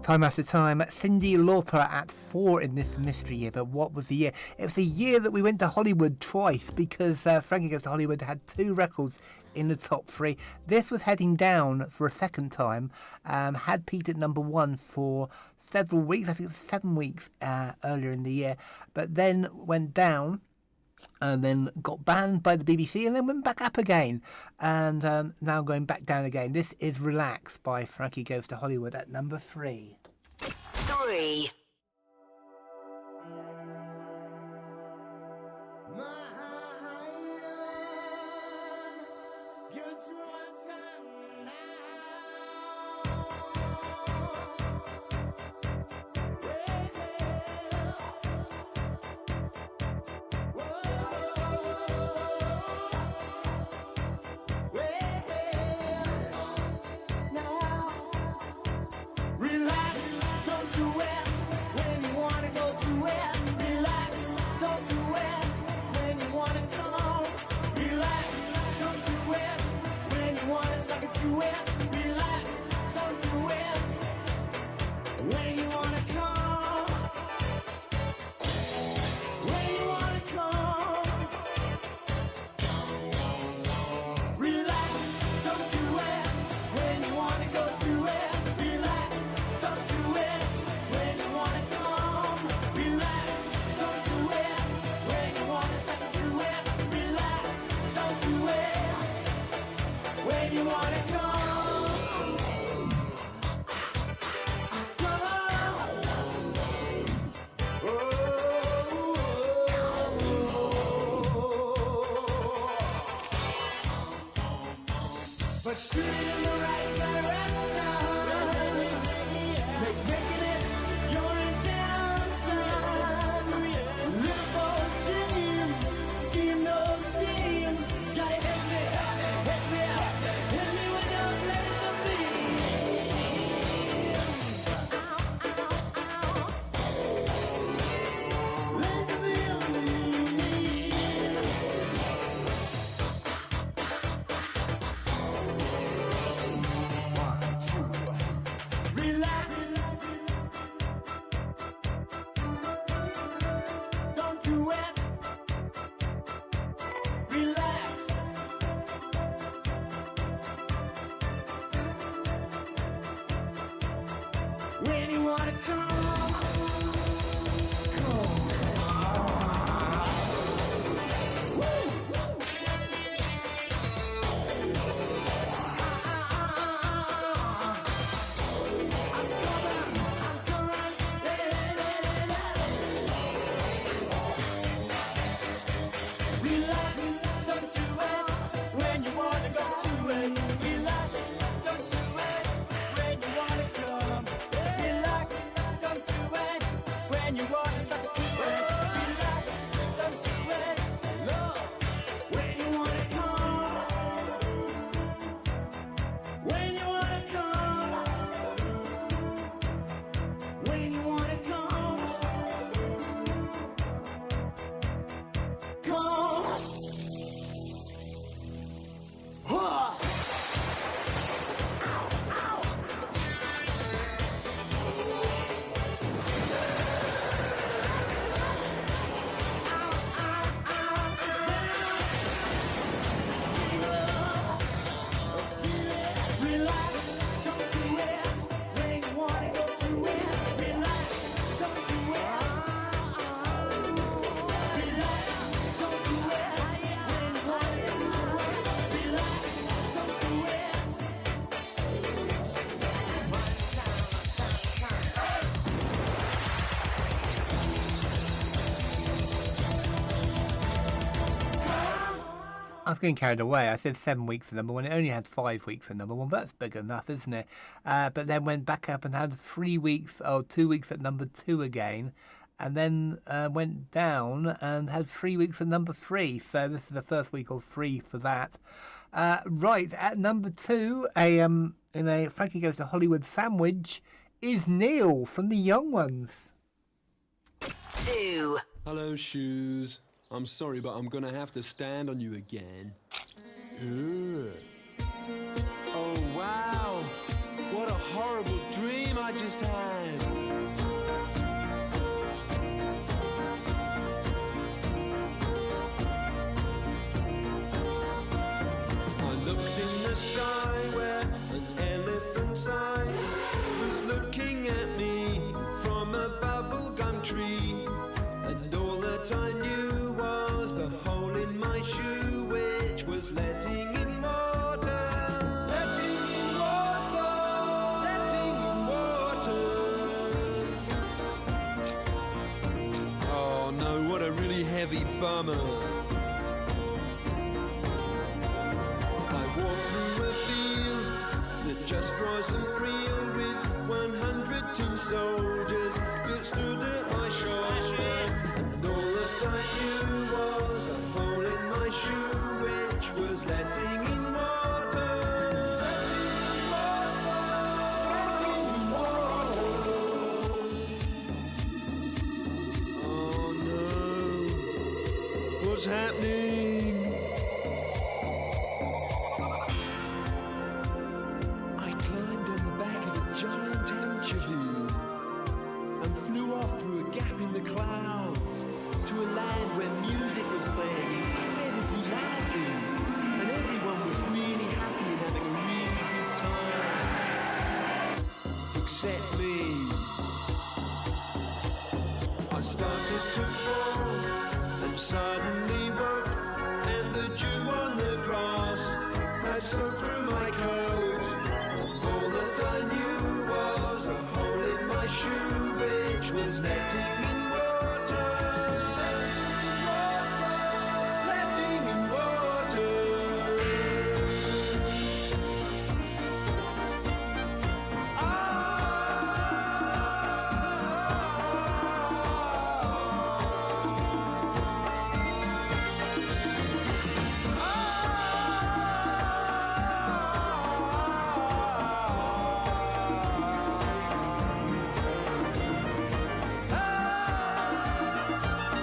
Time after time, Cyndi Lauper at 4 in this mystery year. But what was the year? It was the year that we went to Hollywood twice, because Frankie Goes to Hollywood had 2 records in the top 3. This was heading down for a second time, had peaked at number 1 for several weeks. I think it was 7 weeks earlier in the year, but then went down and then got banned by the BBC and then went back up again, and now going back down again. This is Relax by Frankie Goes to Hollywood at number 3. 3. I was getting carried away. I said 7 weeks at number 1. It only had 5 weeks at number 1, but that's big enough, isn't it? But then went back up and had 3 weeks, 2 weeks at number 2 again, and then went down and had 3 weeks at number 3. So this is the first week of 3 for that. Right, at number 2, in a Frankie Goes to Hollywood sandwich, is Neil from the Young Ones. 2. Hello, Shoes. I'm sorry, but I'm gonna have to stand on you again. Ugh. Oh, wow. What a horrible dream I just had. summer. I walked through a field that just wasn't real, with 100 tin soldiers that stood at my shoulders. And all that I knew was a hole in my shoe, which was letting in water. Oh no, what's happening? I climbed on the back of a giant anchovy and flew off through a gap in the clouds to a land where music was playing incredibly loudly, and everyone was really happy and having a really good time. Except me. I started to fall and suddenly woke, and the dew on the grass had soaked through my coat. All that I knew was a hole in my shoe, which was letting in water. Letting in water.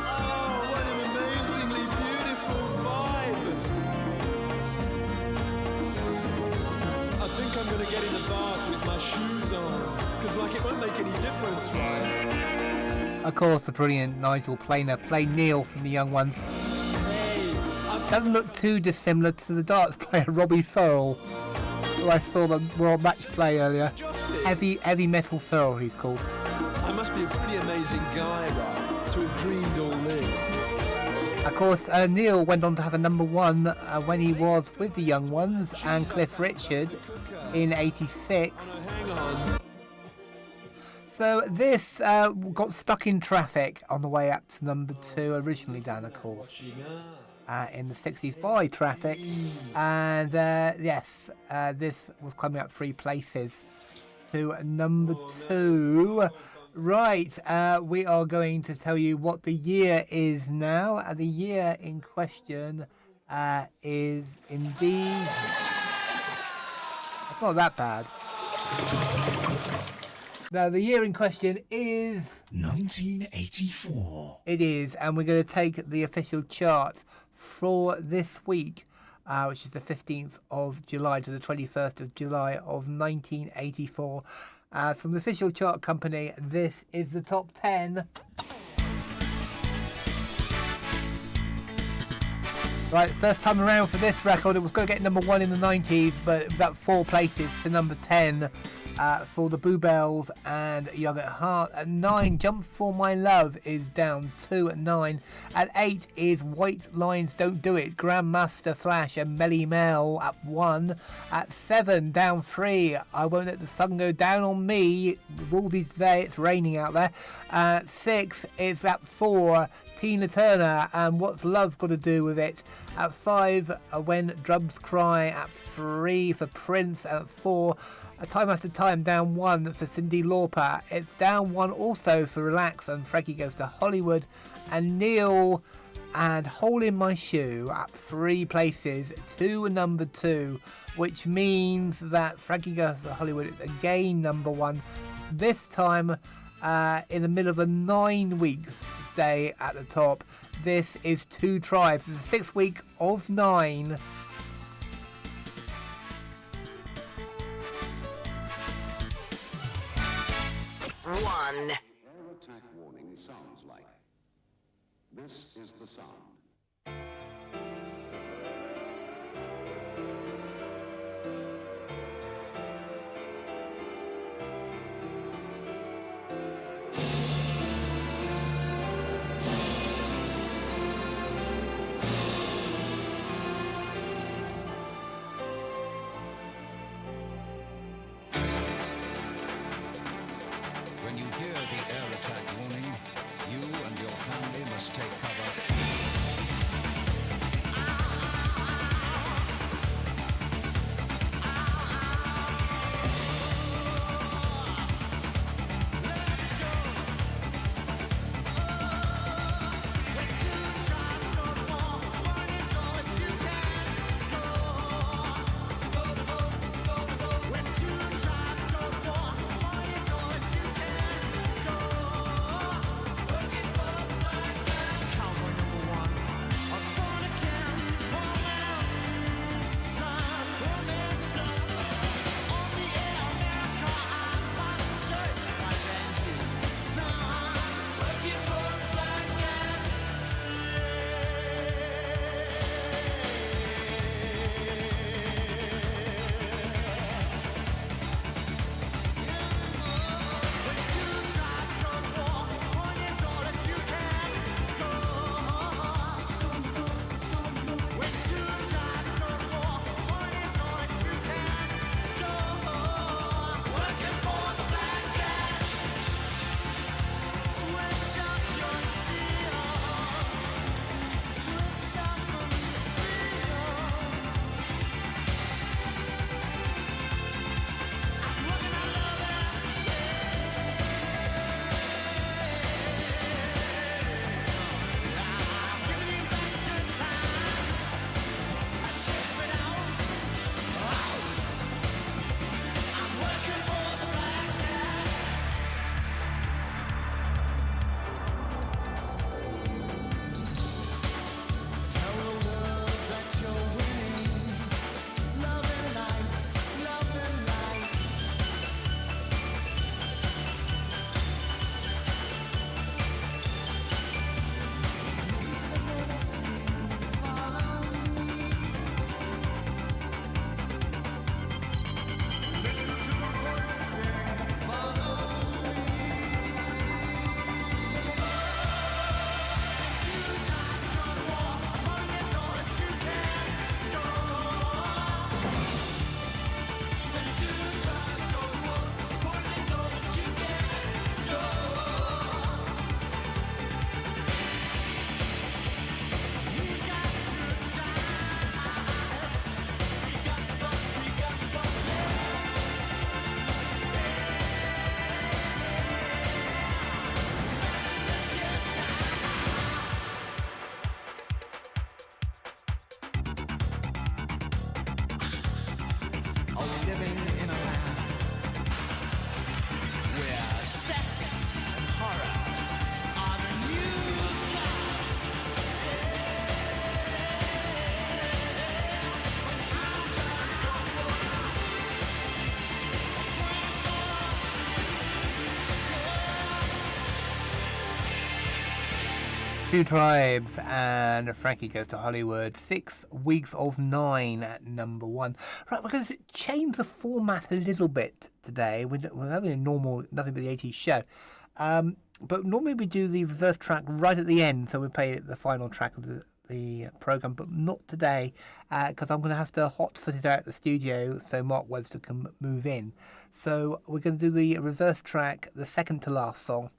Oh, what an amazingly beautiful vibe. I think I'm gonna get in the bath with my shoes on, because like it won't make any difference, right? Of course, the brilliant Nigel Planer played Neil from The Young Ones. Hey, Doesn't look too dissimilar to the darts player Robbie Searle, who I saw the World Match play earlier. Heavy Metal Searle, he's called. I must be a pretty amazing guy, right, to have dreamed all this. Of course, Neil went on to have a number one when he was with The Young Ones and Cliff Richard in '86. Hang on. So this got stuck in traffic on the way up to number two, originally down, of course, in the 60s by Traffic. And yes, this was climbing up 3 places to number 2. Right, we are going to tell you what the year is now. And the year in question is indeed... It's not that bad. Now, the year in question is... 1984. It is, and we're going to take the official chart for this week, which is the 15th of July to the 21st of July of 1984. From the official chart company, this is the top 10. Right, first time around for this record. It was going to get number 1 in the 90s, but it was up 4 places to number 10 for the Bluebells and Young at Heart. At 9, Jump For My Love is down 2 at 9. At 8 is White Lines Don't Do It, Grandmaster Flash and Melly Mel up 1. At 7, down 3, I Won't Let the Sun Go Down on Me, Wolsey's Today, it's raining out there. At 6, it's at 4, Tina Turner and What's Love Got to Do With It. At 5, When Drums Cry. At 3 for Prince. At 4, Time After Time, down 1 for Cyndi Lauper. It's down 1 also for Relax and Frankie Goes to Hollywood. And Neil and Hole in My Shoe up 3 places to number 2, which means that Frankie Goes to Hollywood is again number 1. This time in the middle of a 9 weeks stay at the top. This is 2 Tribes. It's the 6th week of 9. One. Air attack warning sounds like. This is the sound. When you hear the air attack warning, you and your family must take cover Two Tribes and Frankie Goes to Hollywood. 6 weeks of 9 at number 1. Right, we're going to change the format a little bit today. We're having a normal Nothing But the 80s show. But normally we do the reverse track right at the end, so we play the final track of the program, but not today, because I'm going to have to hot-foot it out at the studio so Mark Webster can move in. So we're going to do the reverse track, the second to last song.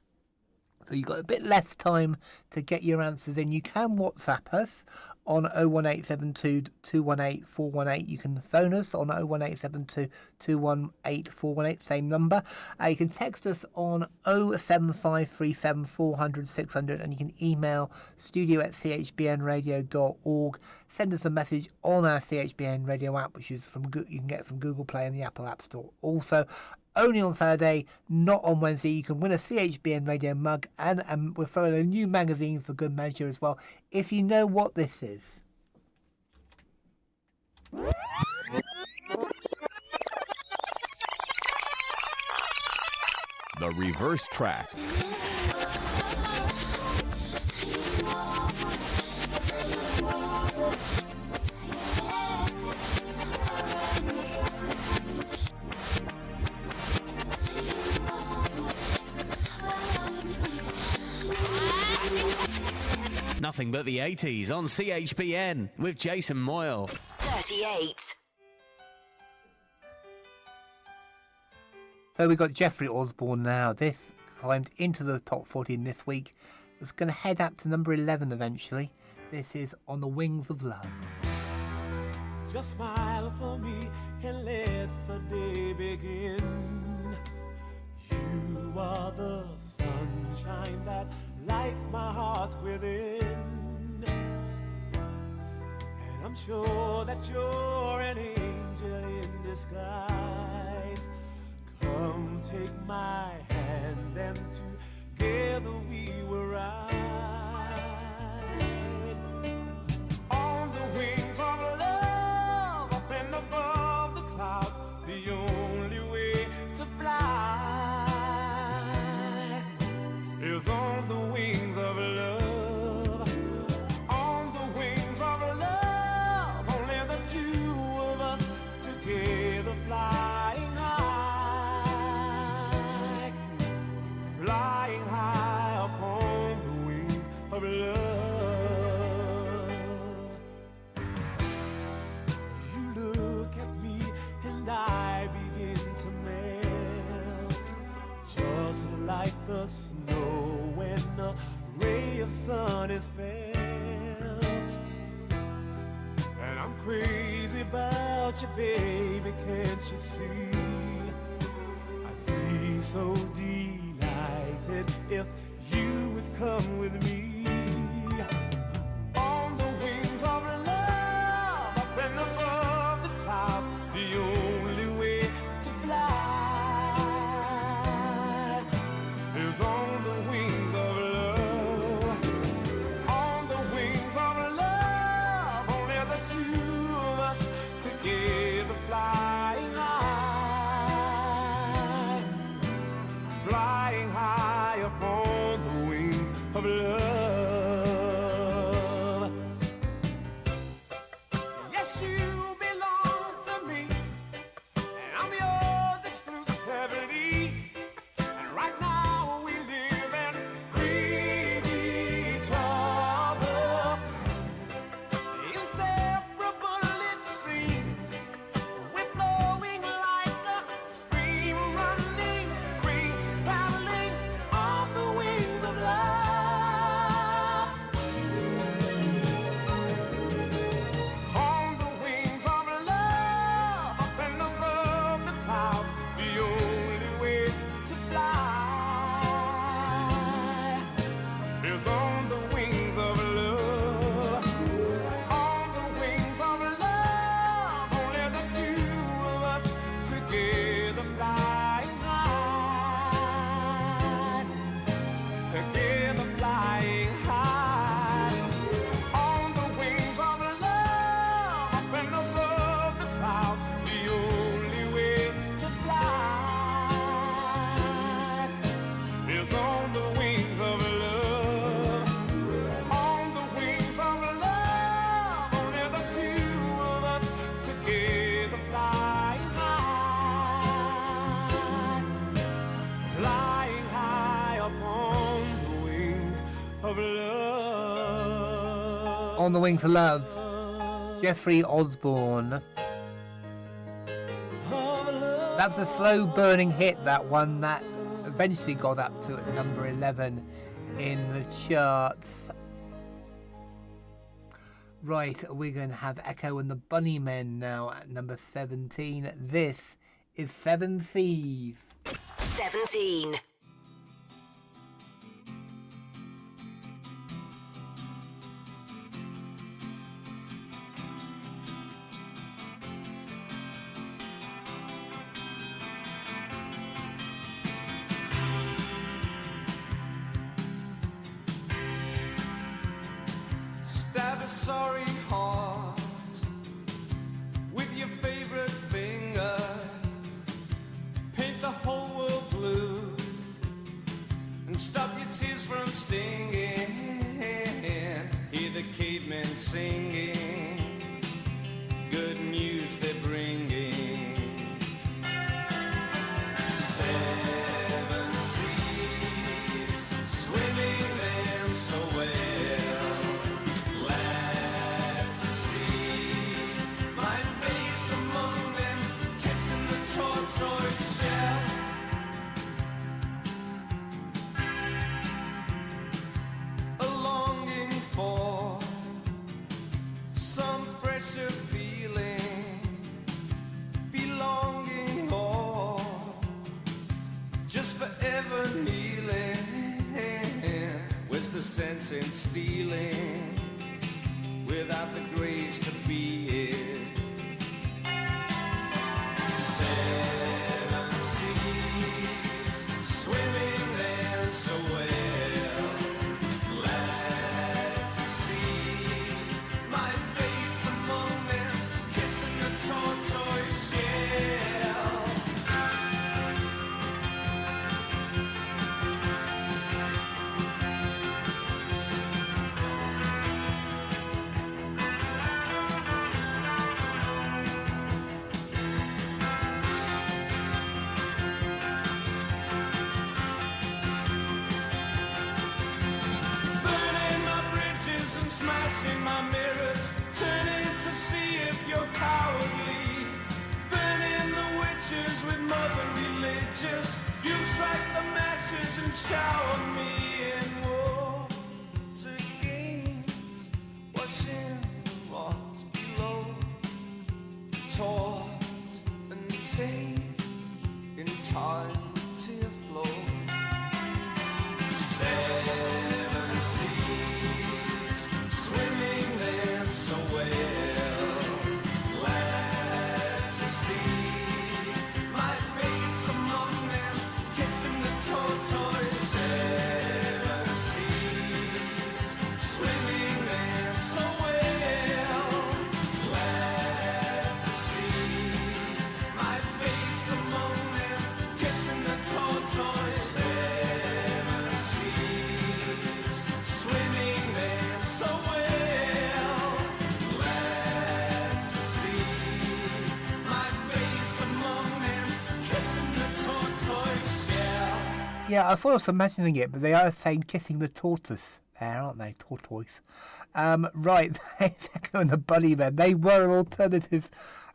So you've got a bit less time to get your answers in. You can WhatsApp us on 01872 218 418. You can phone us on 01872 218 418, same number. You can text us on 07537 400 600, and you can email studio@chbnradio.org. Send us a message on our CHBN radio app, which is you can get from Google Play and the Apple App Store. Also, only on Saturday, not on Wednesday. You can win a CHBN radio mug, and we're throwing a new magazine for good measure as well, if you know what this is. The reverse track. Nothing But the 80s on CHBN with Jason Moyle. 38. So we've got Jeffrey Osborne now. This climbed into the top 14 this week. It's going to head up to number 11 eventually. This is On the Wings of Love. Just smile for me and let the day begin. You are the sunshine that lights my heart within. And I'm sure that you're an angel in disguise. Come take my hand and together we will ride on the wings of love, up and above the clouds. The only way to fly is on the wings of love. On the wings of love, only the two of us together flying high, flying high upon the wings of love. You look at me and I begin to melt, just like the snow when a ray of sun is felt. And I'm crazy about you, baby, can't you see? I'd be so delighted if you would come with me. On the wings of love, up and above the clouds, the only way to fly is on the wings of love. On the wings of love, only the two of us together flying high, flying high upon the wings of love. On the Wings of Love, Jeffrey Osborne. That was a slow burning hit, that one that eventually got up to number 11 in the charts. Right, we're going to have Echo and the Bunnymen now at number 17. This is Seven Seas. 17. Stab a sorry heart with your favorite finger. Paint the whole world blue and stop your tears from stinging. Hear the cavemen singing, good news they're bringing. Seven seas, swimming them so well. Tortoise shell, a longing for some fresher feeling, belonging or just forever kneeling. Where's the sense in stealing without the grace to be it? Seven seas, swimming them so well. Glad to see my face among them, kissing the tortoise shell. Smashing my mirrors, turning to see if you're cowardly. Burning the witches with mother religious. You strike the matches and shower me in water games. Watching the rocks below, taught and tamed in time to your flow. Seven seas, swimming them so well. Glad to see my face among them, kissing the tortoise. Seven seas, swimming them so well. Glad to see my face among them, kissing the tortoise. Seven seas, swimming them so well. Glad to see my face among them, kissing the tortoise shell. Yeah, I thought I was imagining it, but they are saying kissing the tortoise there, aren't they? Tortoise. Right, Echo and the Bunnymen. They were an alternative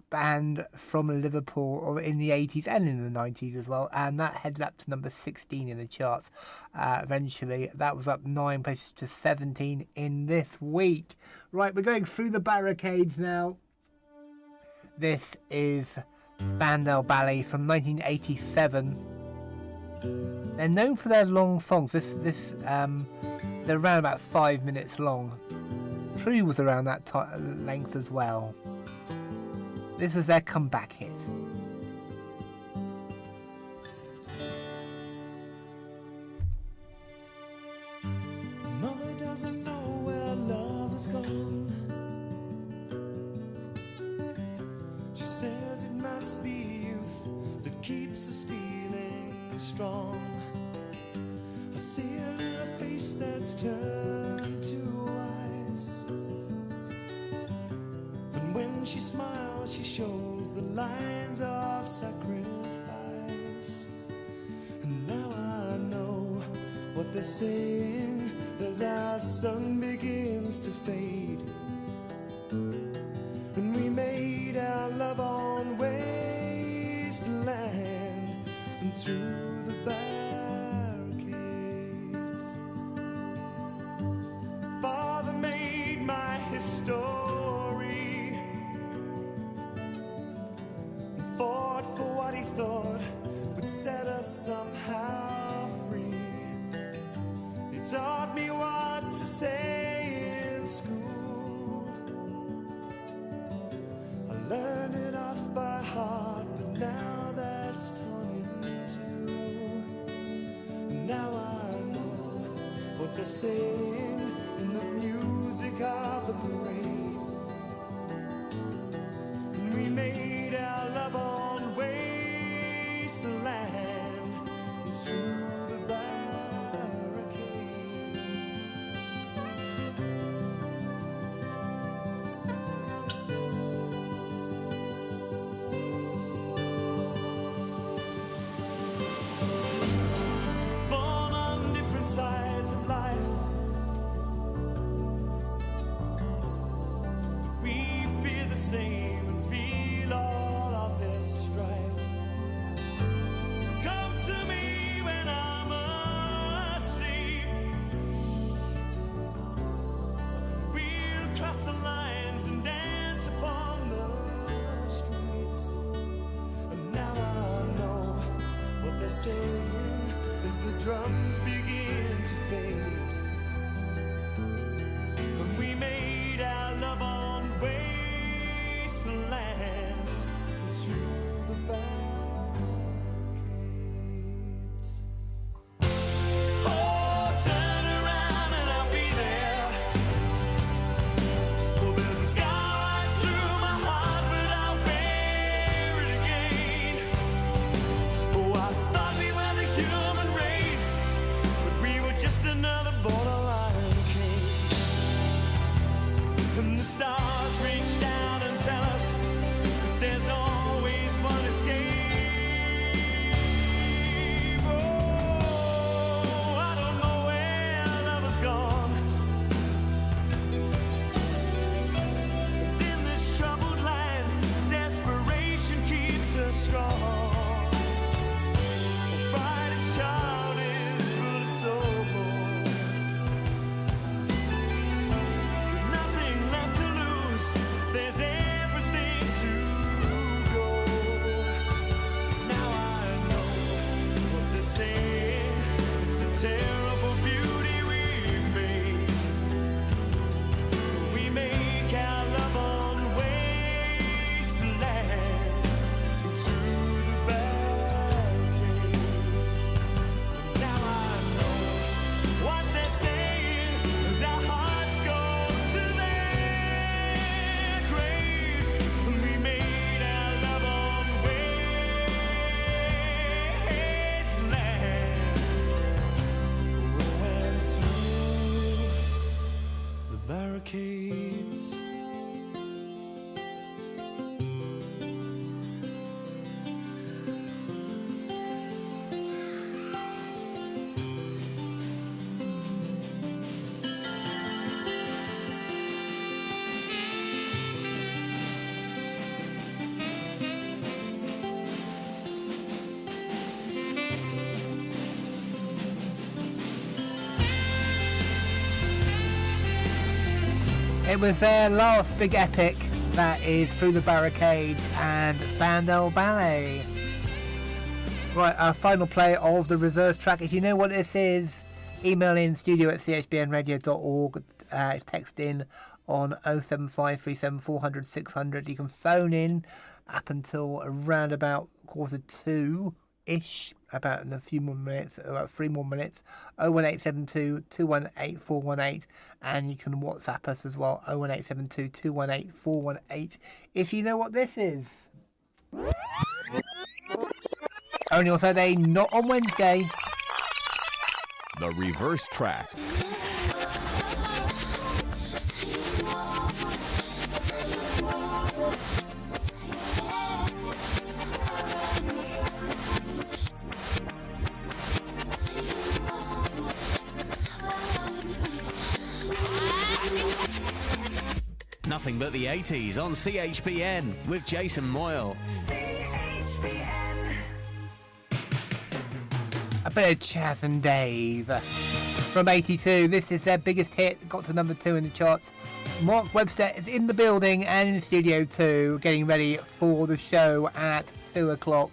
band from Liverpool or in the 80s and in the 90s as well, and that headed up to number 16 in the charts eventually. That was up 9 places to 17 in this week. Right, we're going through the barricades now. This is Spandau Ballet from 1987. They're known for their long songs. They're around about 5 minutes long. True was around that length as well. This is their comeback hit. Mother doesn't know where love has gone. She says it must be youth that keeps us feeling strong. I see her in a face that's turned to ice, and when she smiles she shows the lines of sacrifice. And now I know what they're saying as our sun begins to fade. through the barricades. Father made my history and fought for what he thought would set us somehow free. He taught me what to say in school. I learned it off by heart, but now that's torn in two. Now I know what they're saying in the music of the parade. And we made our love on wasteland and through the barricades. Born on different sides of life, we fear the same and feel all of this strife. So come to me when I'm asleep. We'll cross the lines and dance upon the streets. And now I know what they're saying as the drums begin to fade. And we made our love on wasteland through the barricades. Oh, turn around and I'll be there. Well, there's a scar right through my heart, but I'll bear it again. Oh, I thought we were the human race, but we were just another borderline case. And the stars reach down and tell us that there's always one escape. Oh, I don't know where love has gone. But in this troubled land, desperation keeps us strong. The brightest child is full of soul. With nothing left to lose, there's everything to go. Now I know what they're saying. It's a terrible beauty we've made. So we make our love on wasteland through the barricades. Now I know what they're saying as our hearts go to their graves. And we made our love on wasteland. Went through the barricades. It was their last big epic, that is Through the Barricades and Spandau Ballet. Right, our final play of the reverse track. If you know what this is, email in studio@chbnradio.org, text in on 07537 400 600. You can phone in up until around about 1:45-ish, about in a few more minutes, about 3 more minutes, 01872 218 418, and you can WhatsApp us as well, 01872 218 418, if you know what this is. Only on Saturday, not on Wednesday. The reverse track. Nothing but the 80s on CHBN with Jason Moyle. CHBN. A bit of Chaz and Dave from 82. This is their biggest hit, got to number 2 in the charts. Mark Webster is in the building and in the studio too, getting ready for the show at 2 o'clock.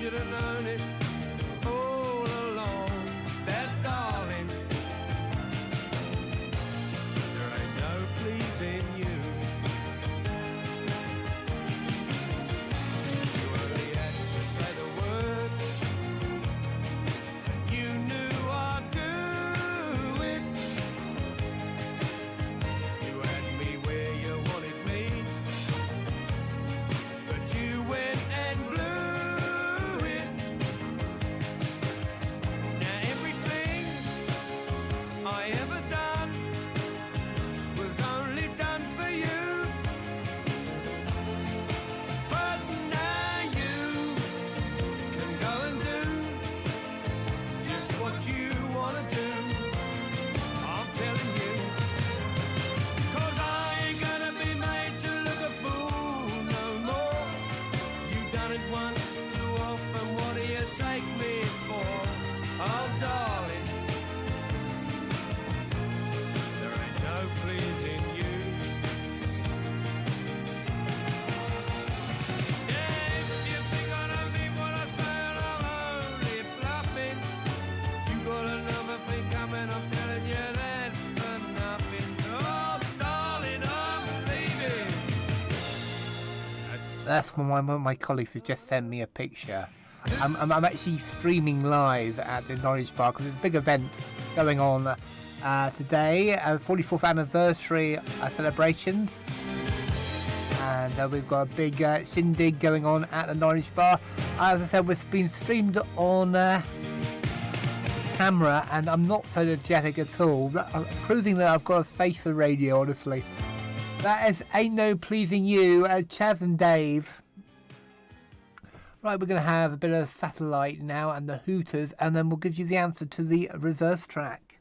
Should have known it all along, that darling, there ain't no pleasing you. You only had to say the word, and you knew I'd do it. You had me where you wanted me, but you went and blew. That's when one of my colleagues has just sent me a picture. I'm actually streaming live at the Norwich Bar because there's a big event going on today, 44th anniversary celebrations, and we've got a big shindig going on at the Norwich Bar. As I said, we've been streamed on camera, and I'm not photogenic at all. I'm proving that I've got a face for radio, honestly. That is Ain't No Pleasing You, Chaz and Dave. Right, we're going to have a bit of Satellite now and the Hooters, and then we'll give you the answer to the reverse track.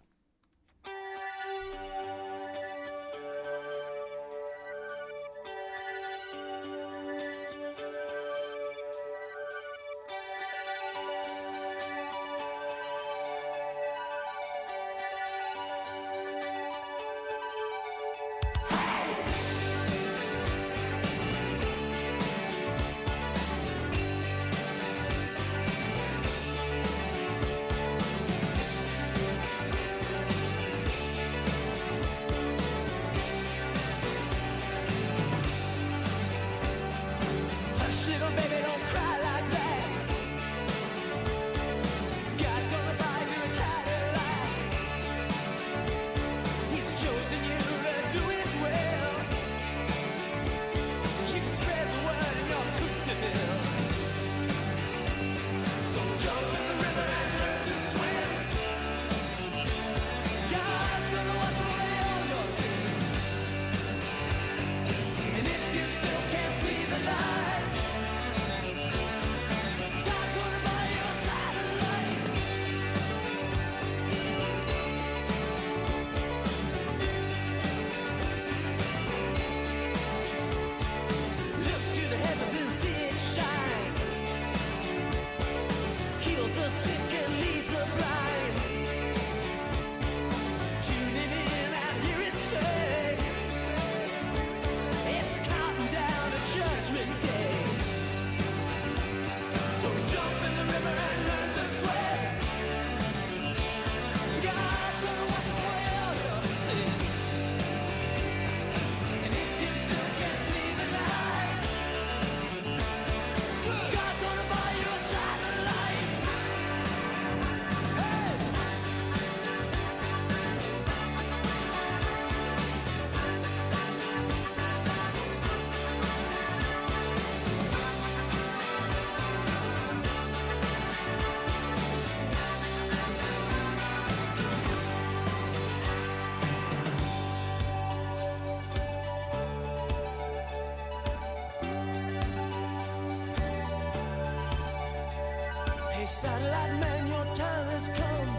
Hey, satellite man, your time has come.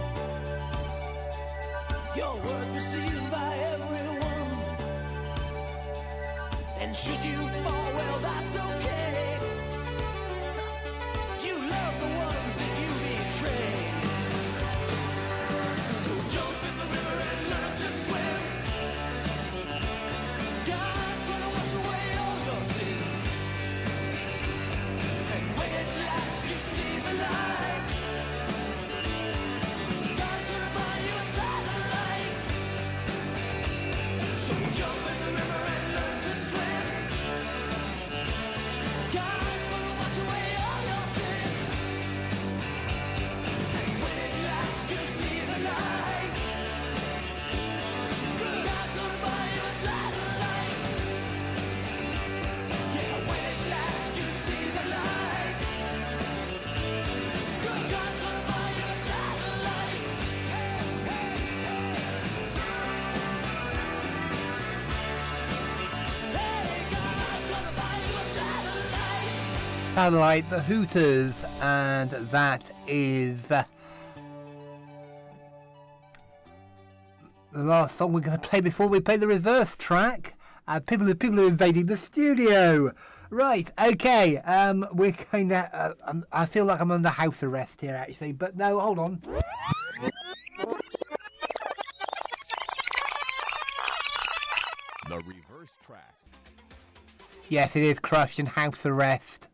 Your word received by everyone. And should you fall, well, that's okay. You love the ones that you betray. So jump in the river and learn to swim. God's gonna wash away all your sins. And when at last you see the light, God's gonna buy you a satellite. So jump in the river and learn to swim. God's gonna wash away all your sins. And when at last you see the light, God's gonna buy you a satellite. Yeah, when at last you see the light, God's gonna buy you a satellite. Hey, God's gonna buy you a satellite. Satellite, the Hooters, and that is the last song we're going to play before we play the reverse track. People are invading the studio. Right, okay. We're going to. I feel like I'm under house arrest here, actually, but no, hold on. The reverse track. Yes, it is crushed in house arrest.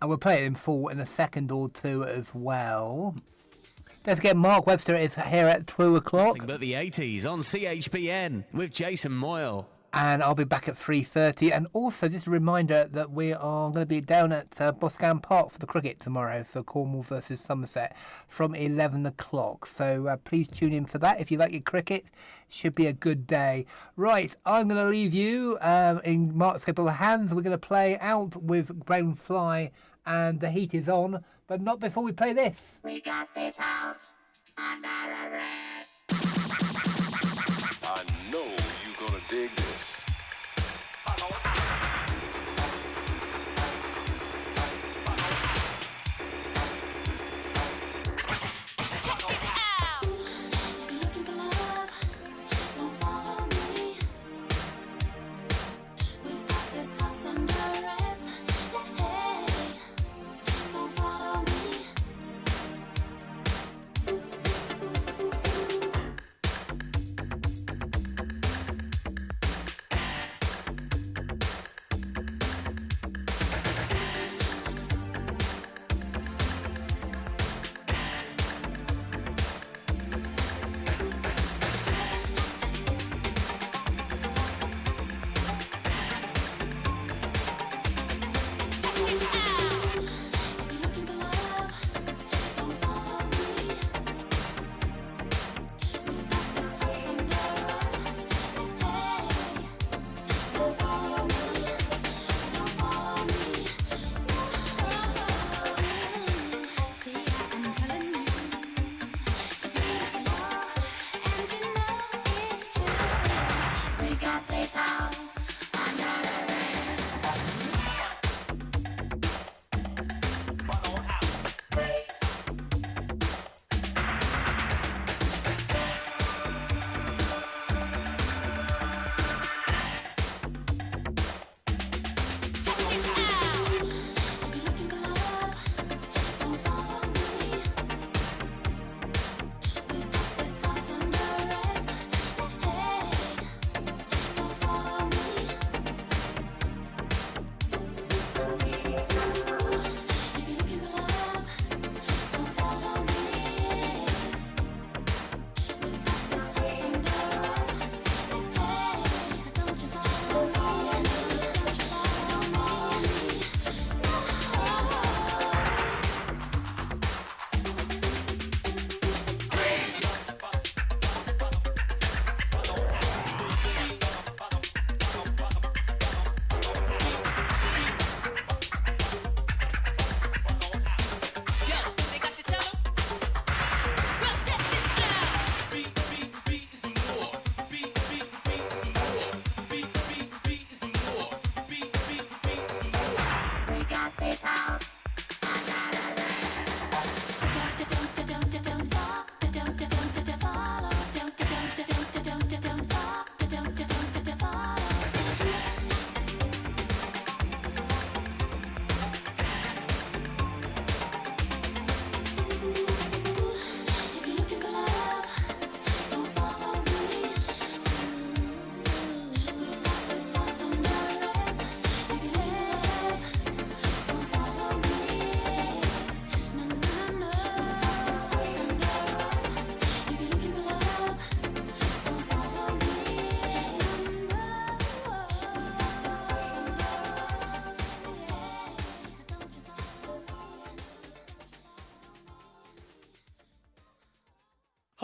And we'll play it in full in a second or two as well. Don't forget, Mark Webster is here at 2 o'clock. Nothing but the 80s on CHBN with Jason Moyle. And I'll be back at 3:30. And also, just a reminder that we are going to be down at Boscan Park for the cricket tomorrow for Cornwall versus Somerset from 11 o'clock. So please tune in for that. If you like your cricket, should be a good day. Right, I'm going to leave you in Mark's capable hands. We're going to play out with Brown Fly and The Heat Is On, but not before we play this. We got this house under arrest. I know you're gonna dig this. Looking for love, don't follow me. We've got this house under arrest. Hey, don't follow me.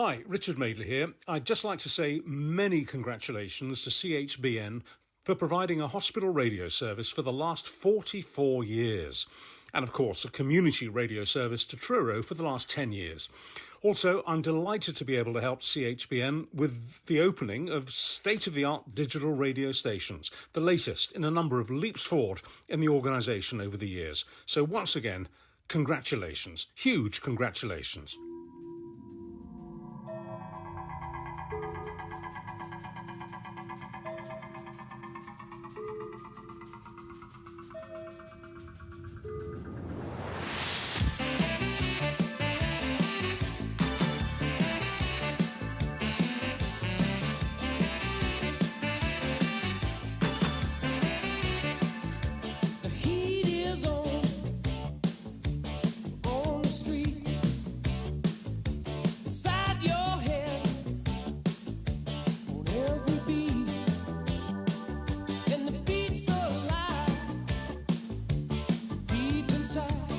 Hi, Richard Madeley here. I'd just like to say many congratulations to CHBN for providing a hospital radio service for the last 44 years. And of course, a community radio service to Truro for the last 10 years. Also, I'm delighted to be able to help CHBN with the opening of state-of-the-art digital radio stations, the latest in a number of leaps forward in the organisation over the years. So once again, congratulations. Huge congratulations. The heat is on the street, inside your head, on every beat, and the beat's alive, deep inside.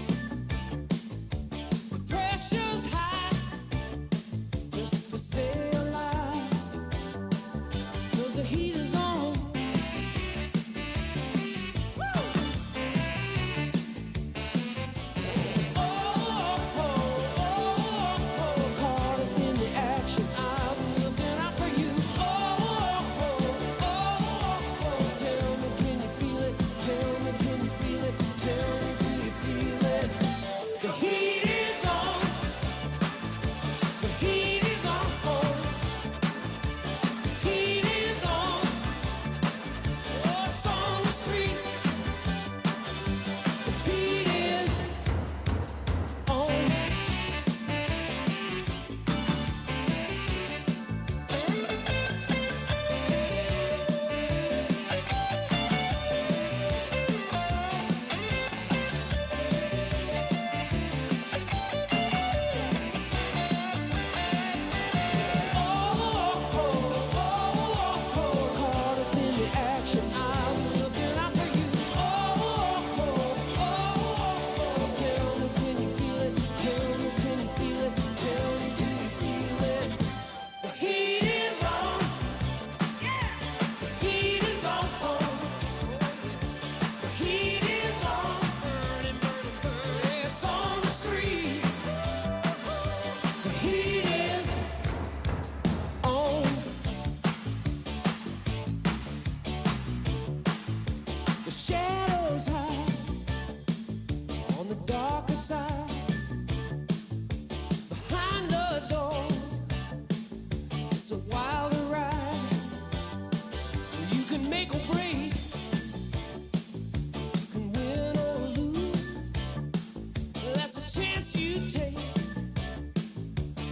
The pressure's high, just to stay alive, 'cause the heat is on. Caught up in the action, I'll be looking out for you. Tell me, can you feel it? Tell me, can you feel it? Tell me, do you feel it? The heat is on. The heat is on. The heat is on. Oh, it's on the street. The heat is on. Caught up in the action, I'll be looking out for you. Tell me, can you feel it? Tell me, can you feel it? Tell me, do you feel it? The heat is on. The heat is on. The heat is on. It's on the street. The heat is on. The shadows hide on the darker side. Behind the doors, it's a wilder ride. You can make or break, you can win or lose. That's a chance you take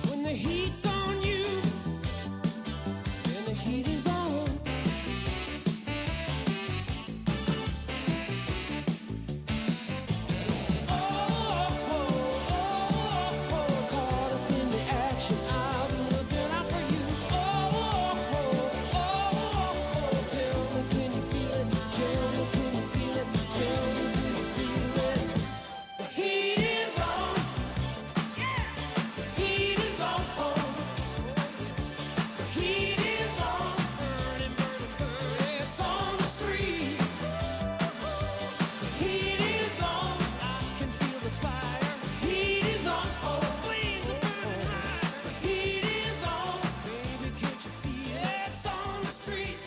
when the heat's on you, and the heat is on. Caught up in the action, I'll be looking out for you. Tell me, can you feel it? Tell me, can you feel it? Tell me, do you feel it? The heat is on. The heat is on. The heat is on. It's on the street. The heat is on. I can feel the fire. The heat is on. Flames are burning high. The heat is on. Baby, can't you feel it? It's on the street.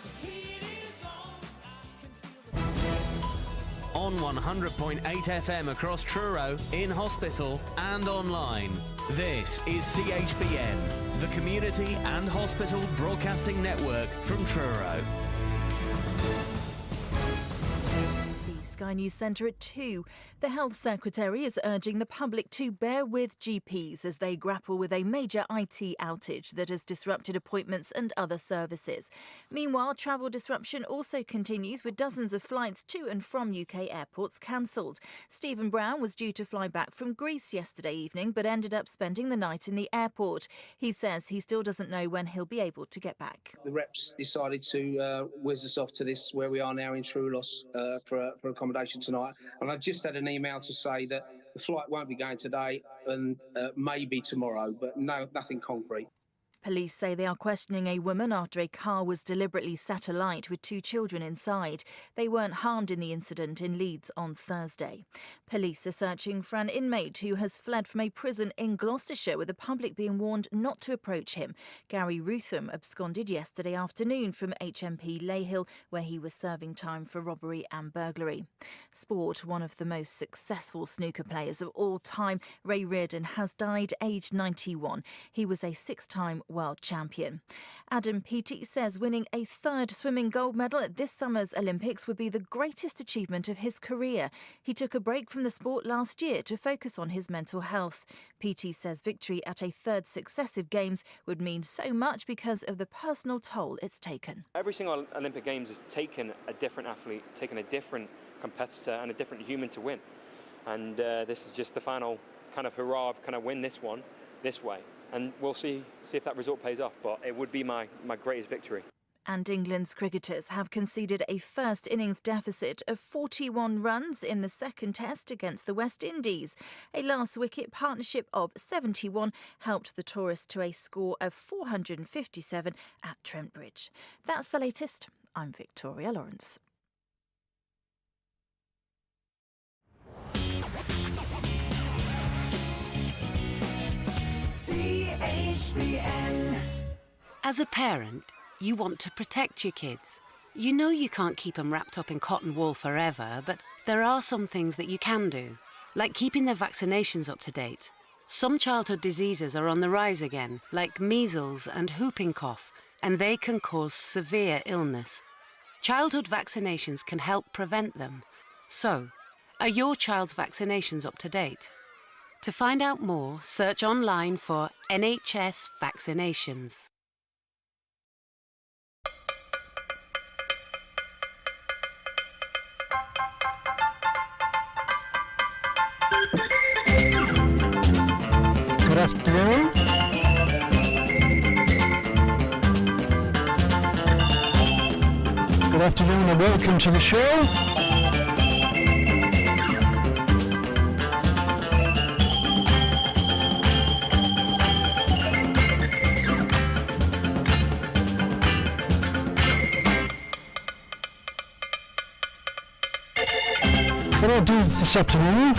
The heat is on. I can feel the On 100.8 FM across Truro, in hospital and online. This is CHBN, the Community and Hospital Broadcasting Network from Truro. The Sky News Centre at 2. The Health Secretary is urging the public to bear with GPs as they grapple with a major IT outage that has disrupted appointments and other services. Meanwhile, travel disruption also continues with dozens of flights to and from UK airports cancelled. Stephen Brown was due to fly back from Greece yesterday evening but ended up spending the night in the airport. He says he still doesn't know when he'll be able to get back. The reps decided to whiz us off to this where we are now in Truro for a accommodation tonight. And I've just had an email to say that the flight won't be going today and maybe tomorrow, but nothing concrete. Police say they are questioning a woman after a car was deliberately set alight with 2 children inside. They weren't harmed in the incident in Leeds on Thursday. Police are searching for an inmate who has fled from a prison in Gloucestershire, with the public being warned not to approach him. Gary Rutham absconded yesterday afternoon from HMP Leyhill, where he was serving time for robbery and burglary. Sport. One of the most successful snooker players of all time, Ray Reardon, has died aged 91. He was a 6-time world champion. Adam Peaty says winning a 3rd swimming gold medal at this summer's Olympics would be the greatest achievement of his career. He took a break from the sport last year to focus on his mental health. Peaty says victory at a 3rd successive Games would mean so much because of the personal toll it's taken. Every single Olympic Games has taken a different athlete, taken a different competitor and a different human to win. And this is just the final kind of hurrah of kind of win this one this way. And we'll see if that result pays off, but it would be my greatest victory. And England's cricketers have conceded a first innings deficit of 41 runs in the second test against the West Indies. A last-wicket partnership of 71 helped the tourists to a score of 457 at Trent Bridge. That's the latest. I'm Victoria Lawrence. CHBN. As a parent, you want to protect your kids. You know you can't keep them wrapped up in cotton wool forever, but there are some things that you can do, like keeping their vaccinations up to date. Some childhood diseases are on the rise again, like measles and whooping cough, and they can cause severe illness. Childhood vaccinations can help prevent them. So, are your child's vaccinations up to date? To find out more, search online for NHS vaccinations. Good afternoon. Good afternoon and welcome to the show. What I'll do this afternoon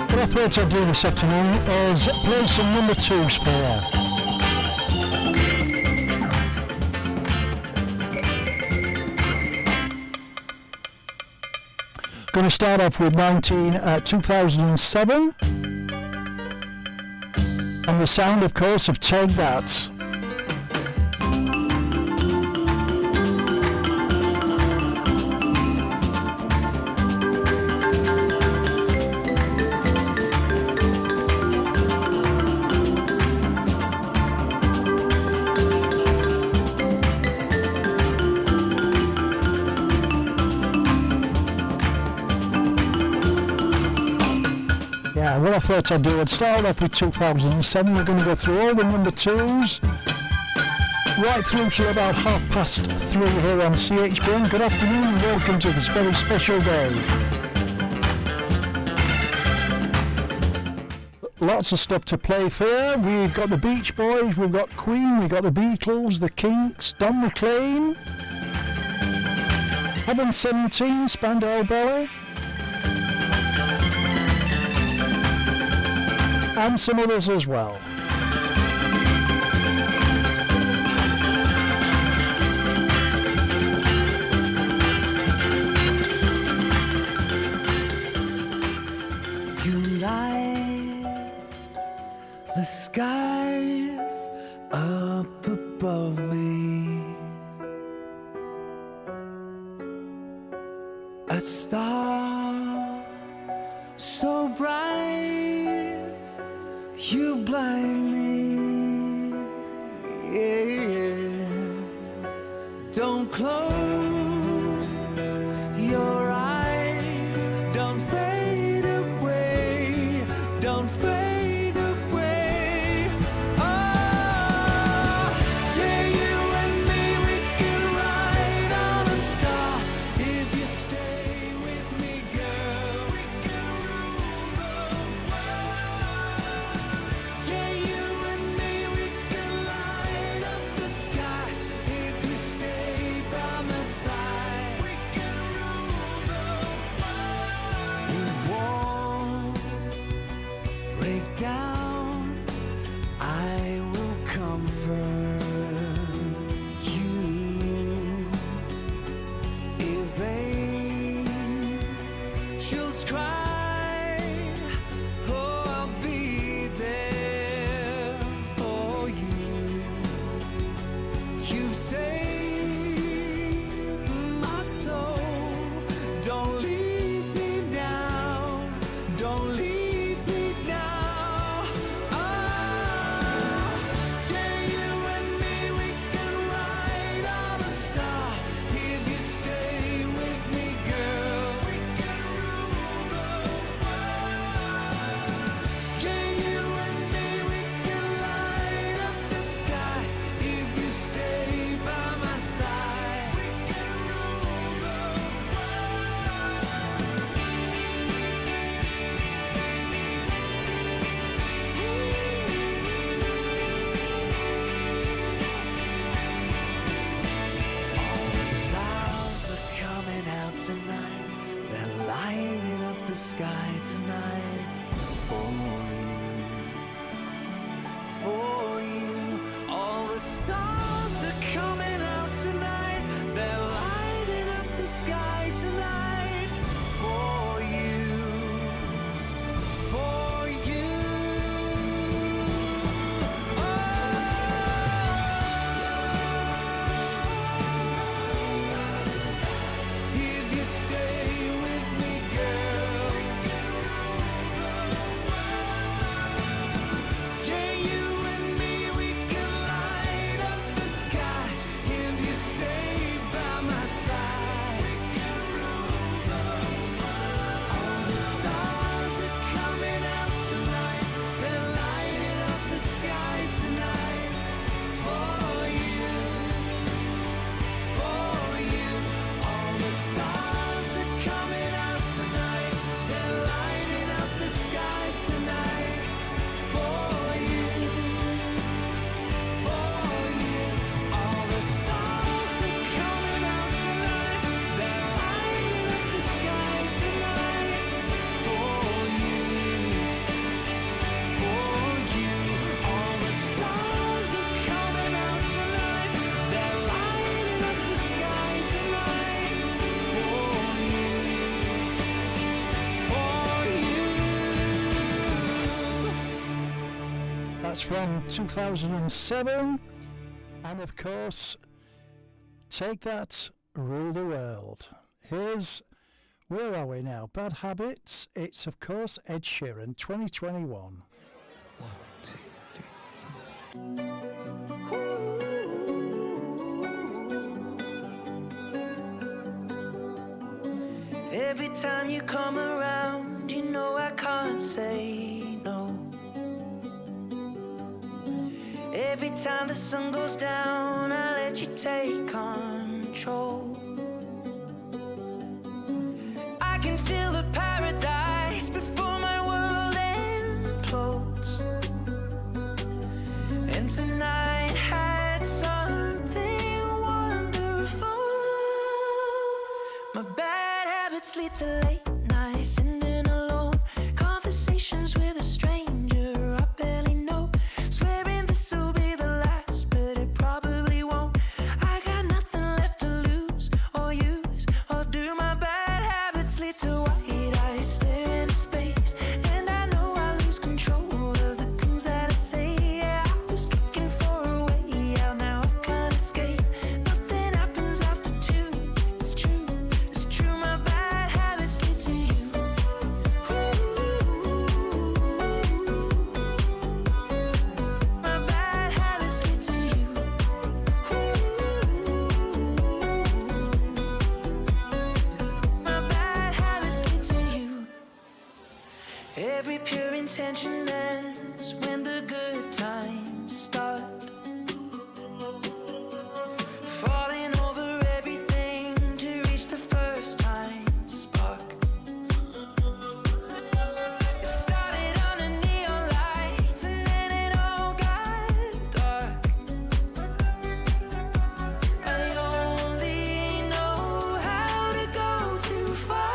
what I thought I'd do this afternoon is play some number 2s for you. Going to start off with 2007. And the sound, of course, of Take That. What I thought I'd do, I'd start off with 2007. We're going to go through all the number 2s right through to about 3:30 here on CHBN. Good afternoon and welcome to this very special day. Lots of stuff to play for. We've got the Beach Boys, we've got Queen, we've got the Beatles, the Kinks, Don McLean, Heaven 17, Spandau Ballet, and some others as well. You light the skies up above me, a star so bright you blind me, yeah. Don't close your eyes, don't fade away, don't fade from 2007. And of course, Take That, Rule the World. Here's, where are we now? Bad Habits. It's, of course, Ed Sheeran, 2021. Every time you come around, you know I can't say no. Every time the sun goes down, I let you take control. I can feel the paradise before my world implodes. And tonight had something wonderful. My bad habits lead to late nights, sitting alone, conversations with a stranger I barely know, swearing this will be the last, but it probably won't. I got nothing left to lose or use or do. My bad habits lead to white eyes staring into space, and I know I lose control of the things that I say. Yeah, I was looking for a way out, now I can't escape. Nothing happens after two. It's true, it's true. My bad habits lead to you. My bad habits lead to you. My bad habits lead to you. Every pure intention ends when the good times start. Falling over everything to reach the first time spark. It started under neon lights and then it all got dark. I only know how to go too far.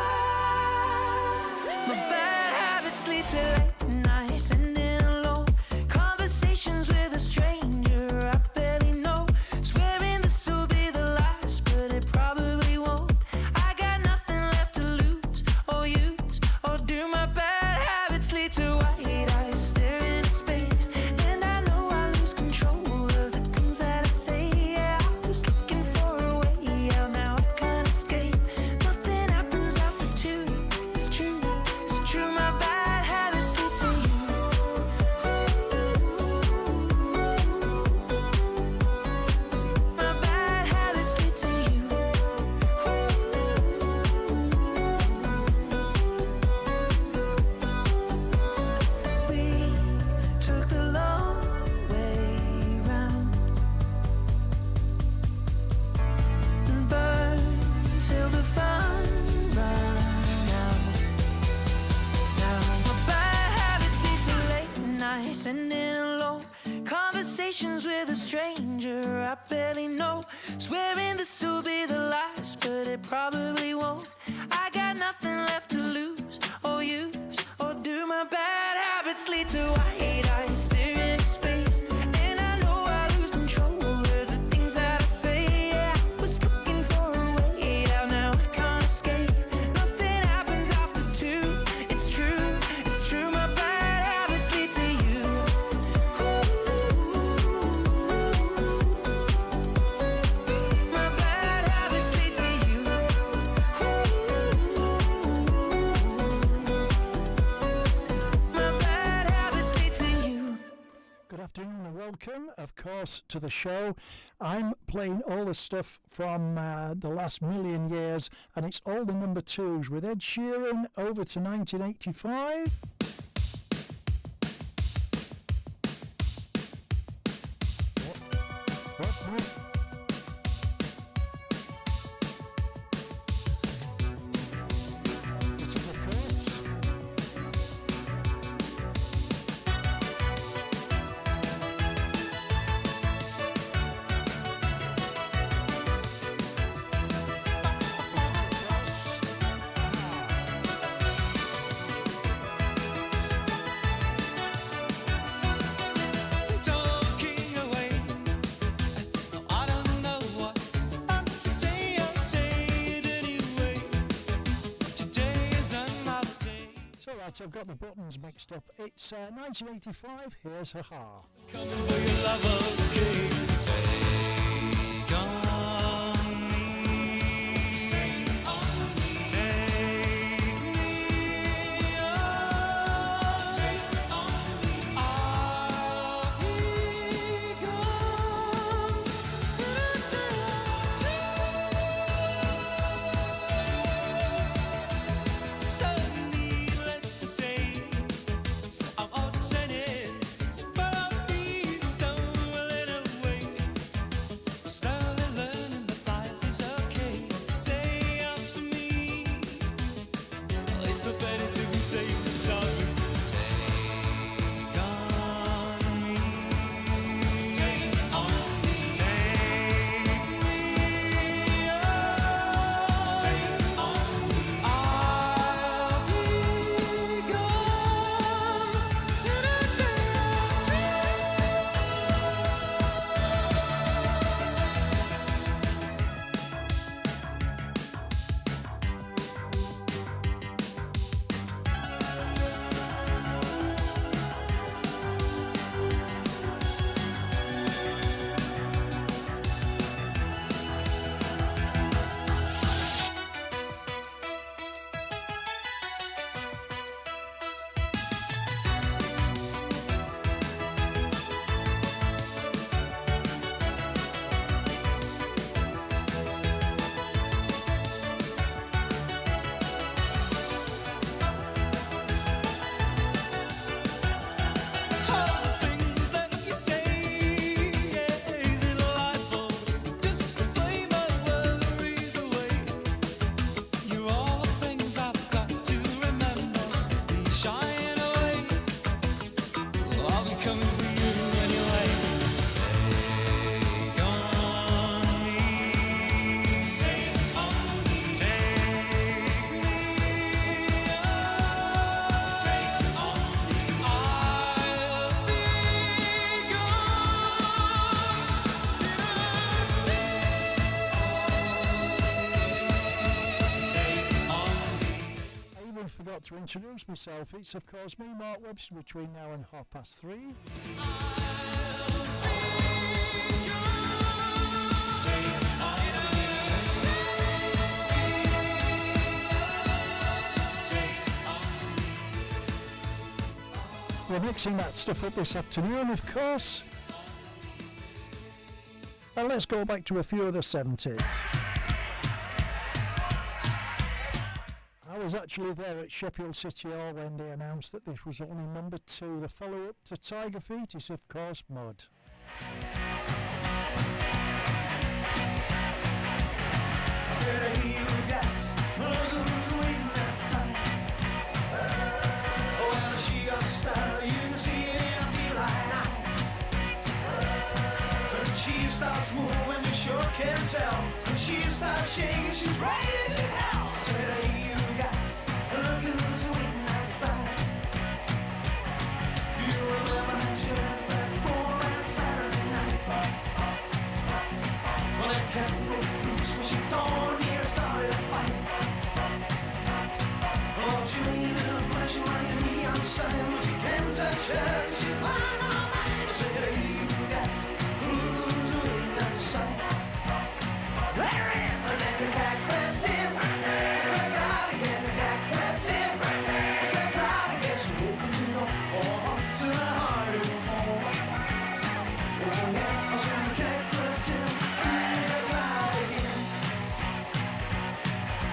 My bad habits lead to late nights, sitting alone, conversations with a stranger I barely know, swearing this will be the last, but it probably won't. I got nothing left to lose or use or do. My bad habits lead to white eyes staring into space, and I know I lose control of the things that I say. Yeah, I was looking for a way out, now I can't escape. Nothing happens after two. It's true, it's true. My bad habits lead to you. My bad habits lead to you. We took the long way round and burned till the fun ran out. Now my bad habits lead to late nights, sitting alone, conversations with a stranger I barely know, swearing this will be the last, but it probably won't. I got nothing left to lose or use or do. My bad habits lead to white eyes staring into space, and I know I lose control of the things that I say. Yeah, I was looking for a way out, now I can't escape. Nothing happens after two. It's true, it's true. My bad habits lead to you. My bad habits lead to you. My bad habits lead to you. Good afternoon and welcome, of course, to the show. I'm playing all the stuff from the last million years, and it's all the number twos with Ed Sheeran over to 1985. What? It is, of course, Talking away, I I've got the buttons mixed up. It's 1985. Here's Ha Ha. Coming for your love of the king. Take on me. Take on me. Take me on. Take on me. I'll be gone. So needless to say, I'm upset. But I'll be stumbling away, slowly learning that life is okay. Say after me, it's not better to be safe than sorry. Take on me, take on me, take me on, take on me. I'll be gone in a day. All the things that you say, yeah, is it delightful just to play my worries away? You're all the things I've got to remember. Be shying away. I'll be coming for you anyway. Take on me, take on me, take me on, take on me. I'll be I even forgot to introduce myself. It's, of course, me, Mark Webster, between now and 3:30. We're mixing that stuff up this afternoon, of course. And let's go back to a few of the 70s. I was actually there at Sheffield City Hall when they announced that this was only number 2. The follow-up to Tiger Feet is, of course, Mud. I said, hey, you guys, look who's waiting outside. Oh, well, she got style, you can see it in her feline eyes. When she starts moving, you sure can tell. When she starts shaking, she's ready as hell. I said, hey, you guys, look who's waiting outside. You remember how she left that floor on Saturday night? When that cat broke loose, when she darn near started a fight. Oh, she made it a flashing like a neon sign, but you can't touch her 'cause she's mine, all mine. I said, hey, you guys, who's waiting outside? Let her in, and then the cat crept in. Crept out again, the cat crept in. Crept out again, she opened it up, oh, to the heart of the home. Oh, yeah, I said the cat crept in. Crept out again.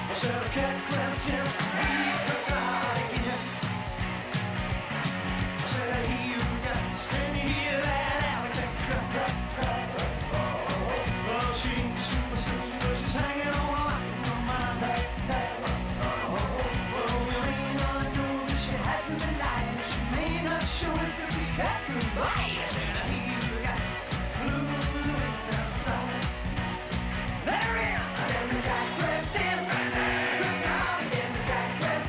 I said the cat crept in. Crept out again. I said, I hear you guys, can you hear that alley cat crap, crap, crap? Well, she's superstitious, but she's hanging on a line from my back. Well, you may not know that she hasn't been lying. She may not show it, but this cat could buy it. I said, I hear you guys, who's waiting outside? Let her in, and then the cat crept in. Crept out again, the cat crept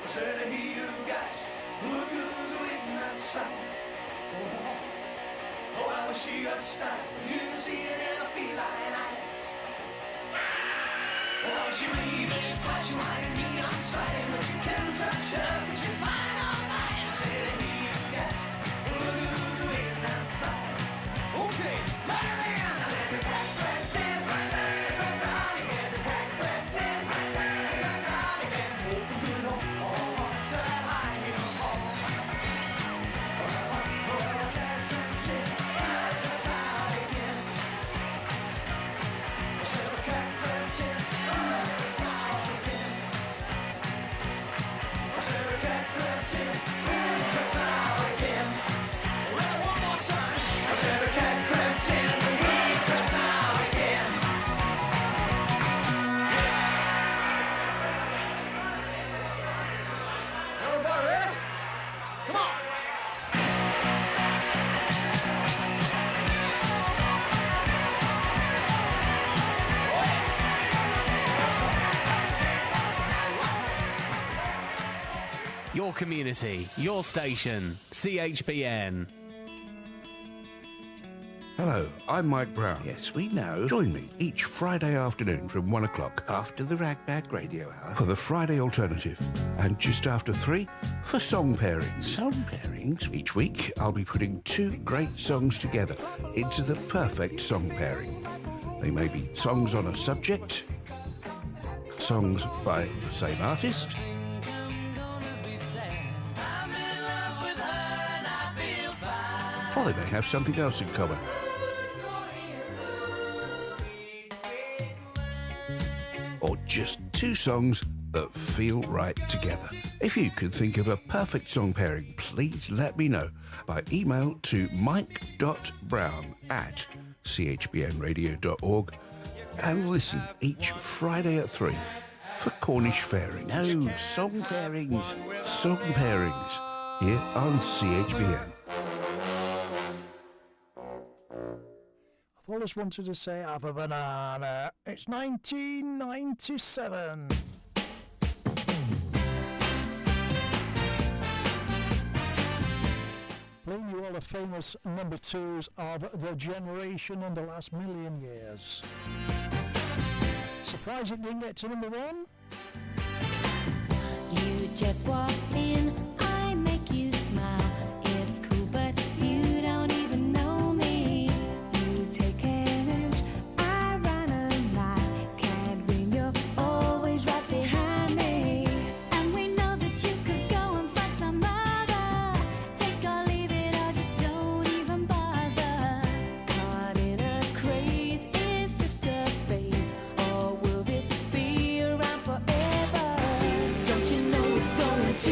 I said, hey, you guys, look who's waiting outside. Oh, I wish she got style. You can see it in her feline eyes. Oh, she waving, flashing like a neon sign, but you can't touch her 'cause she's mine, all mine. I said, hey, you guys, look who's waiting outside. Okay, Marianne. Your community, your station, CHBN. Hello, I'm Mike Brown. Yes, we know. Join me each Friday afternoon from 1 o'clock after the Ragbag Radio Hour for the Friday Alternative, and just after 3 for Song Pairings. Song Pairings? Each week, I'll be putting 2 great songs together into the perfect song pairing. They may be songs on a subject, songs by the same artist, or they may have something else in common. Or just 2 songs that feel right together. If you could think of a perfect song pairing, please let me know by email to mike.brown@chbnradio.org and listen each Friday at 3 for Cornish Fairings. No, Song Fairings. Song Pairings here on CHBN. I've always wanted to say have a banana. It's 1997. Playing you all the famous number 2s of the generation in the last million years. Surprised it didn't get to number 1? You just walk in, I make you smile. It's cool, but you don't even know me. You take an inch, I run a mile. Can't win, you're always right behind me. And we know that you could go and find some other. Take or leave it, or just don't even bother. Caught in a craze, is just a phase, or will this be around forever? Don't you know it's going to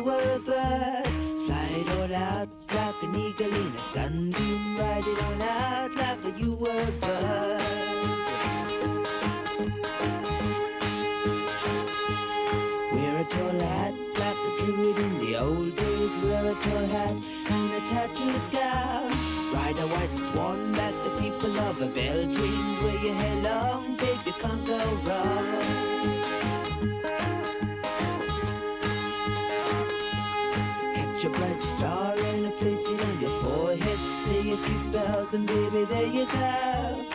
you were a bird. Fly it all out like an eagle in a sunbeam. Ride it on out like you were a bird. Wear a tall hat like a druid in the old days. Wear a tall hat and a tattooed gown. Ride a white swan like the people of a Belgian. Wear your hair long, babe, you can't go wrong. Catch a bright star and place it on your forehead. Say a few spells and baby, there you go.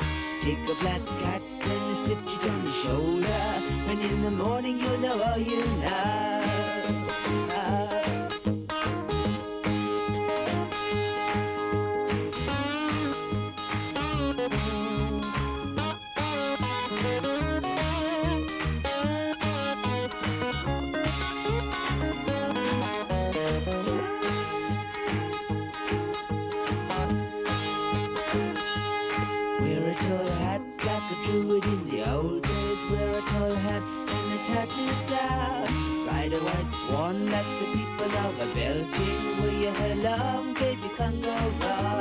Take a black cat and sit it on your shoulder. And in the morning you'll know all you know. Wear a tall hat like a druid in the old days. Wear a tall hat and a tattooed gown. Ride a white swan like the people of a Belgian. Wear your hair long, baby, can't go wrong.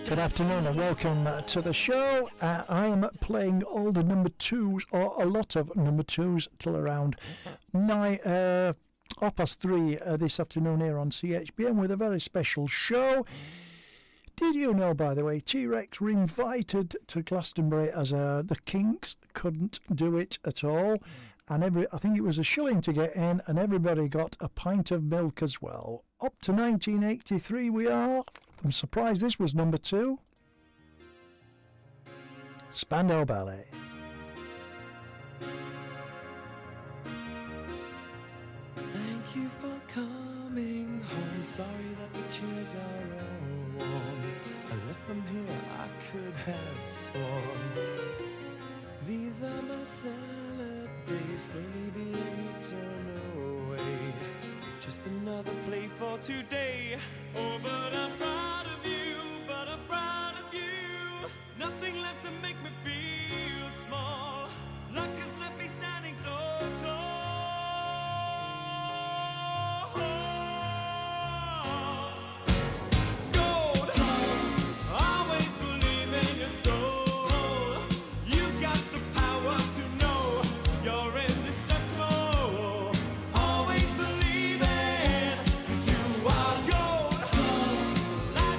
Good afternoon and welcome to the show. I am playing all the number twos, or a lot of number twos, till around 3:30 this afternoon here on CHBN with a very special show. Did you know, by the way, T-Rex were invited to Glastonbury as the Kinks couldn't do it at all, and I think it was a shilling to get in, and everybody got a pint of milk as well. Up to 1983 we are. I'm surprised this was number 2. Spandau Ballet. Thank you for coming home. Sorry that the chairs are all warm. I left them here, I could have sworn. These are my salad days, slowly being eaten away. Just another play for today. Oh, but I'm proud of you, but I'm proud of you. Nothing left to make me feel small. Luck has left me standing so tall. Gold, always believe in your soul. You've got the power to know you're indestructible. Always believe it, 'cause you are gold. Light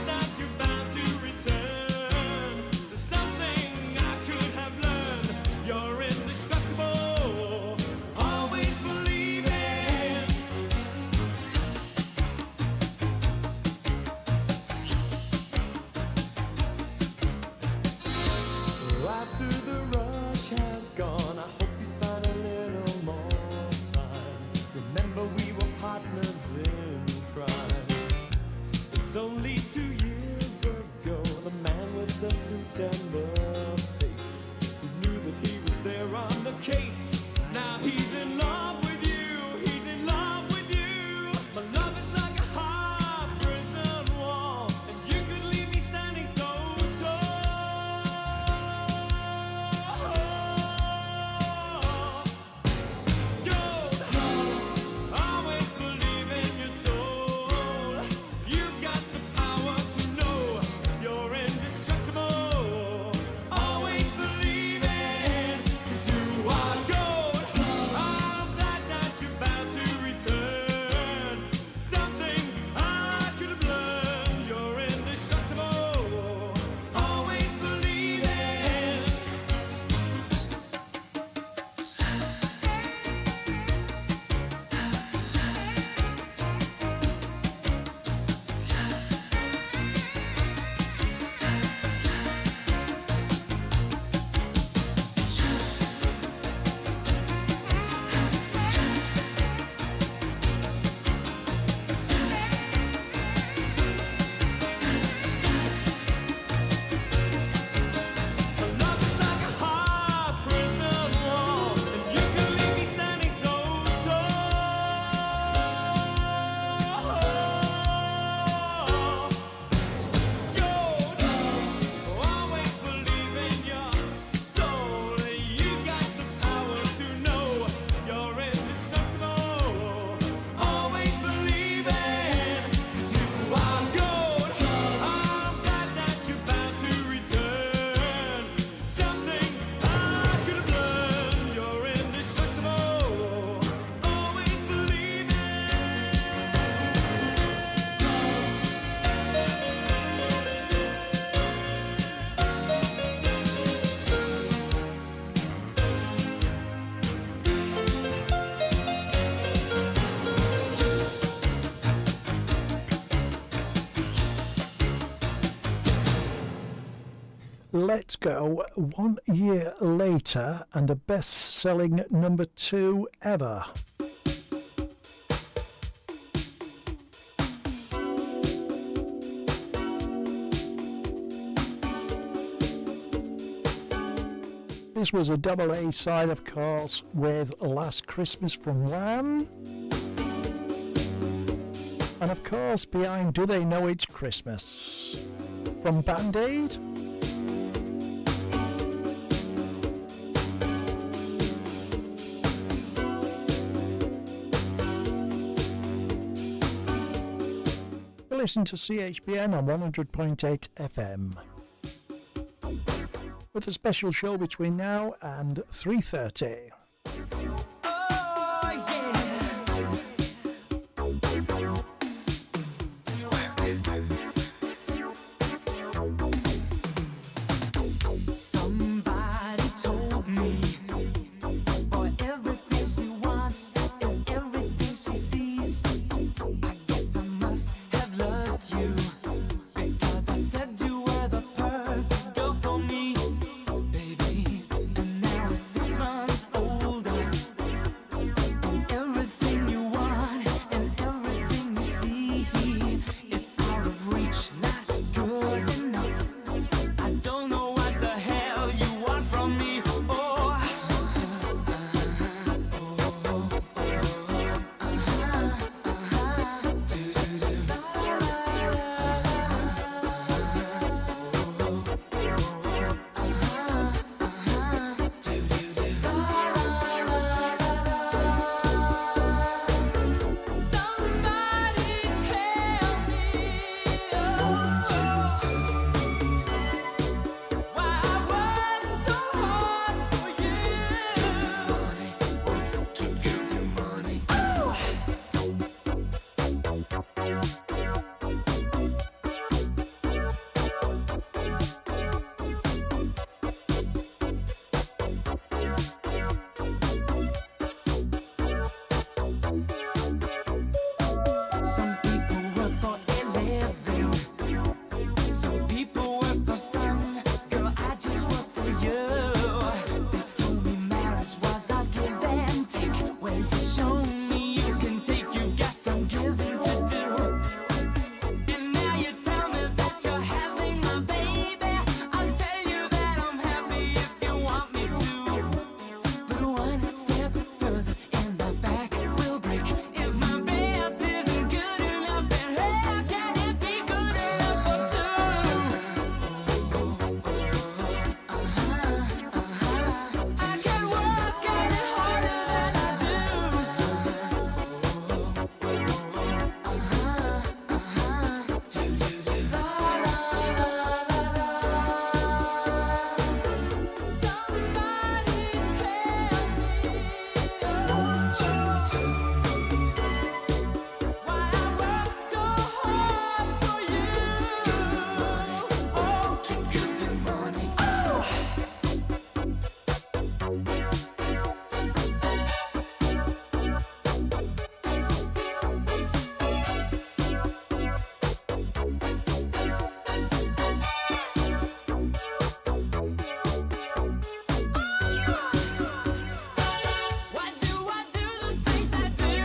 go 1 year later and the best-selling number 2 ever. This was a double A side, of course, with Last Christmas from Wham. And of course, behind Do They Know It's Christmas from Band Aid. Listen to CHBN on 100.8 FM. With a special show between now and 3:30. Somebody told me, boy, everything she wants is everything she sees. I guess I must have loved you, because I said you were the perfect girl for me, baby. And now it's 6 months older, and everything you want and everything you see is out of reach, not good enough. I don't know what the hell you want from me. Some people work for a living, some people work for fun. Girl, I just work for you. They told me marriage was a give and take. Well, you show me you can take, you got some giving to do. And now you tell me that you're having my baby. I'll tell you that I'm happy if you want me to. But one step further and the back will break. If my best isn't good enough, then how can it be good enough for two? I can work any harder than I Why do I do the things I do?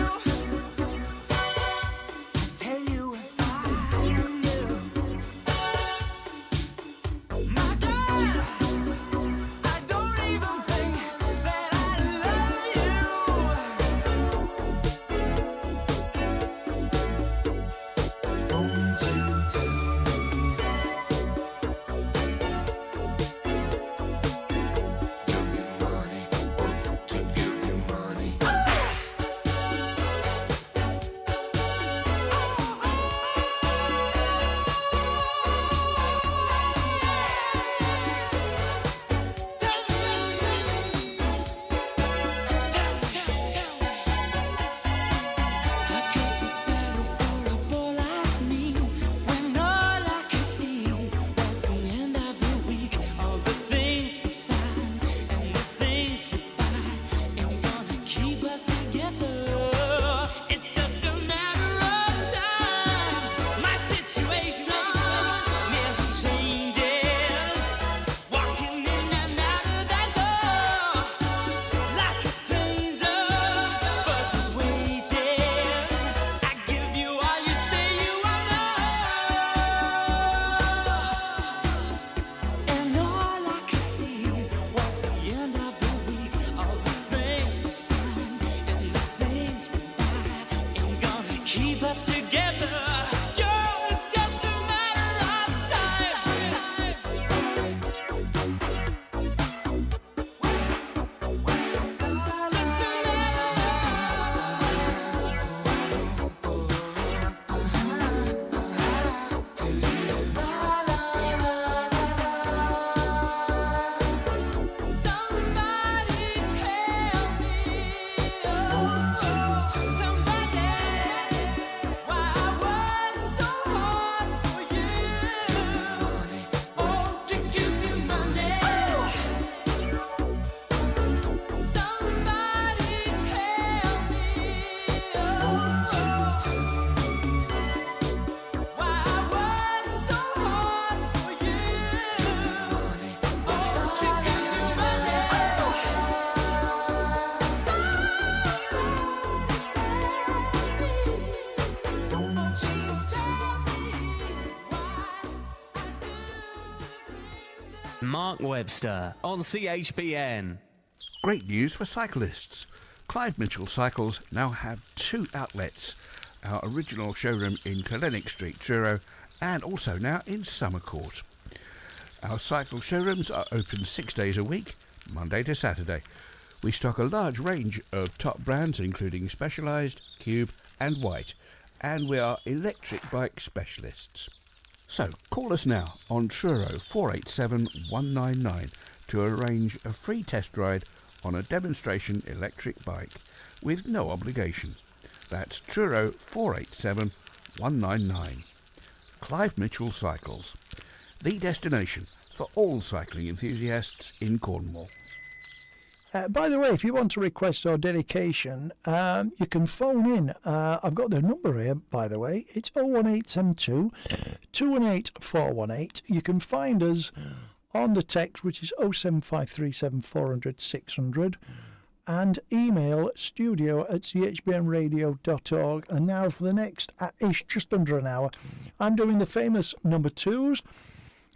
Mark Webster on CHBN. Great news for cyclists. Clive Mitchell Cycles now have 2 outlets. Our original showroom in Kellenick Street, Truro, and also now in Summercourt. Our cycle showrooms are open 6 days a week, Monday to Saturday. We stock a large range of top brands including Specialized, Cube and White, and we are electric bike specialists. So call us now on Truro 487 199 to arrange a free test ride on a demonstration electric bike with no obligation. That's Truro 487 199. Clive Mitchell Cycles, the destination for all cycling enthusiasts in Cornwall. By the way, if you want to request our dedication, you can phone in. I've got the number here, by the way. It's 01872 218 418. You can find us on the text, which is 07537 400 600, and email studio@chbnradio.org. And now for the next, just under an hour, I'm doing the famous number 2s.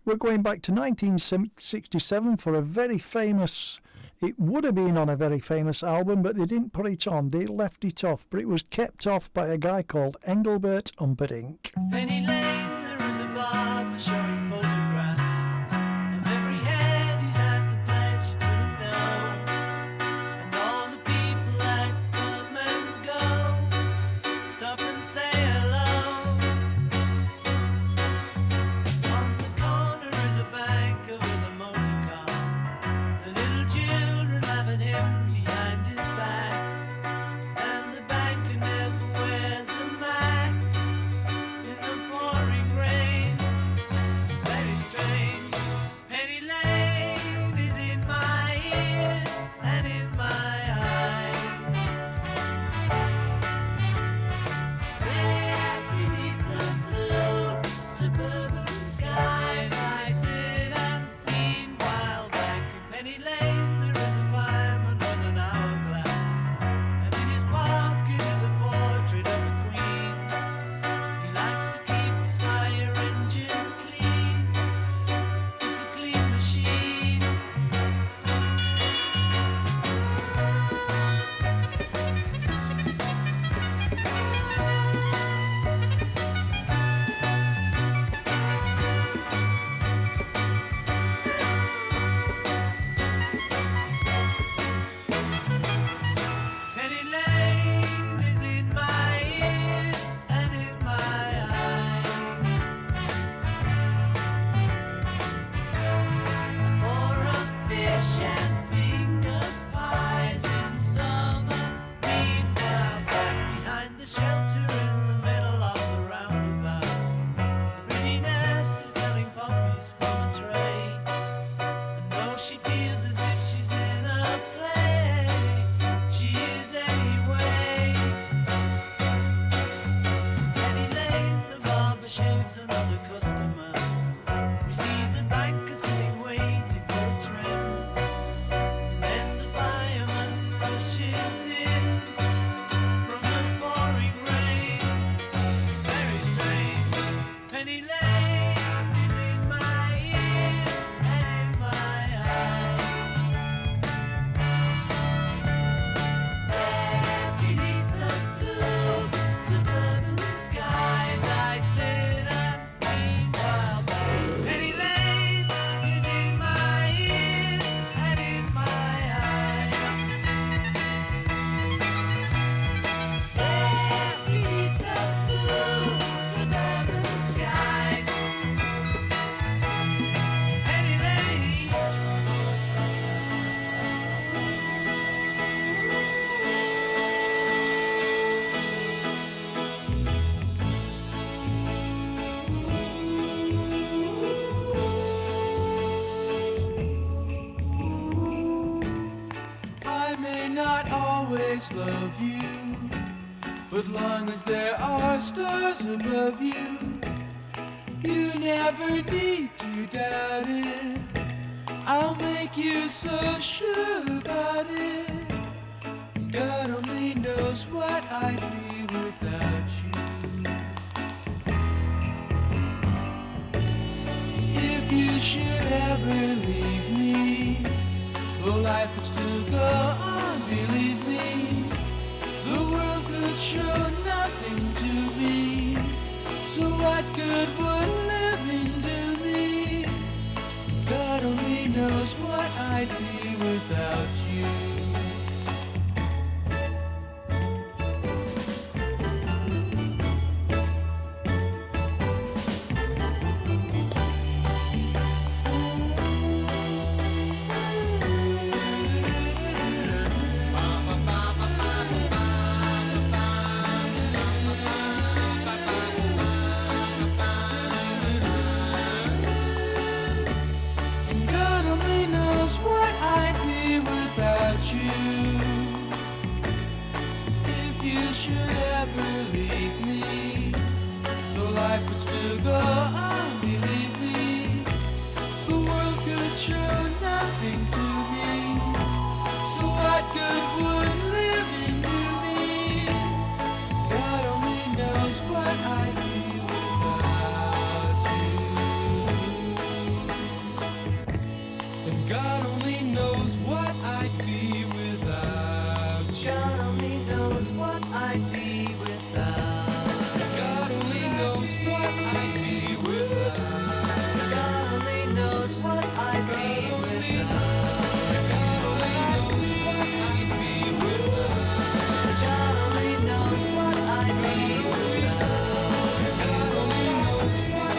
We're going back to 1967 for a very famous... It would have been on a very famous album, but they didn't put it on. They left it off, but it was kept off by a guy called Engelbert Humperdinck. Penny Lane, there is a barber showing photographs of every head he's had the pleasure to know, and all the people that come and go stop and say hello. On the corner is a banker with a motor car, the little children laughing him behind his back, and the banker never wears a mac in the pouring rain. Very strange. Penny Lane is in my ears and in my eyes. There beneath the blue suburban skies, I sit and meanwhile back in Penny Lane there is a fireman with an hourglass, and in his pocket is a portrait of a queen. He likes to keep his fire engine clean. It's a clean machine. Penny Lane is in my ears and in my eyes. For a fish and finger pies in summer. Meanwhile, back behind the shelter in the middle of the roundabout, the pretty nurse is selling poppies from a tray. And though she feels as if she's in a play, she is anyway. Penny Lane, the barber shaves another customer. We see the banker sitting waiting for trim. And then the fireman rushes in from the pouring rain. Very strange. Penny Lane is in my ears and in my eyes. There beneath the blue suburban skies, I sit and meanwhile back. Penny Lane is in my ears and in my eyes. There beneath the blue suburban skies, Penny Lane. I may not always love you, but long as there are stars above you, you never need to doubt it. I'll make you so sure about it. God only knows what I'd be without you. If you should ever leave me, the life would still go on, believe me. The world could show nothing to me, so what good would living do me? God only knows what I'd be without you. God only knows what I'd be without you. If you should ever leave me, the life would still go on, believe me. The world could show nothing to me, so what good would living do me? God only knows what I'd be without you. And God only knows what I'd be without you. God only knows what I'd be without. God only knows what I'd be without. God only knows what I'd be without. God only knows what I'd be without. God only knows what I'd be without. God only knows what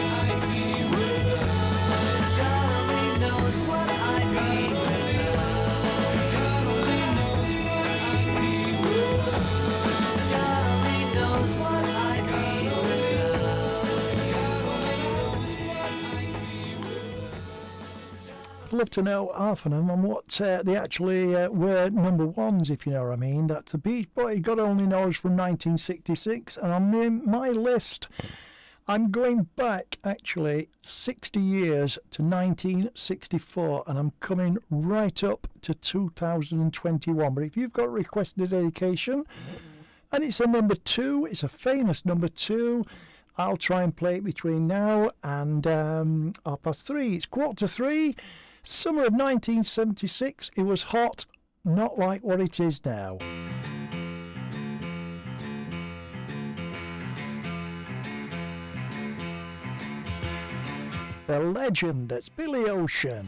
I'd be without. God only knows what I'd be without. God only knows what I'd be without. God only knows what I'd be I'd love to know half of them and what they actually were number ones, if you know what I mean. That's the Beach Boy, God Only Knows from 1966. And on my list, I'm going back actually 60 years to 1964, and I'm coming right up to 2021. But if you've got requested dedication, and it's a number 2, it's a famous number 2, I'll try and play it between now and 3:30. It's 2:45. Summer of 1976. It was hot, not like what it is now. The legend, that's Billy Ocean.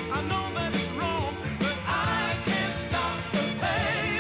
I know that it's wrong, but I can't stop the pain.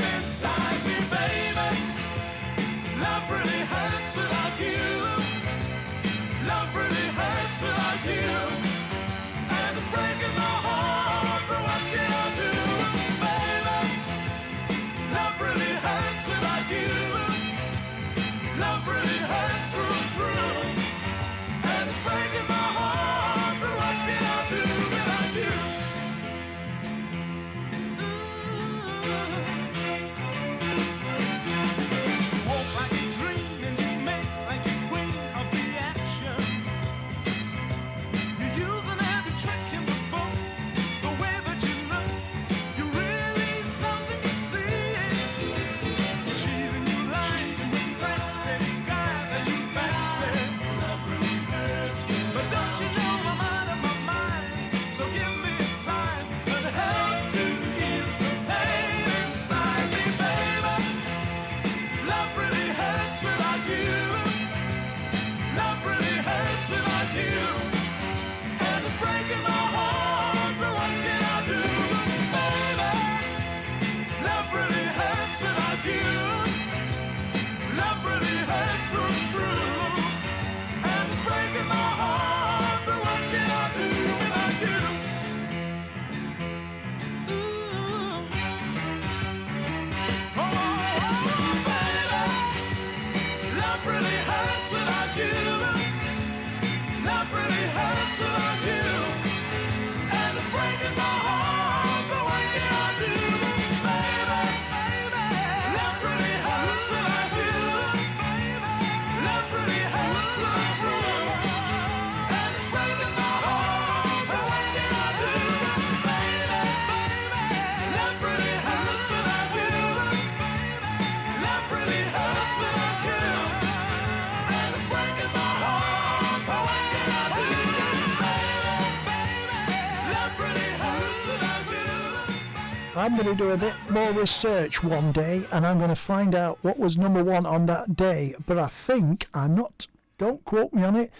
I'm going to do a bit more research one day, and I'm going to find out what was number one on that day. But I think, don't quote me on it,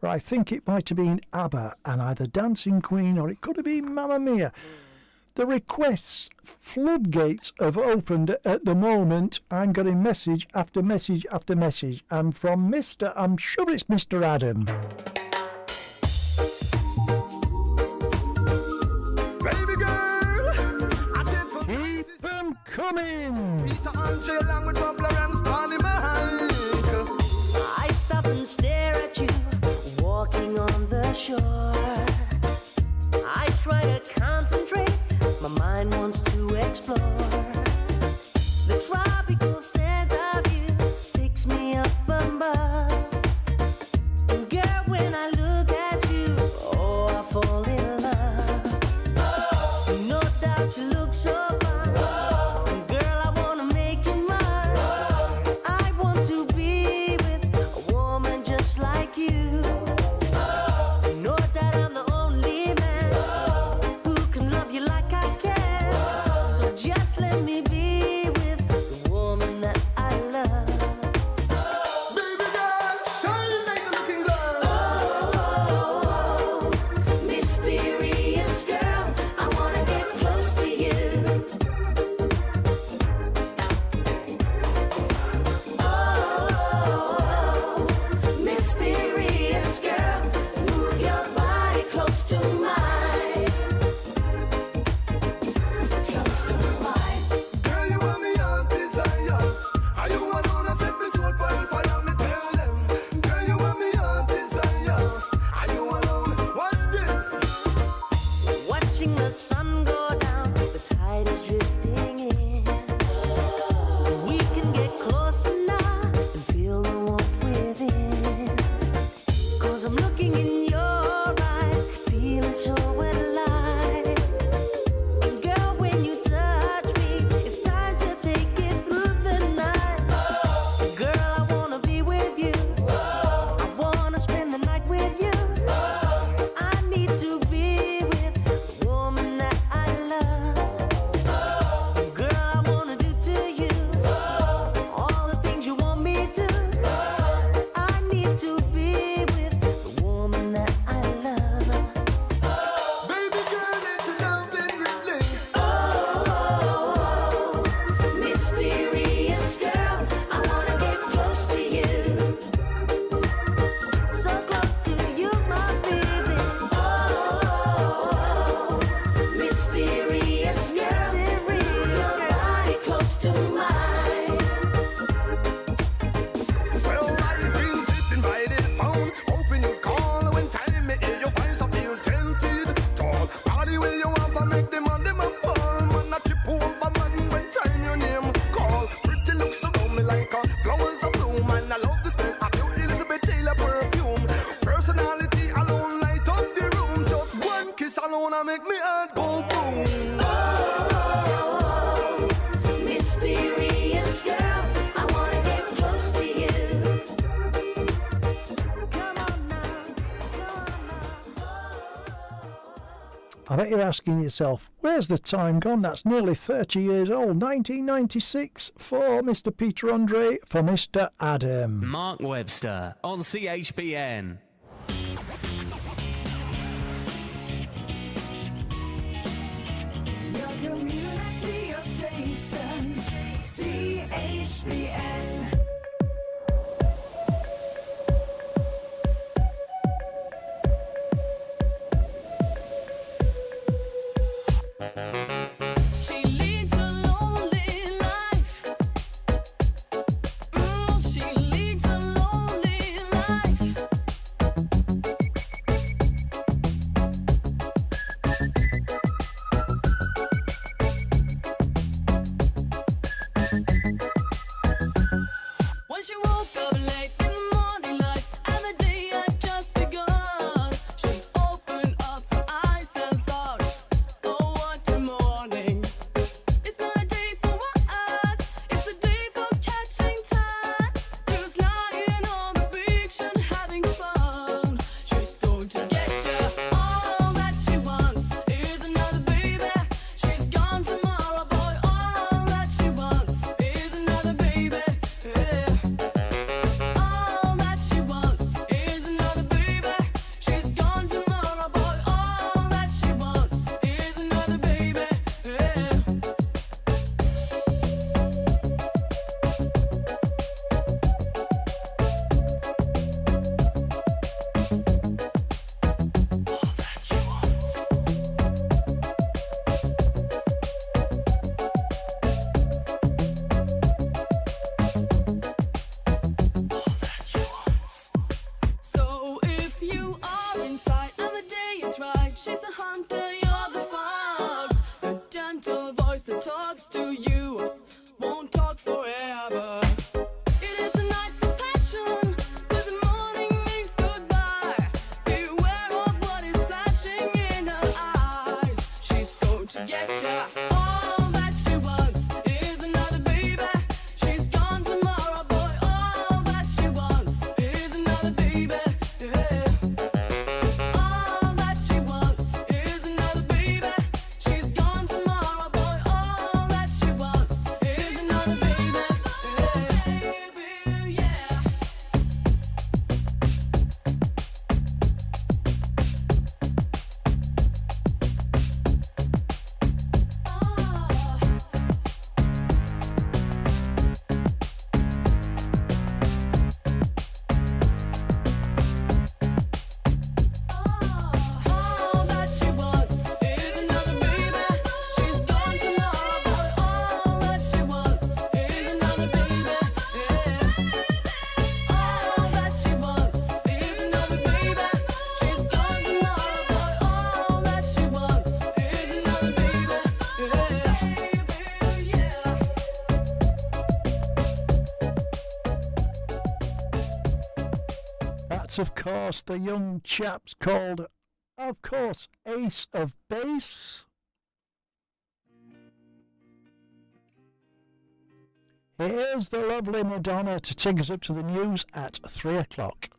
but I think it might have been ABBA and either Dancing Queen or it could have been Mamma Mia. The requests floodgates have opened at the moment. I'm getting message after message after message, and from I'm sure it's Mr. Adam. Baby girl, I said keep them coming. Peter Andre along with Bubler and Spanny Mike. I stop and stare at you, walking on the shore. I try to concentrate, my mind wants to explore. The tropical scent of you takes me up above. And girl, when I look at you, oh, I fall in love. No doubt you look so fine. Girl, I wanna make you mine. I want to be with a woman just like you. No doubt I'm the only man who can love you like I can. So just let me be with the woman that I love. Baby girl, shine like a looking girl. Oh, mysterious girl, I wanna get close to you. Oh, mysterious girl, move your body close to mine. Close to mine. Girl, you are me heart desire. Are you alone? I set this soul on fire, me tell them. Girl, you are me heart desire. Are you alone? What's this? Watching the sun go down, the tide is drifting in. We can get closer now and feel the warmth within. 'Cause I'm looking in your eyes, feeling so alive. And girl, when you touch me, it's time to take it through the night. Girl, I wanna be with you. I wanna spend the night with you. I need to be with the woman that I love. Girl, I wanna do to you all the things you want me to. I need to be with the woman that I love. Baby girl, let your love and release. Oh, mysterious girl, I wanna get close to you. So close to you, my baby. Oh, mysterious girl, move your body close to mine. Well, I've been sitting by the phone, hoping you call. When time me hear your voice, I feel 10 feet tall. Body where you want to make them on them a fall. Man, I chip over man when time your name call. Pretty looks around me like a flowers of bloom. And I love the smell of your Elizabeth Taylor perfume. Personality alone light up the room. Just one kiss alone, I make me heart go boom. Oh, mysterious girl, I wanna get close to you. Come on now, I bet you're asking yourself, where's the time gone? That's nearly 30 years old. 1996 for Mr. Peter Andre, for Mr. Adam. Mark Webster on CHBN. Your community, your station, CHBN. She leads a lonely life. She leads a lonely life. That's, of course, the young chaps called, of course, Ace of Base. Here's the lovely Madonna to take us up to the news at 3 o'clock.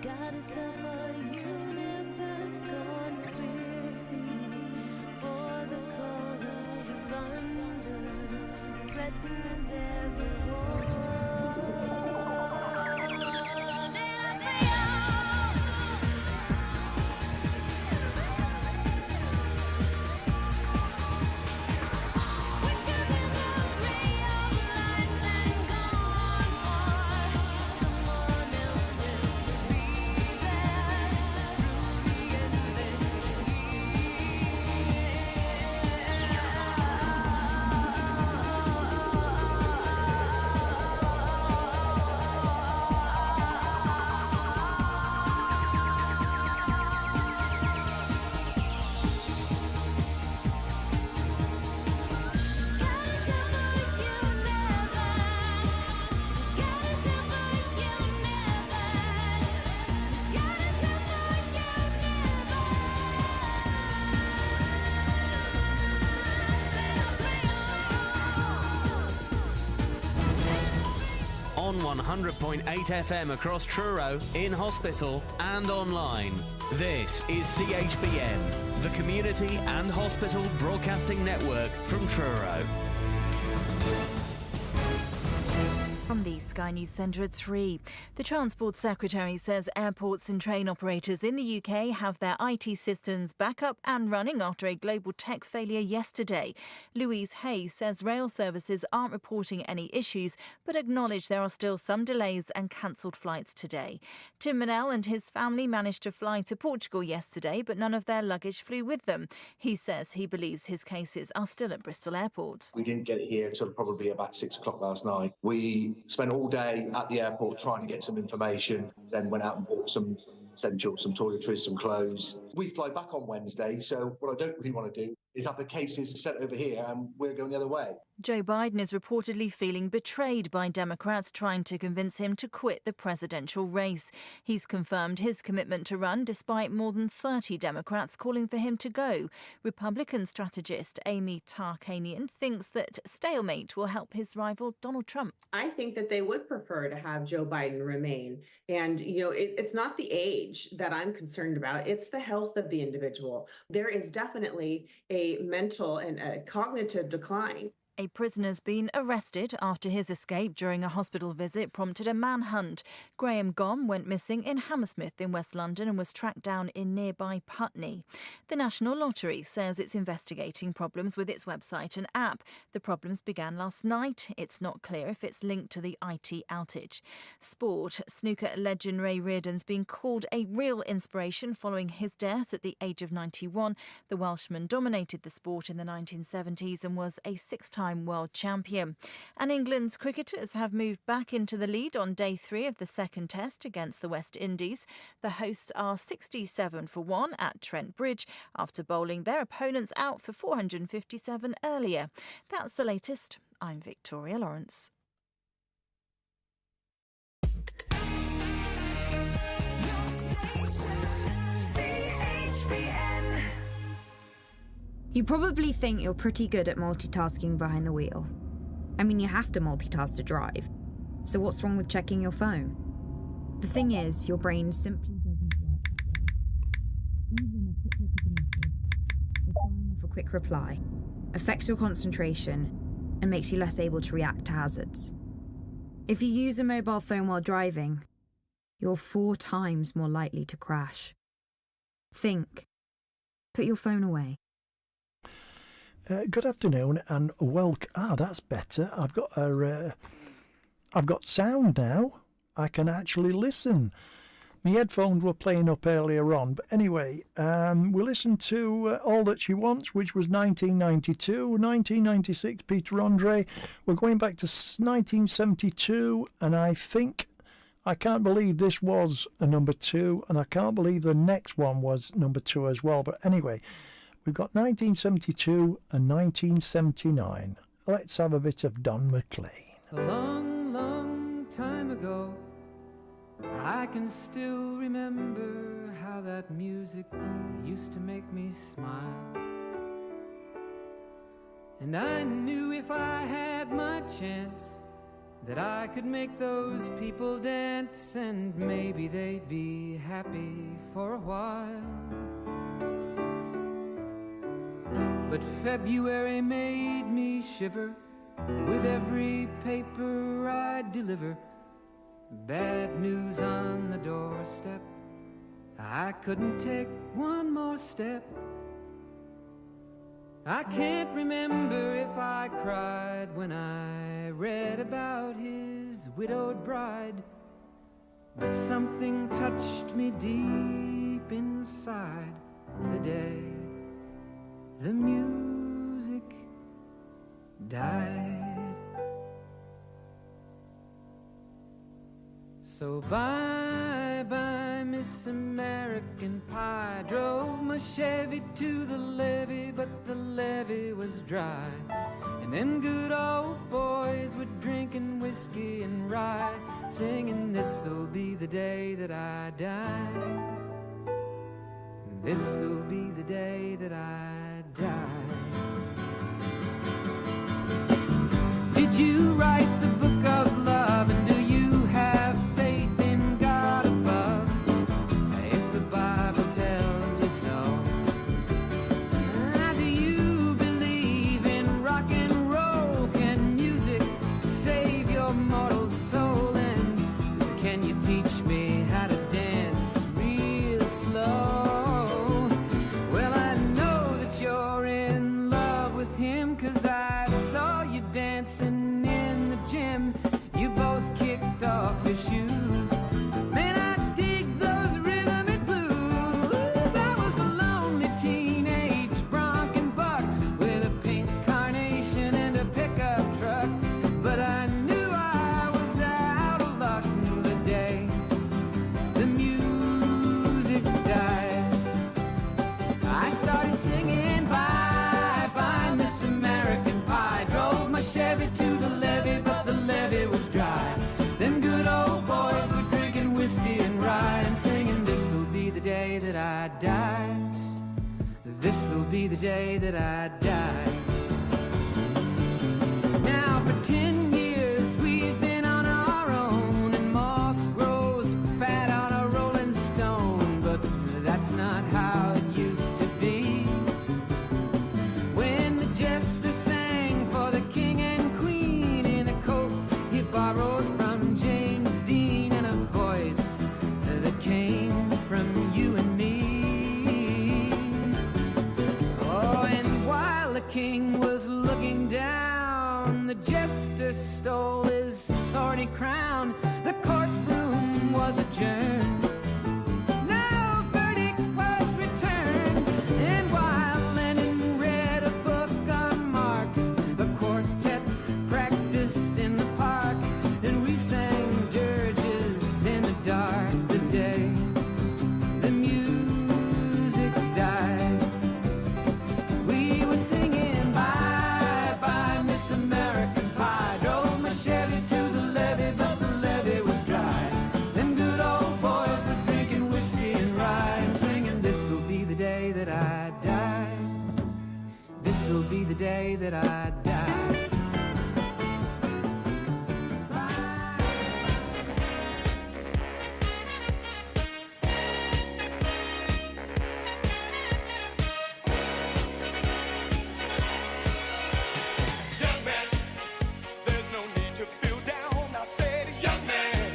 Got herself a universe gone quickly, for the call of thunder threatens everyone. On 100.8 FM across Truro, in hospital and online. This is CHBN, the Community and Hospital Broadcasting Network from Truro. From the Sky News Centre at 3. The Transport Secretary says airports and train operators in the UK have their IT systems back up and running after a global tech failure yesterday. Louise Hay says rail services aren't reporting any issues, but acknowledge there are still some delays and cancelled flights today. Tim Manell and his family managed to fly to Portugal yesterday, but none of their luggage flew with them. He says he believes his cases are still at Bristol Airport. We didn't get it here until probably about 6 o'clock last night. We spent all all day at the airport trying to get some information, then went out and bought some essentials, some toiletries, some clothes. We fly back on Wednesday, so what I don't really want to do is have the cases sent over here and we're going the other way. Joe Biden is reportedly feeling betrayed by Democrats trying to convince him to quit the presidential race. He's confirmed his commitment to run despite more than 30 Democrats calling for him to go. Republican strategist Amy Tarkanian thinks that stalemate will help his rival Donald Trump. I think that they would prefer to have Joe Biden remain. And, it's not the age that I'm concerned about. It's the health of the individual. There is definitely a mental and a cognitive decline. A prisoner's been arrested after his escape during a hospital visit prompted a manhunt. Graham Gom went missing in Hammersmith in West London and was tracked down in nearby Putney. The National Lottery says it's investigating problems with its website and app. The problems began last night. It's not clear if it's linked to the IT outage. Sport. Snooker legend Ray Reardon's been called a real inspiration following his death at the age of 91. The Welshman dominated the sport in the 1970s and was a six-time world champion. And England's cricketers have moved back into the lead on day 3 of the second test against the West Indies. The hosts are 67 for 1 at Trent Bridge after bowling their opponents out for 457 earlier. That's the latest. I'm Victoria Lawrence. You probably think you're pretty good at multitasking behind the wheel. I mean, you have to multitask to drive. So what's wrong with checking your phone? The thing is, your brain simply doesn't work. Even a quick look at a message, a quick reply, affects your concentration and makes you less able to react to hazards. If you use a mobile phone while driving, you're 4 times more likely to crash. Think. Put your phone away. Good afternoon and welcome. That's better. I've got sound now. I can actually listen. My headphones were playing up earlier on, but anyway, we listened to All That She Wants, which was 1992, 1996. Peter Andre. We're going back to 1972, and I can't believe this was a number 2, and I can't believe the next one was number 2 as well. But anyway. We've got 1972 and 1979. Let's have a bit of Don McLean. A long, long time ago, I can still remember how that music used to make me smile. And I knew if I had my chance that I could make those people dance, and maybe they'd be happy for a while. But February made me shiver with every paper I deliver. Bad news on the doorstep. I couldn't take one more step. I can't remember if I cried when I read about his widowed bride, but something touched me deep inside the day the music died. So bye-bye, Miss American Pie. Drove my Chevy to the levee, but the levee was dry. And them good old boys were drinking whiskey and rye, singing, this'll be the day that I die. This'll be the day that I die. Did you write the book of love, and do you have faith in God above? If the Bible tells you so. Do you believe in rock and roll? Can music save your mortal soul? And can you teach me how to dance real slow? Dancing in the gym, you both kicked off your shoes. Man, I dig those rhythmic blues. I was a lonely teenage bronc and buck with a pink carnation and a pickup truck, but I knew I was out I die. This'll be the day that I die. Now for 10 years we've been on our own, and moss grows fat on a rolling stone, but that's not how it used to be. When the jester sang for the king and queen in a coat he borrowed from James Dean, and a voice that came from you and me. Oh, and while the king was looking down, the jester stole his thorny crown. The courtroom was adjourned. No verdict was returned. And while Lenin read a book on Marx, the quartet practiced in the park, and we sang dirges in the dark. The day the music died, we were singing bye bye Miss American Pie. Drove my Chevy to the levee, but the levee was dry. Them good old boys were drinking whiskey and rye, and singing, this'll be the day that I die. This'll be the day that I die. Young man, there's no need to feel down. I said, young man,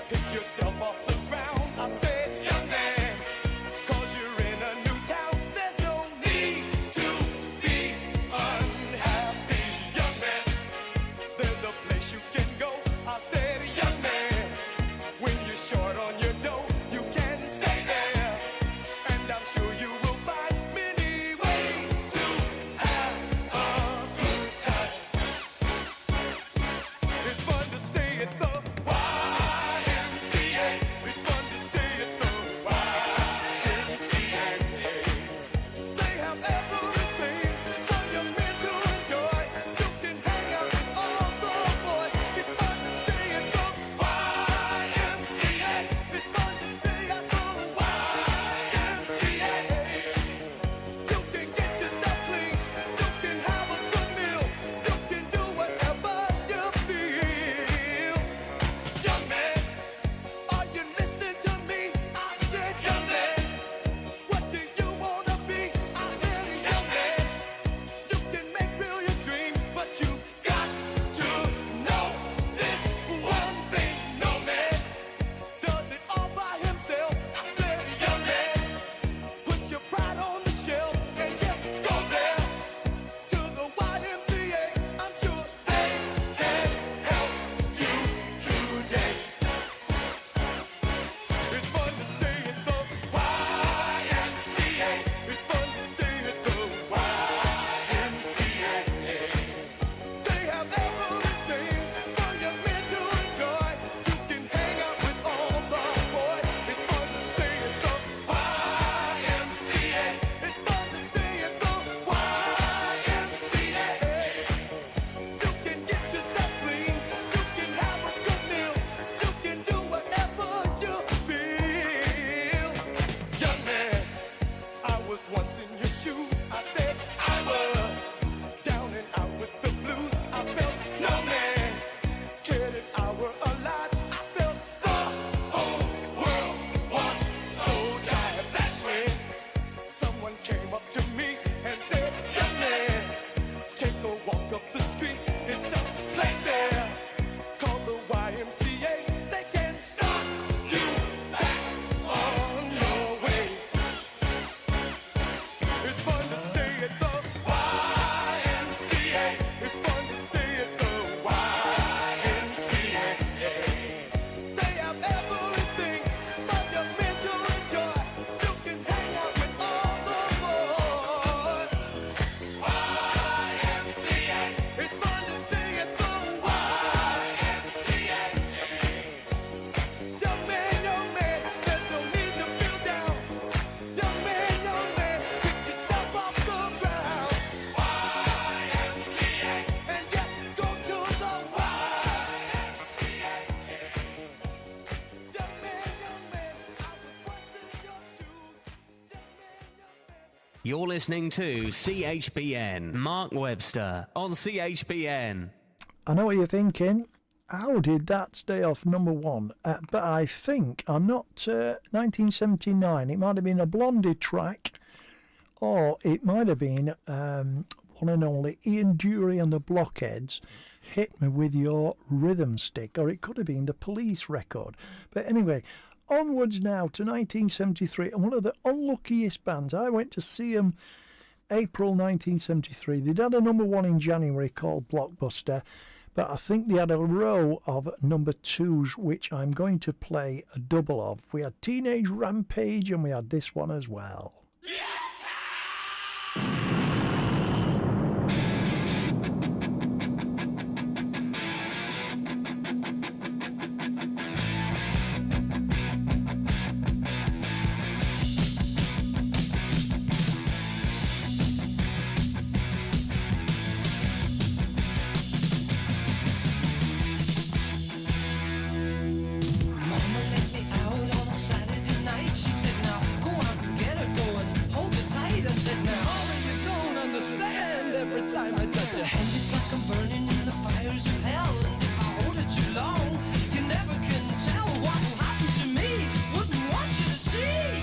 pick yourself off the ground. I said, young man, 'cause you're in a new town. There's no need to be unhappy. Young man, there's a place you can go. I said, young man, when you're short on your dough, you can stay there. And I'm sure you will find many ways to have a good time. It's fun to stay at the YMCA. It's fun to stay at the YMCA. They have everything for young men to enjoy. You can hang out with all the boys. It's fun to stay at the YMCA. You're listening to CHBN. Mark Webster on CHBN. I know what you're thinking. How did that stay off number one? But I think I'm not 1979. It might have been a Blondie track, or it might have been one and only Ian Dury and the Blockheads, Hit Me With Your Rhythm Stick, or it could have been the Police record. But anyway, onwards now to 1973, and one of the unluckiest bands. I went to see them April 1973. They'd had a number one in January called Blockbuster, but I think they had a row of number twos, which I'm going to play a double of. We had Teenage Rampage, and we had this one as well. Time I touch your hand, it's like I'm burning in the fires of hell. And if I hold it too long, you never can tell what will happen to me. Wouldn't want you to see.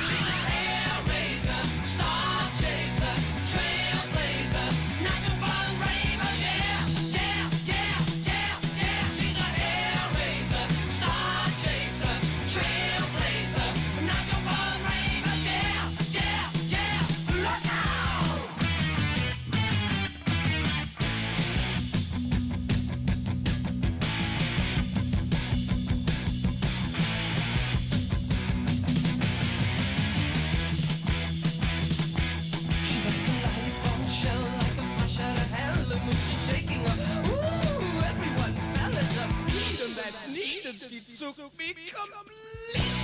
She's a hellraiser, star chaser, trailblazer, natural born raver, yeah, yeah, yeah, yeah, yeah. She's a hellraiser, star chaser, trailblazer, natural born raver, yeah, yeah, yeah. Look out! She like a live bombshell, like a flash out of hell, and when she's shaking up, ooh, everyone fell at her feet, and that's needed. She took me completely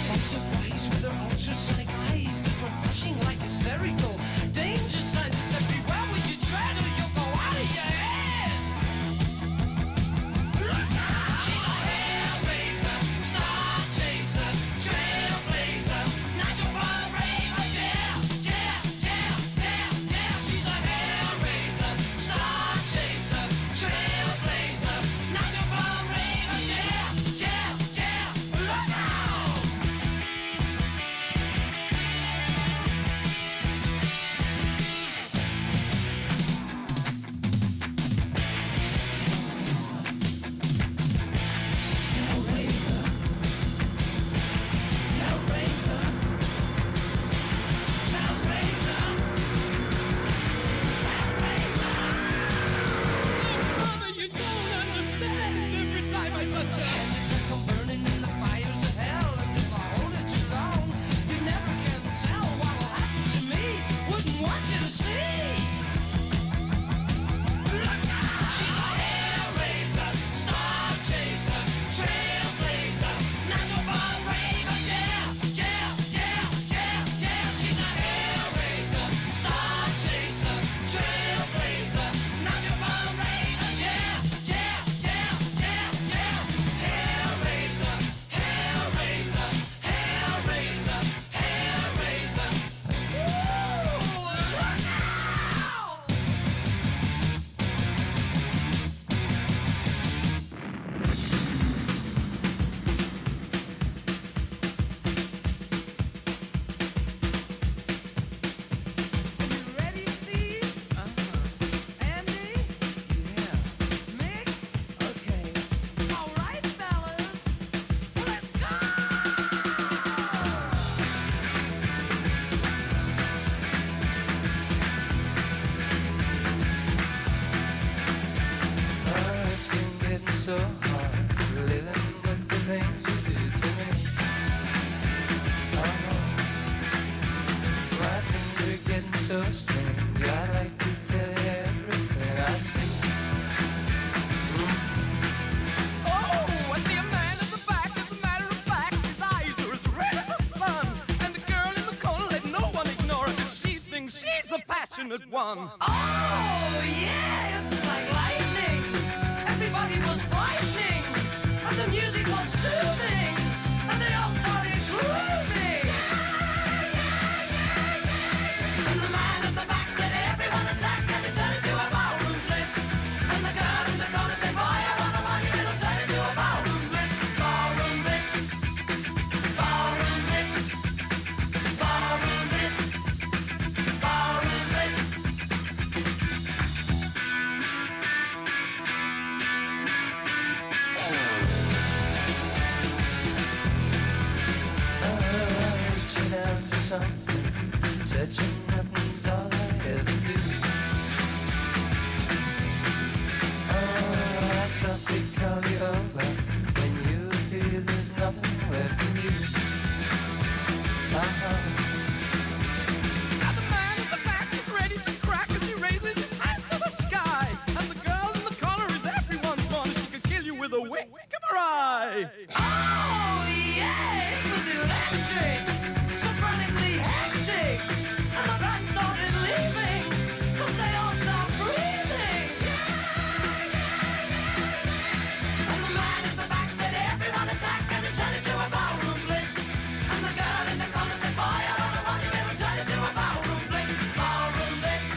by surprise with her ultrasonic eyes that were flashing like hysterical danger signs. It's everywhere when you tread, or you'll go out of your head. She's a hellraiser, star chaser, trailblazer, natural born raver, yeah, yeah, yeah, yeah, yeah. She's a hellraiser, star chaser, trailblazer, natural born raver, yeah, yeah, yeah. Look out! Mother, you don't understand. Every time I touch her, and it's like I'm burning in the fires of hell. And if I hold it too long, you never can tell what'll happen to me. Wouldn't want you to see. Look out! She's a hellraiser, star chaser, trailblazer, natural born raver, yeah, yeah, yeah, yeah, yeah. She's a hellraiser, star chaser, trailblazer, natural born raver, yeah, yeah, yeah, yeah, yeah. Hellraiser, hellraiser, hellraiser, hellraiser. Ooh, look out! Ready, Steve? Andy? Yeah. Mick? Okay. All right, fellas. Let's go! It's been getting so hard living with the things you do to me. My things are getting so strange. I like to tell you everything I see. Oh, I see a man at the back. As a matter of fact, his eyes are as red as the sun. And the girl in the corner, let no one ignore her, 'cause she thinks she's the passionate one. Oh, yeah, it's like lightning. Everybody was frightening, and the music was soothing, and they all started grooving. something. Touching nothing's all I ever do. Oh, I softly call you over. When you appear, there's nothing left in you. Now the man in the back is ready to crack as he raises his hands to the sky. And the girl in the corner is everyone's fun. She could kill you with a wink of her eye. Oh, yeah, it was electric. So frantically hectic. And the band started leaving. 'Cause they all stopped breathing. And the man in the back said, everyone attack. And it turned into a ballroom blitz. And the girl in the corner said, boy, I don't know what you will turn into a ballroom blitz. Ballroom blitz.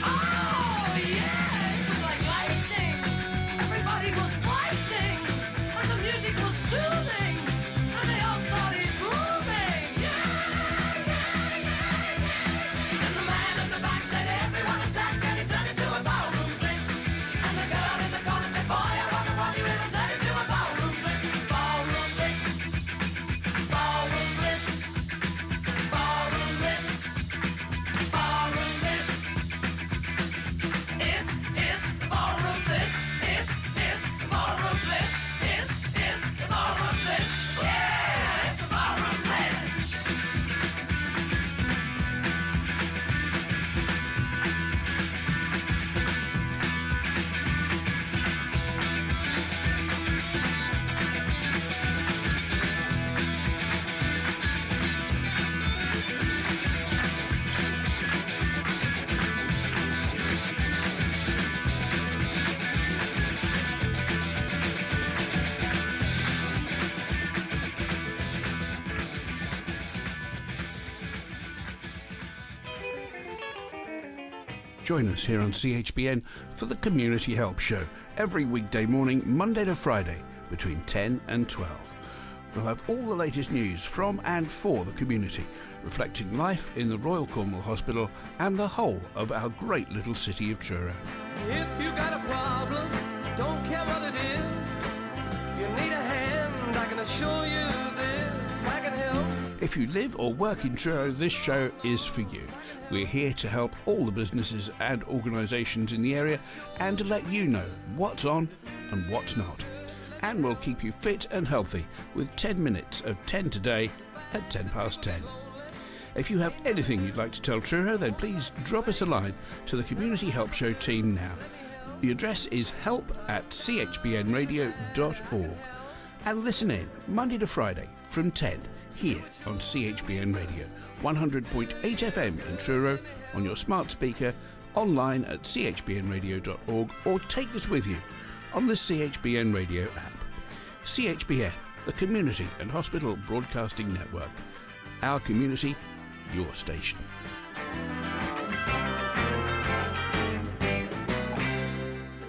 Oh, yeah, it was like lightning. Everybody was fighting. And the music was soothing. And they all started grooving. And the man at the back said, everyone attack. And it turned into a ballroom blitz. And the girl in the corner said, boy, I wonder what you will turn into a ballroom blitz. Ballroom blitz. Ballroom blitz. Ballroom blitz. Ballroom blitz. It's ballroom blitz. It's ballroom blitz. It's ballroom blitz. Yeah, it's a ballroom blitz. Join us here on CHBN for the Community Help Show every weekday morning, Monday to Friday, between 10 and 12. We'll have all the latest news from and for the community, reflecting life in the Royal Cornwall Hospital and the whole of our great little city of Truro. If you got a problem, don't care what it is. You need a hand, I can assure you this. I can help. If you live or work in Truro, this show is for you. We're here to help all the businesses and organisations in the area and to let you know what's on and what's not. And we'll keep you fit and healthy with 10 minutes of 10 today at 10 past 10. If you have anything you'd like to tell Truro, then please drop us a line to the Community Help Show team now. The address is help@chbnradio.org. And listen in Monday to Friday from 10 here on CHBN Radio, 100.8 FM in Truro, on your smart speaker, online at chbnradio.org, or take us with you on the CHBN Radio app. CHBN, the Community and Hospital Broadcasting Network. Our community, your station.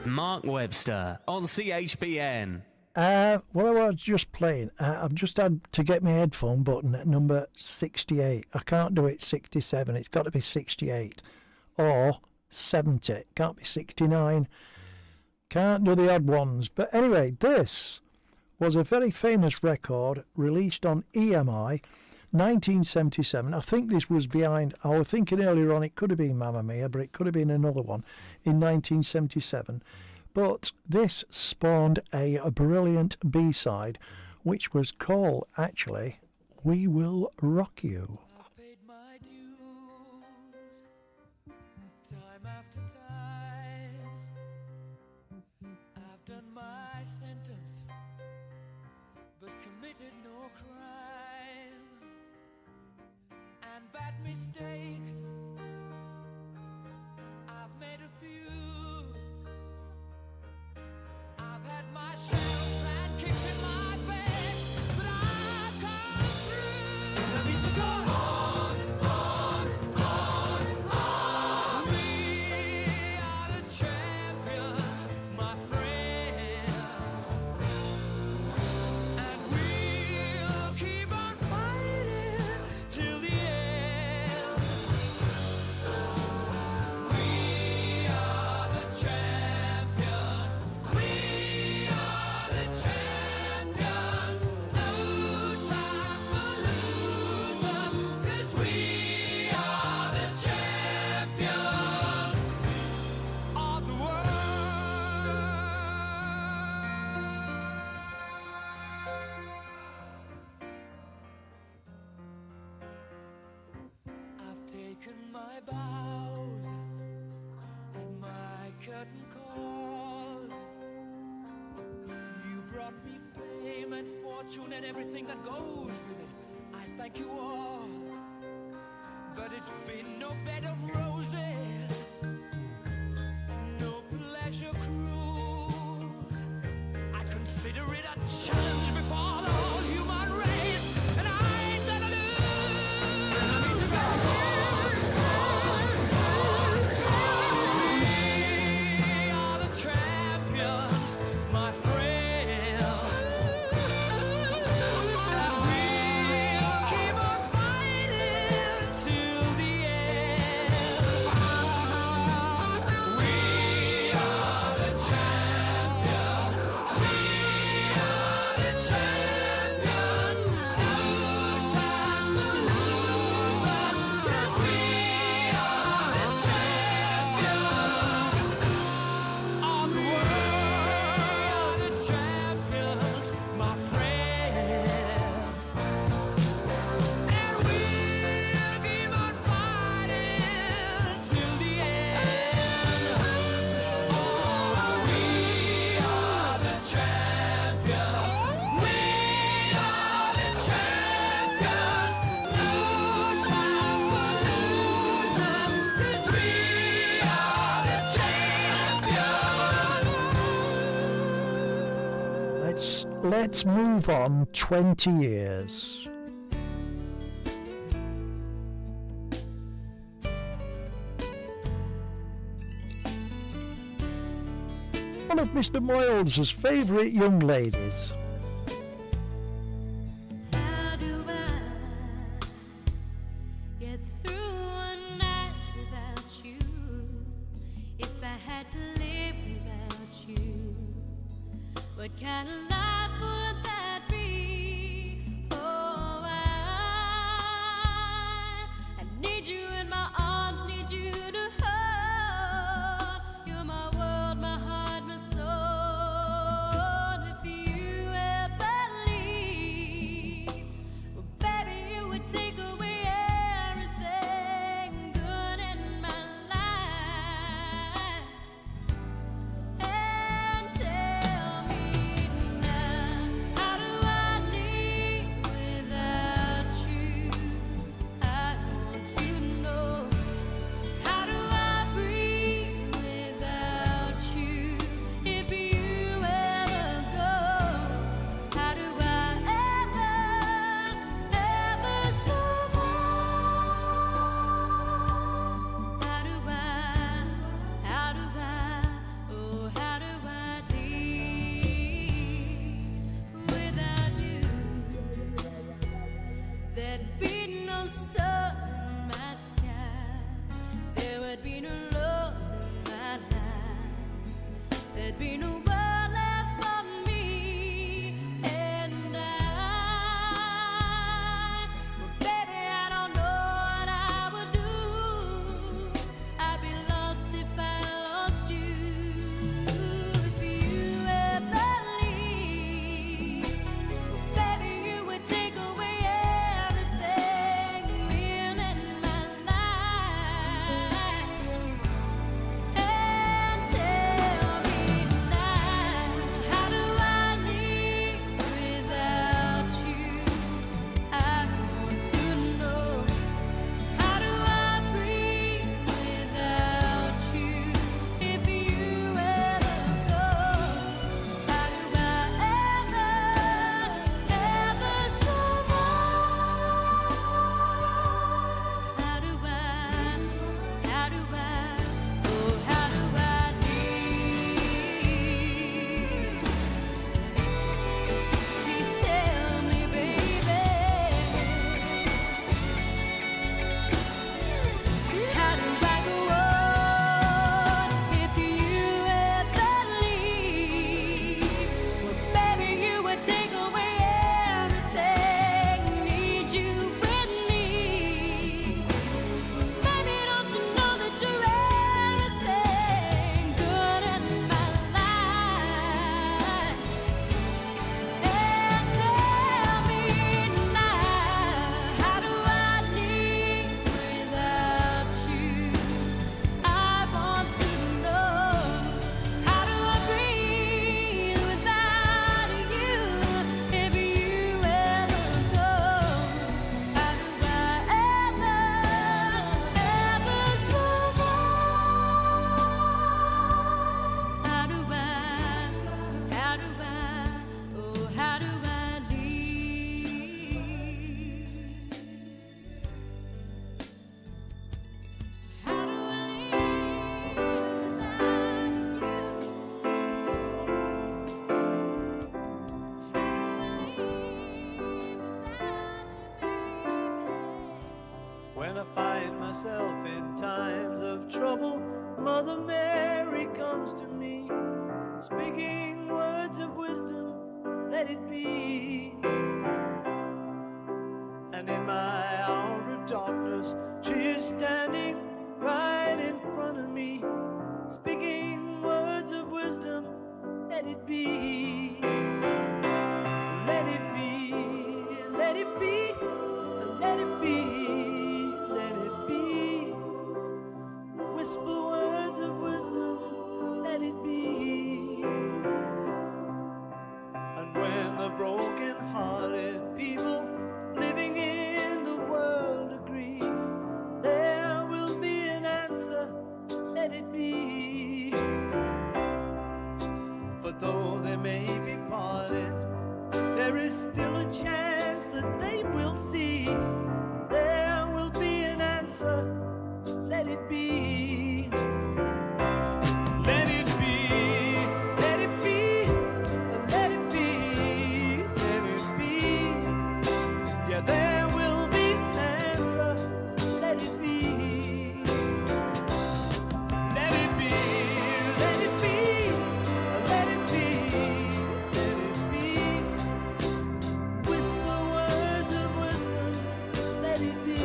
Mark Webster on CHBN. What I was just playing, I've just had to get my headphone button at number 68. I can't do it 67. It's got to be 68 or 70. Can't be 69. Can't do the odd ones. But anyway, this was a very famous record released on EMI, 1977. I think this was behind, I was thinking earlier on it could have been Mamma Mia, but it could have been another one in 1977. But this spawned a brilliant B-side, which was called, actually, We Will Rock You. Time after time, I've done my sentence, but committed no crime, and bad mistakes, I've made a few. I've had my shells and kicked in my face, but I've come through. And I need to go home. fortune and everything that goes with it. I thank you all, but it's been no bed of roses, no pleasure cruise. I consider it a challenge before the whole human race, and I ain't gonna lose. We are the champions, my friends, and we'll keep on fighting till the end. We are the champions. We are the champions. No time for losers, 'cause we are the champions of the world, the champions, my friends. And we'll keep on fighting till the end. Oh, we are the champions. We are the champions. No time for losers, 'cause we are the champions. Let's move on 20 years. One of Mr. Moyles' favourite young ladies. How do I get through a night without you? If I had to live without you, what kind of life would that be? Oh, I need you in my arms, need you to hold. You're my world, my heart, my soul. If you ever leave, well, baby, you would take away everything good in my life. And tell me now, how do I live without you? I want to know. How do I breathe without you? If you ever go, how do I ever survive? How do I, oh, how do I live without you? There'd be no sun in my sky, there would be no love in my life, there'd be no world left for me and I. Well, baby, I don't know what I would do. I'd be lost if I lost you. If you ever leave, well, baby, you would take away everything real in my life. And tell me now, myself in times of trouble, Mother Mary comes to me, speaking words of wisdom, let it be. And in my hour of darkness, she is standing right in front of me, speaking words of wisdom, let it be. Let it be, let it be, let it be, let it be. Whisper words of wisdom, let it be. And when the broken-hearted people living in the world agree, there will be an answer, let it be. For though they may be parted, there is still a chance that they will see. There will be an answer, let it be. Let it be, let it be, let it be, let it be. Yeah, there will be an answer, let it be. Let it be, let it be, let it be, let it be. Whisper words of wisdom, let it be.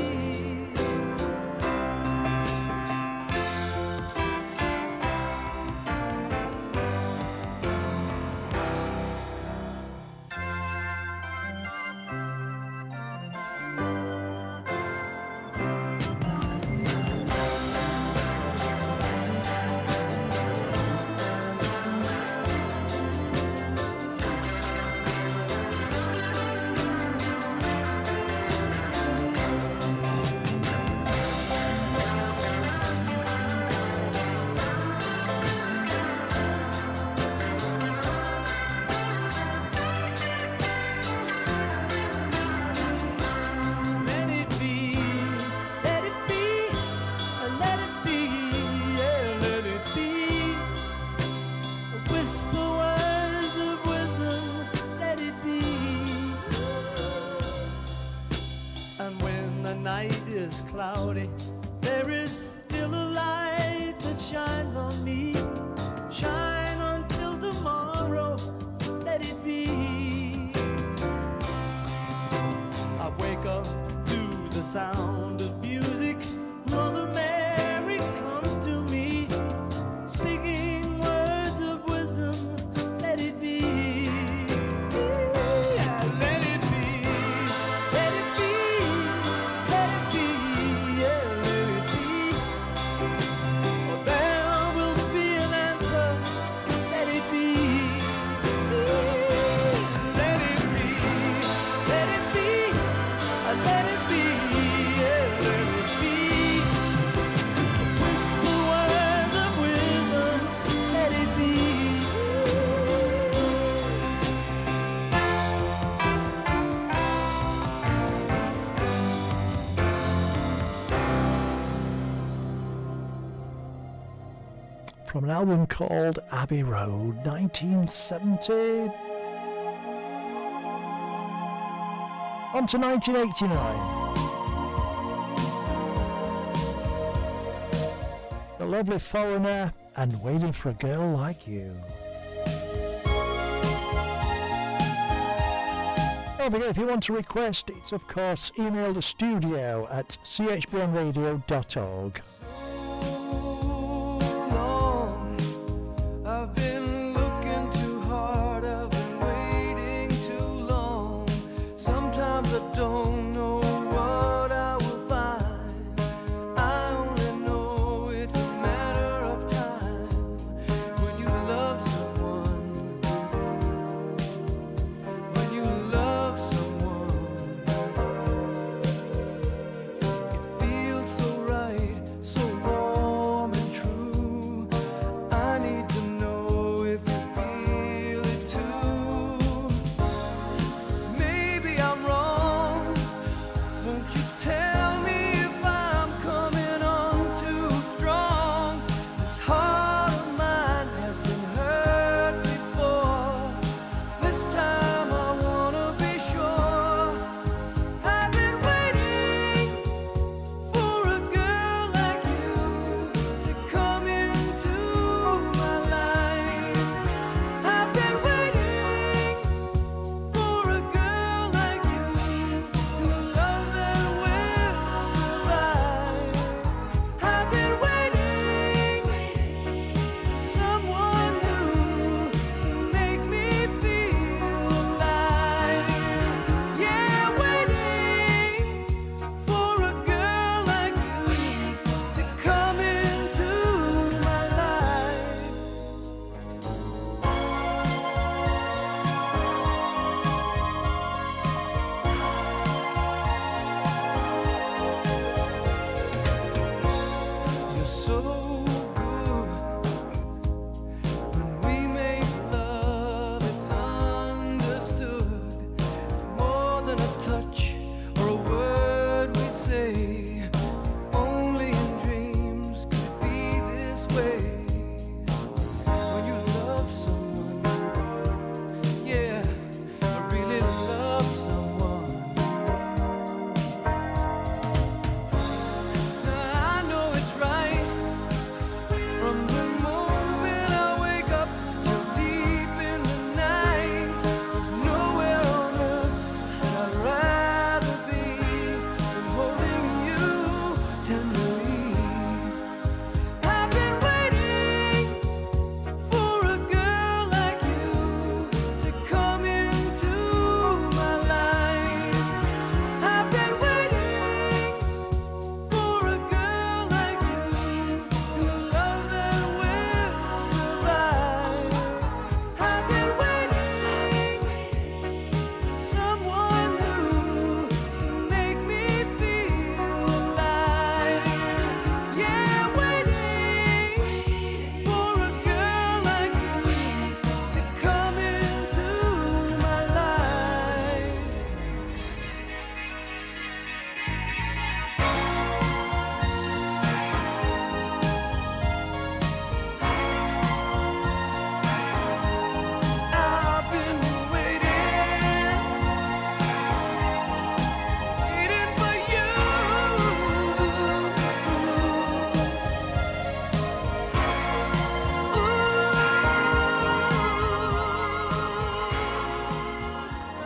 Let it be, let it be, let it be, yeah, let it be. Whisper words of wisdom, let it be. And when the night is cloudy, there is still a light that shines on me. Shine until tomorrow, let it be. I wake up to the sound of music. Mother Mary comes to me, speaking words of wisdom, let it be. Yeah, let it be, let it be, let it be, yeah, let it be. Oh, there will be an answer, let it be. Let it be, let it be, let it be, yeah, let it be. Whisper words of wisdom, let it be. From an album called Abbey Road, 1970. On to 1989. The Lovely Foreigner and Waiting for a Girl Like You. Don't forget, if you want to request, it's of course email the studio at chbnradio.org. I've been looking too hard, I've been waiting too long. Sometimes I don't know what I will find. I only know it's a matter of time. When you love someone, when you love someone, it feels so right, so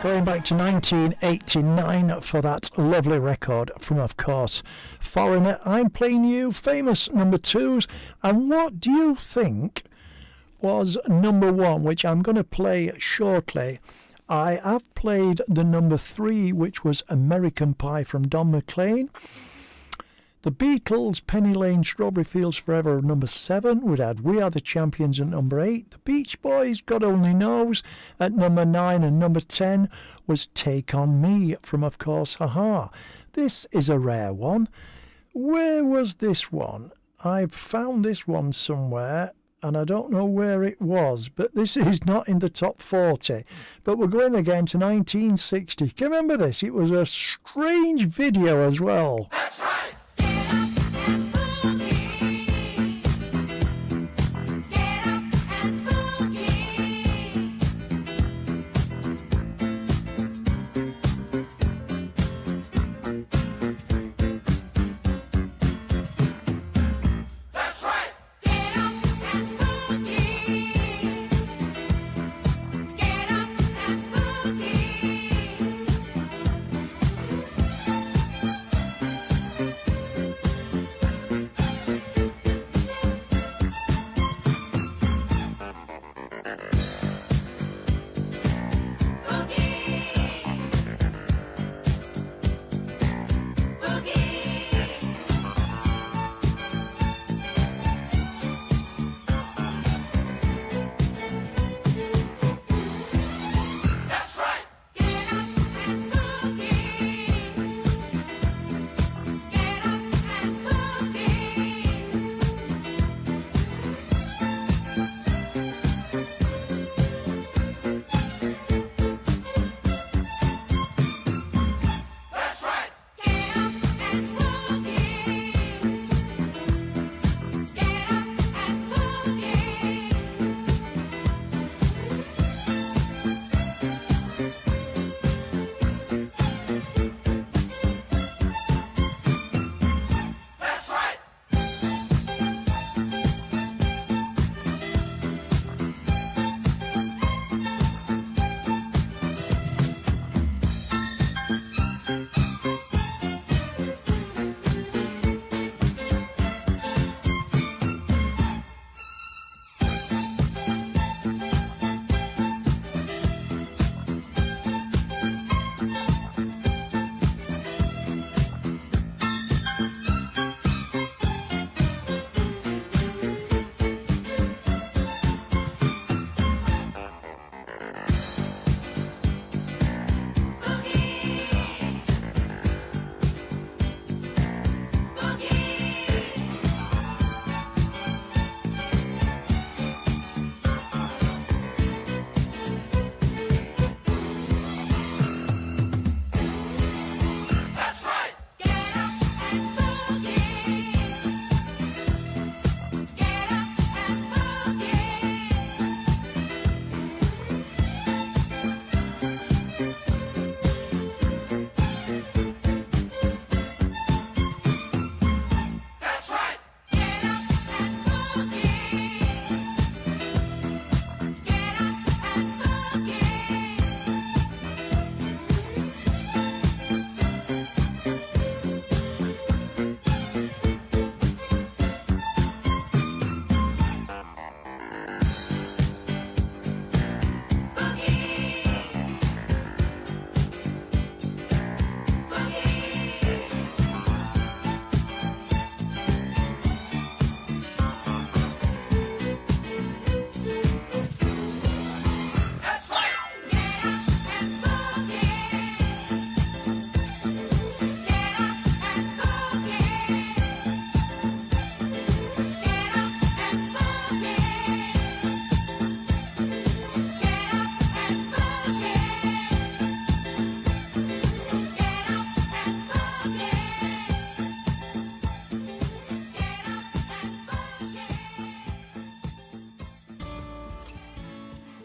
Going back to 1989 for that lovely record from, of course, Foreigner. I'm playing you famous number 2s. And what do you think was number 1, which I'm going to play shortly? I have played the number 3, which was American Pie from Don McLean. The Beatles, Penny Lane, Strawberry Fields Forever, number 7. We had We Are the Champions at number 8. The Beach Boys, God Only Knows, at number 9. And number 10 was Take On Me from, of course, Ha-Ha. This is a rare one. Where was this one? I've found this one somewhere, and I don't know where it was, but this is not in the top 40. But we're going again to 1960. Can you remember this? It was a strange video as well. That's right.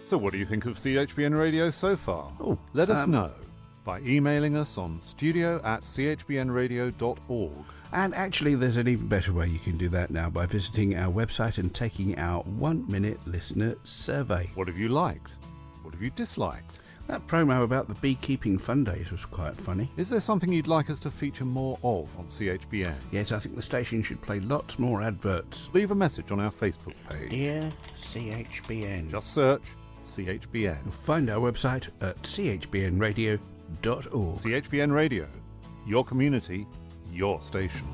So what do you think of CHBN Radio so far? Let us know by emailing us on studio@chbnradio.org. And actually, there's an even better way you can do that now by visiting our website and taking our 1-minute listener survey. What have you liked? What have you disliked? That promo about the beekeeping fun days was quite funny. Is there something you'd like us to feature more of on CHBN? Yes, I think the station should play lots more adverts. Leave a message on our Facebook page. Dear CHBN. Just search CHBN. You'll find our website at chbnradio.org. CHBN Radio. Your community, your station.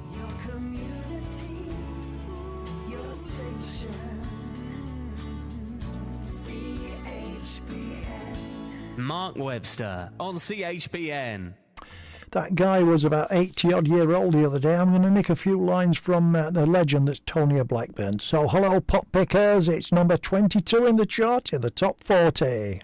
Mark Webster on CHBN. That guy was about 80-odd year old the other day. I'm going to nick a few lines from the legend that's Tonya Blackburn. So, hello, pop pickers. It's number 22 in the chart in the top 40.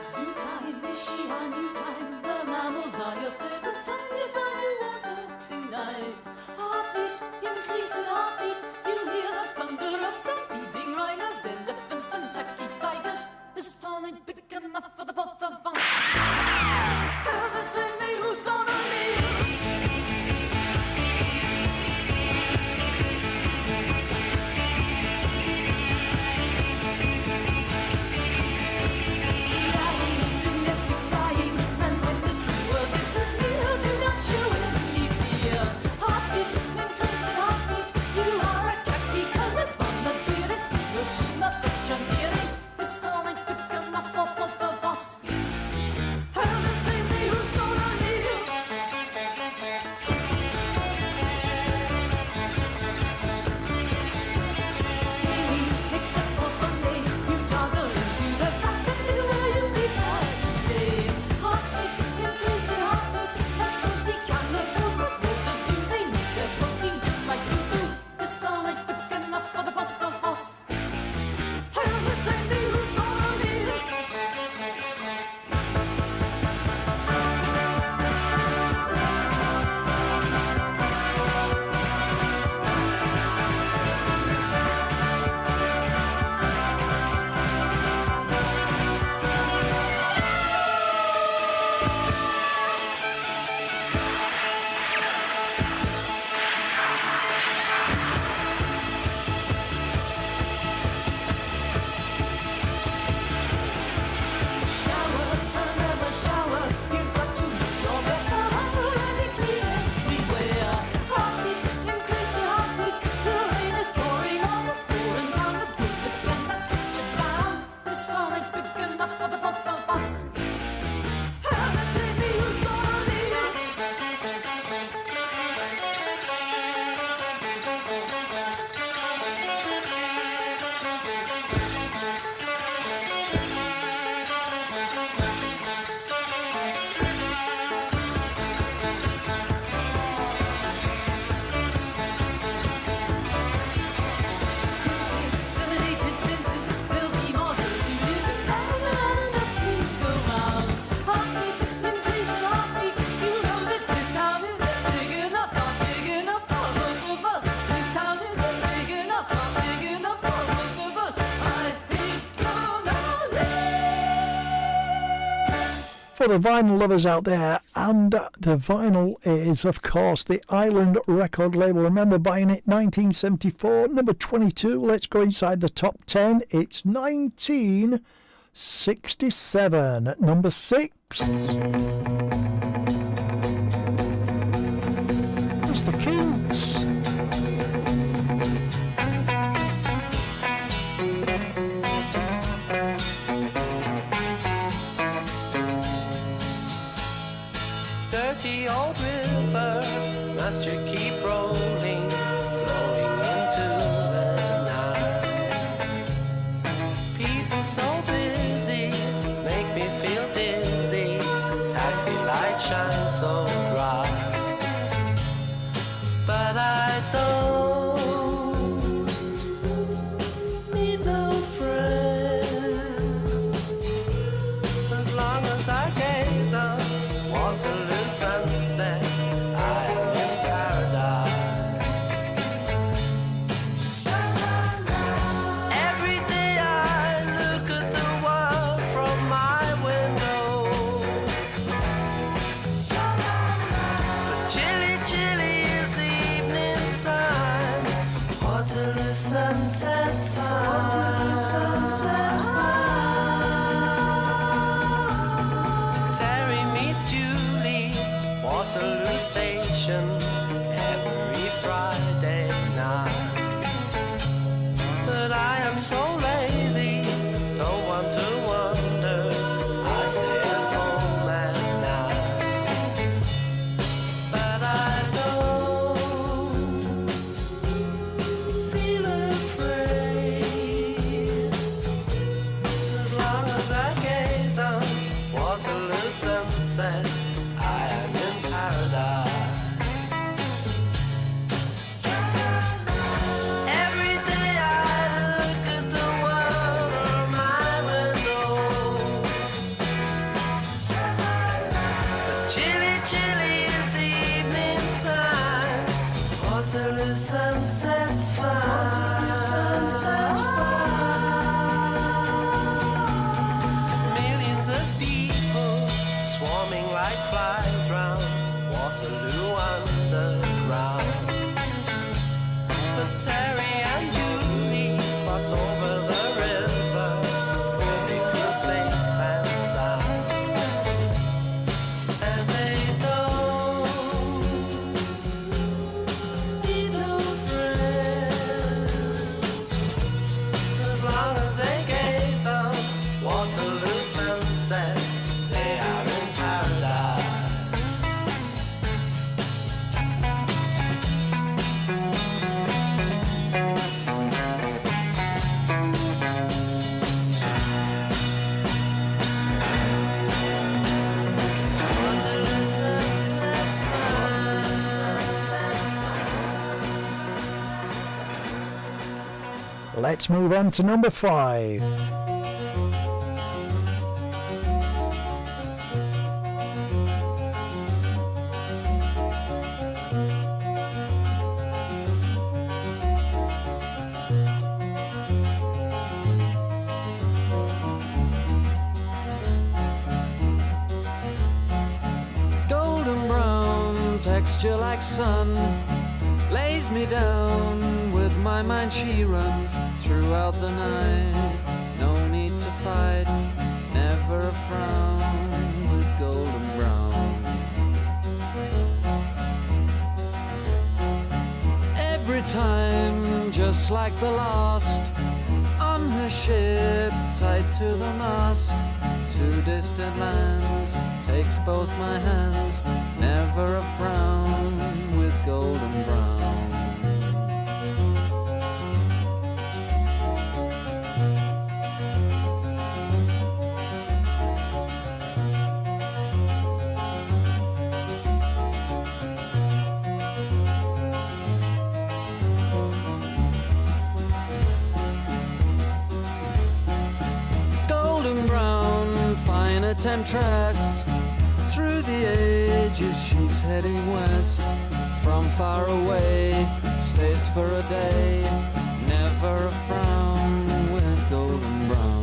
Zoo time, Mishy, a new time. The mammals are your favorite time. You're running water tonight. Heartbeat, increasing heartbeat. You hear the thunder of stampeding rhinos, elephants, and tacky tigers. This town ain't big enough for the both of us. Heard that tell me who's gonna leave. For the vinyl lovers out there, and the vinyl is, of course, the Island record label. Remember buying it 1974, number 22. Let's go inside the top 10. It's 1967 at number 6. It's the Kinks. Dirty old river, must you keep rolling, flowing into the night? People so busy, make me feel dizzy. Taxi lights shine so bright, but I don't need no friend as long as I gaze on Waterloo sunset, I am in paradise. Every day I look at the world from my window, but station every Friday night. But I am so lazy, don't want to wander. I stay at home at night. But I don't feel afraid as long as I gaze on Waterloo sunset. I am in paradise. Every day I look at the world from my window. But chilly, chilly is evening time. Waterloo sunset's fine. Millions of people swarming like flies round Waterloo Underground. But Terry and Julie cross over the river where they feel safe and sound. And they don't need no friends as long as they gaze on Waterloo sunset. They are in paradise. Waterloo sunset's Let's move on to number 5. Golden brown texture like sun lays me down. With my mind she runs throughout the night. No need to fight, never a frown with golden brown. Every time, just like the last, on her ship, tied to the mast, to distant lands, takes both my hands, never a frown with golden brown. Golden brown, fine a temptress. Through the ages she's heading west. From far away, stays for a day. Never a frown with golden brown.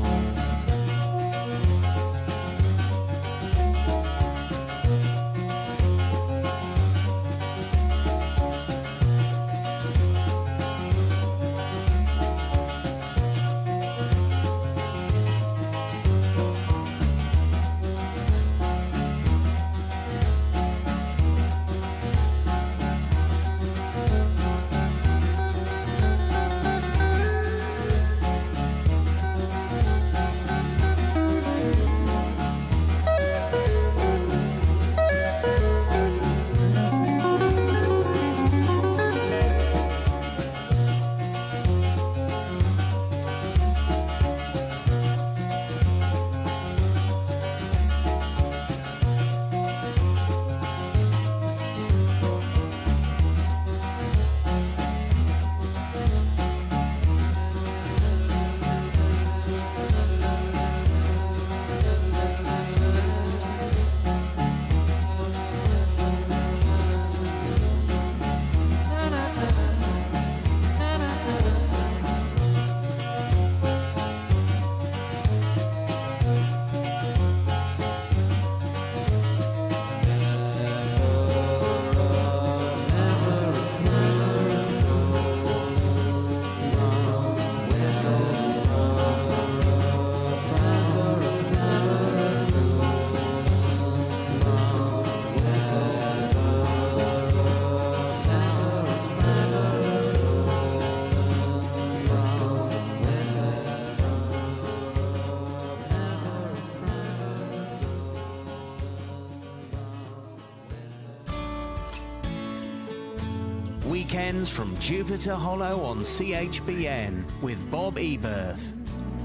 Weekends from Jupiter Hollow on CHBN with Bob Eberth.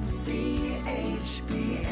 CHBN.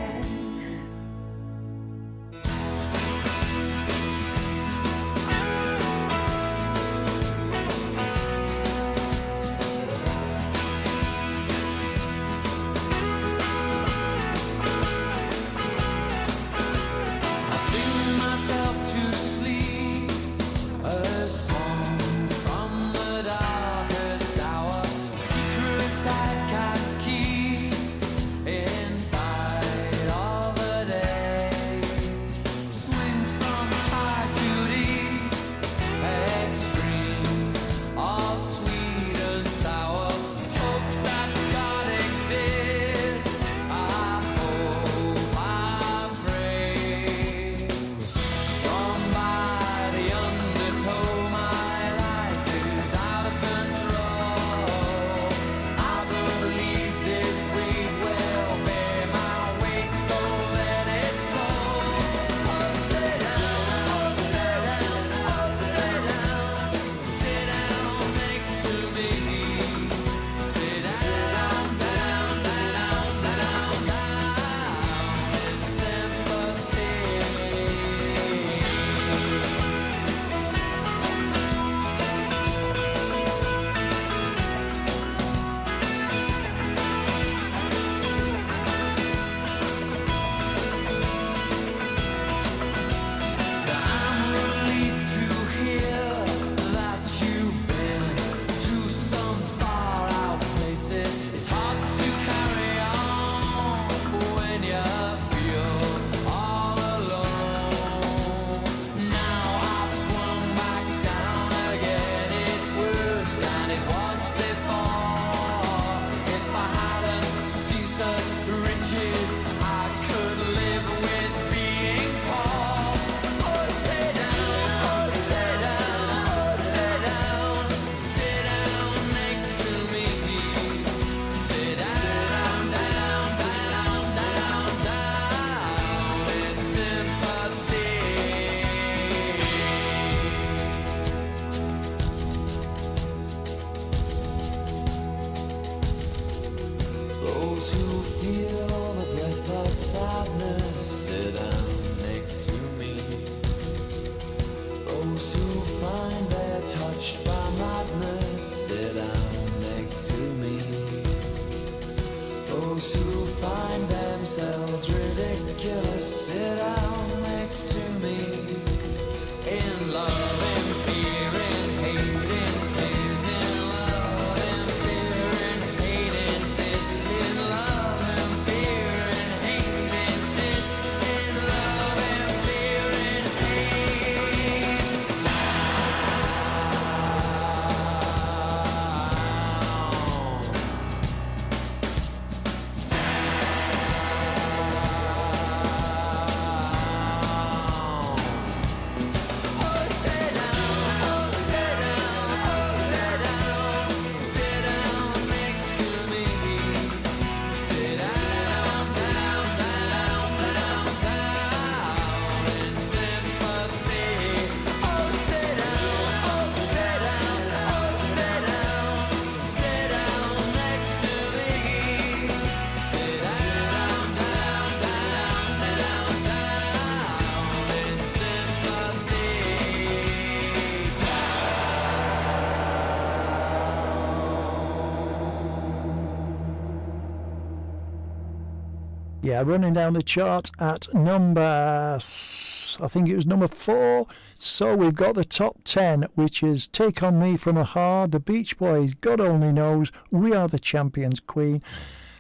Yeah, running down the chart at number 4. So we've got the top 10, which is Take On Me from Aha, The Beach Boys, God Only Knows, We Are the Champions, Queen,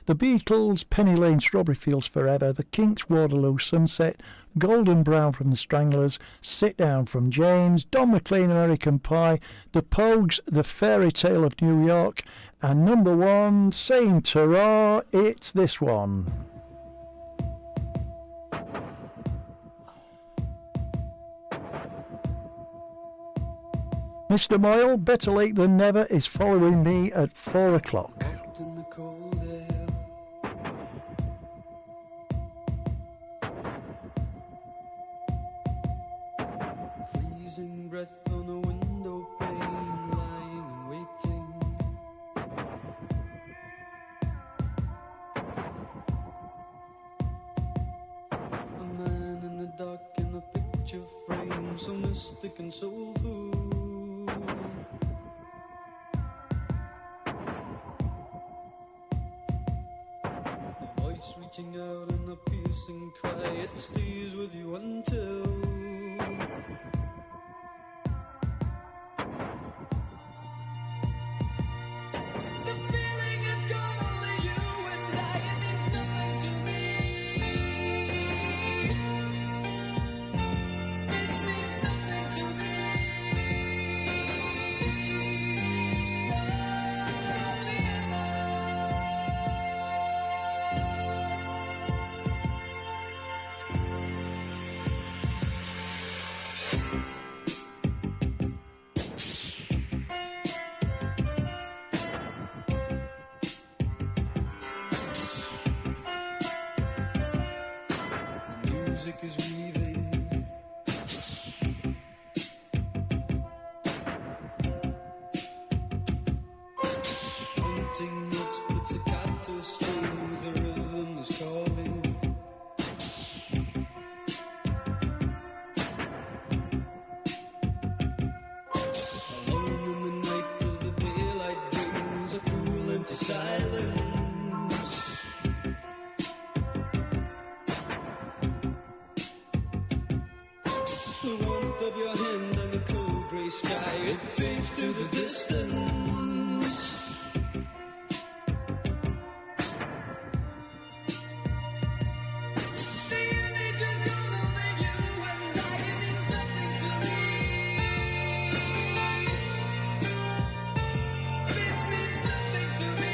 The Beatles, Penny Lane, Strawberry Fields Forever, The Kinks, Waterloo Sunset, Golden Brown from the Stranglers, Sit Down from James, Don McLean, American Pie, The Pogues, The Fairy Tale of New York, and number 1, saying ta-ra, it's this one. Mr. Moyle, Better Late Than Never, is following me at 4 o'clock. In the cold air, freezing breath on the window pane, lying dream so mystic and soulful. A voice reaching out in a piercing cry, it stays with you until the feeling is gone, only you and I, it means nothing to me. This means nothing to me. Music is weaving, hunting notes, pizzicato strings, the rhythm is calling. Alone in the night as the daylight brings a cool empty silence. The warmth of your hand and the cold grey sky, it fades to the distance. The image is gone, only you and I, it means nothing to me. This means nothing to me.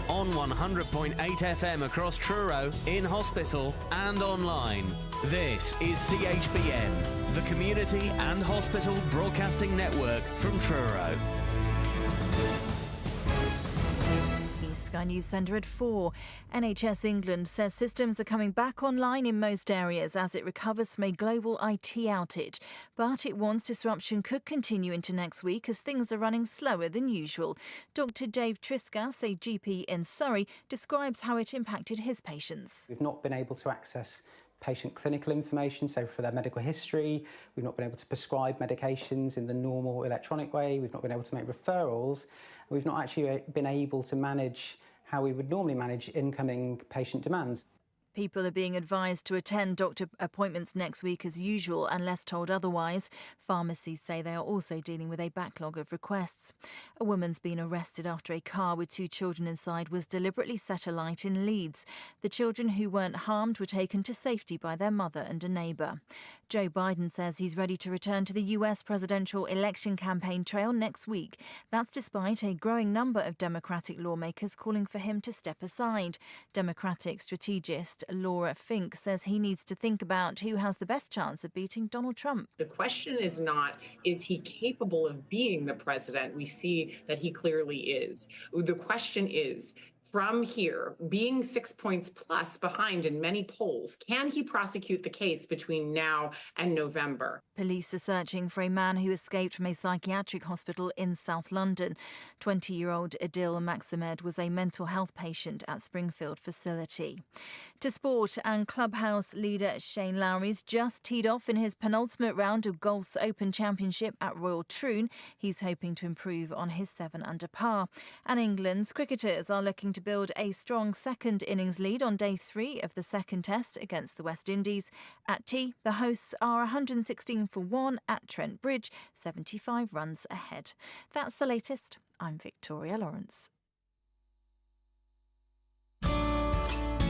On 100.8 FM across Truro, in hospital and online. This is CHBN, the Community and Hospital Broadcasting Network from Truro. Sky News Centre at 4. NHS England says systems are coming back online in most areas as it recovers from a global IT outage. But it warns disruption could continue into next week as things are running slower than usual. Dr Dave Triscas, a GP in Surrey, describes how it impacted his patients. We've not been able to access patient clinical information, so for their medical history. We've not been able to prescribe medications in the normal electronic way. We've not been able to make referrals. We've not actually been able to manage how we would normally manage incoming patient demands. People are being advised to attend doctor appointments next week as usual unless told otherwise. Pharmacies say they are also dealing with a backlog of requests. A woman's been arrested after a car with 2 children inside was deliberately set alight in Leeds. The children who weren't harmed were taken to safety by their mother and a neighbour. Joe Biden says he's ready to return to the US presidential election campaign trail next week. That's despite a growing number of Democratic lawmakers calling for him to step aside. Democratic strategist Laura Fink says he needs to think about who has the best chance of beating Donald Trump. The question is not, is he capable of being the president? We see that he clearly is. The question is, from here, being 6 points plus behind in many polls, can he prosecute the case between now and November? Police are searching for a man who escaped from a psychiatric hospital in South London. 20-year-old Adil Maximed was a mental health patient at Springfield facility. To sport, and clubhouse leader Shane Lowry's just teed off in his penultimate round of golf's Open Championship at Royal Troon. He's hoping to improve on his 7 under par. And England's cricketers are looking to build a strong second innings lead on day 3 of the second test against the West Indies. At tea, the hosts are 116 for 1 at Trent Bridge, 75 runs ahead. That's the latest. I'm Victoria Lawrence. CHBN.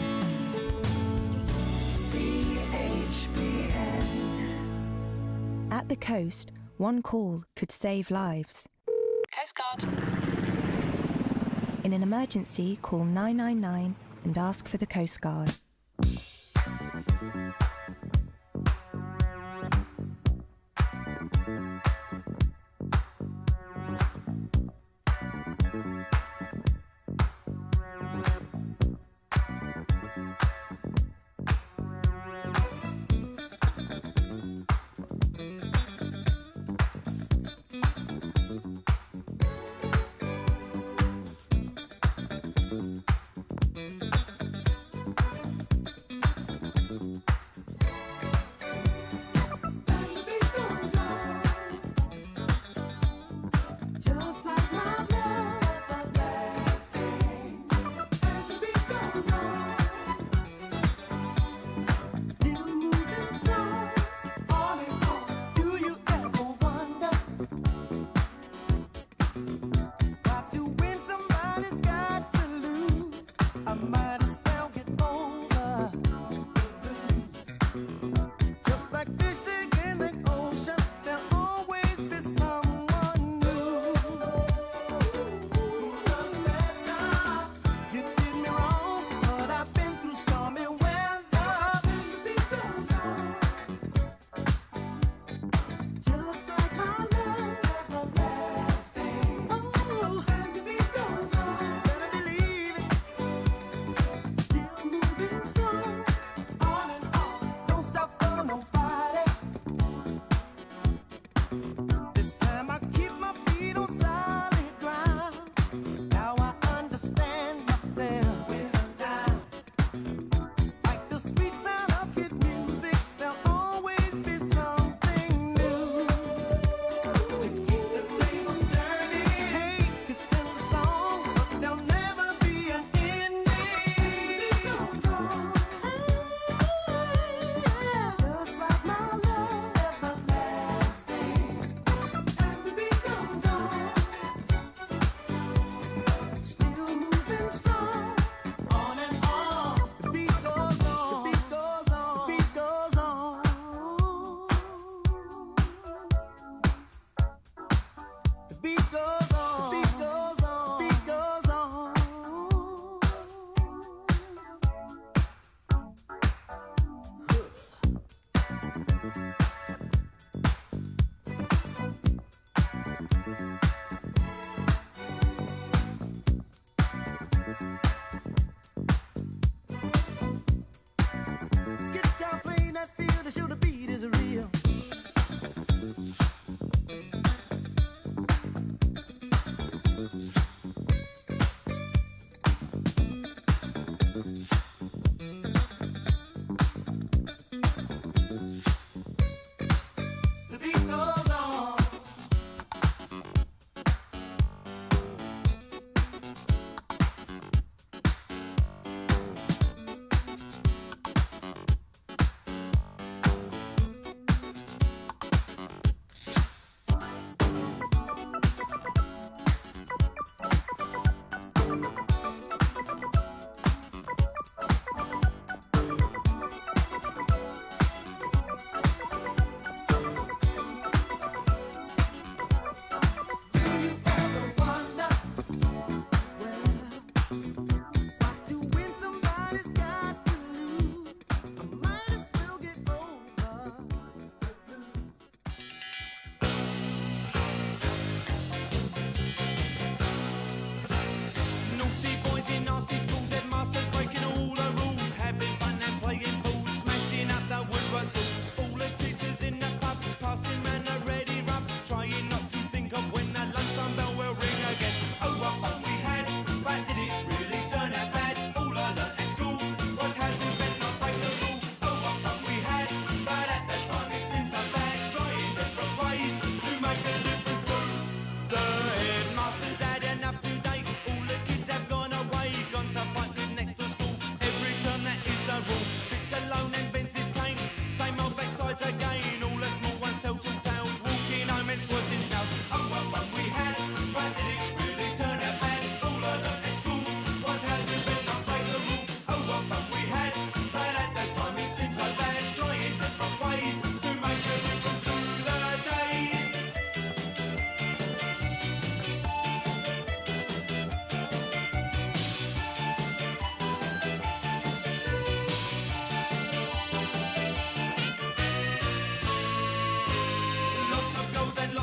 At the coast, one call could save lives. Coast Guard. In an emergency, call 999 and ask for the Coast Guard.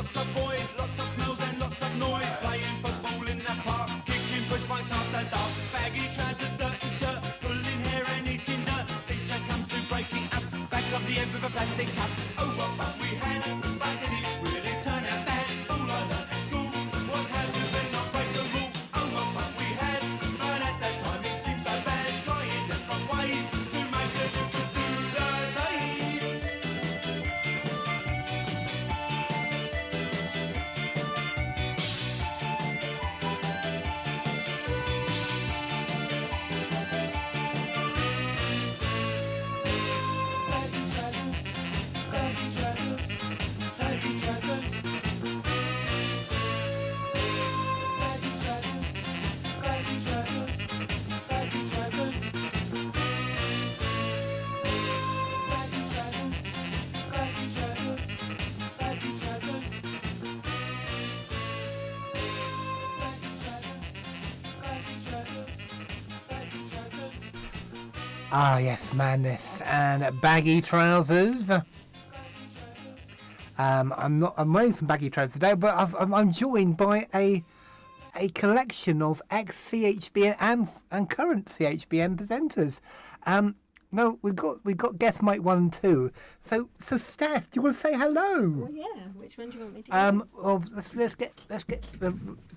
Lots of boys, lots of smells and lots of noise. Playing football in the park, kicking push bikes after dark. Baggy trousers, dirty shirt, pulling hair and eating dirt. Teacher comes to break it up, back of the end with a plastic cup. Oh, what fun we had, but did it really turn out bad? All I learned at school was how to bend, not break the rule. Oh, what fun we had, but at that time it seemed so bad. Trying different ways to make the difference through the days. Ah, yes, madness and baggy trousers. I'm wearing some baggy trousers today, but I'm joined by a collection of ex-CHBN and current CHBN presenters. No, we've got guest mic 1 and 2. So Steph, do you want to say hello? Well, yeah. Which one do you want me to do? Well, let's get.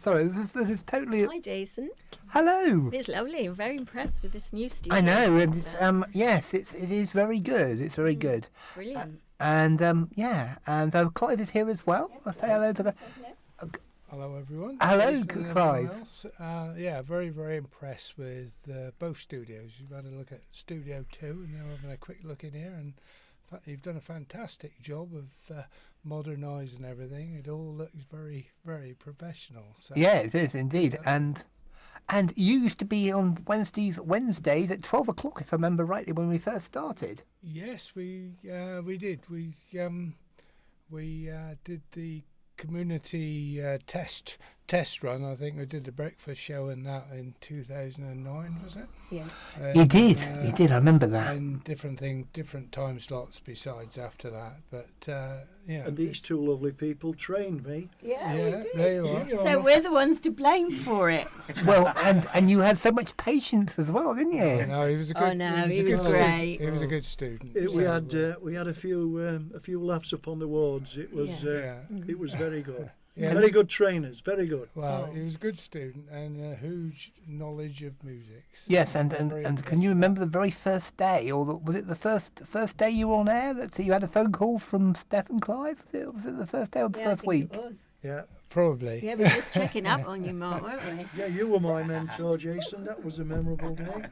Sorry, this is totally. Hi, Jason. Hello. It's lovely. I'm very impressed with this new studio. I know, and yes, it is very good. It's very good. Brilliant. And yeah, and Clive is here as well. I'll say hello to the. Hello, everyone. Hello, Jason and Clive. everyone else. Yeah, very, very impressed with both studios. You've had a look at Studio 2, and now having a quick look in here, and you've done a fantastic job of modernising everything. It all looks very, very professional. So, yeah, it is indeed, and you used to be on Wednesdays at 12 o'clock, if I remember rightly, when we first started. yes, we did. We did the community test run. I think we did the breakfast show and that in 2009, was it? Yeah. You did. You did. I remember that. And different time slots besides after that. But yeah. And these two lovely people trained me. Yeah, Yeah, we did. there you are. So we're the ones to blame for it. Well, and you had so much patience as well, didn't you? No, he was a good. Oh, no, he a was good great. Student. He was a good student. We had a few laughs upon the wards. It was it was very good. Yeah. Very good trainers. Very good. Well, he was a good student and a huge knowledge of music. So Yes, and can you remember the very first day, or was it the first day you were on air that you had a phone call from Steph and Clive? Was it the first day or the first week? It was. Yeah. Probably. Yeah, we were just checking up on you, Mark, weren't we? Yeah, you were my mentor, Jason. That was a memorable day.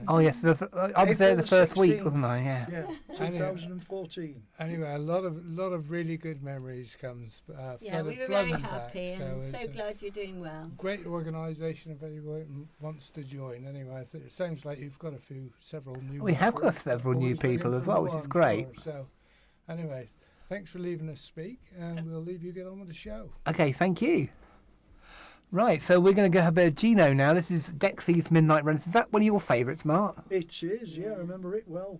Oh yes, I was there the first week, 16th. wasn't I? Yeah. Yeah, 2014. Anyway, a lot of really good memories comes. Yeah, we were very happy and so glad you're doing well. Great organisation if anyone wants to join. Anyway, it sounds like you've got several new. We have got recruits. several new Always looking people as for well, more, which is I'm great. sure. So, anyway, thanks for leaving us speak, and we'll leave you get on with the show. Okay, thank you. Right, so we're going to go have a bit of Gino now. This is Dexy's Midnight Runners. Is that one of your favourites, Mark? It is. Yeah, I remember it well.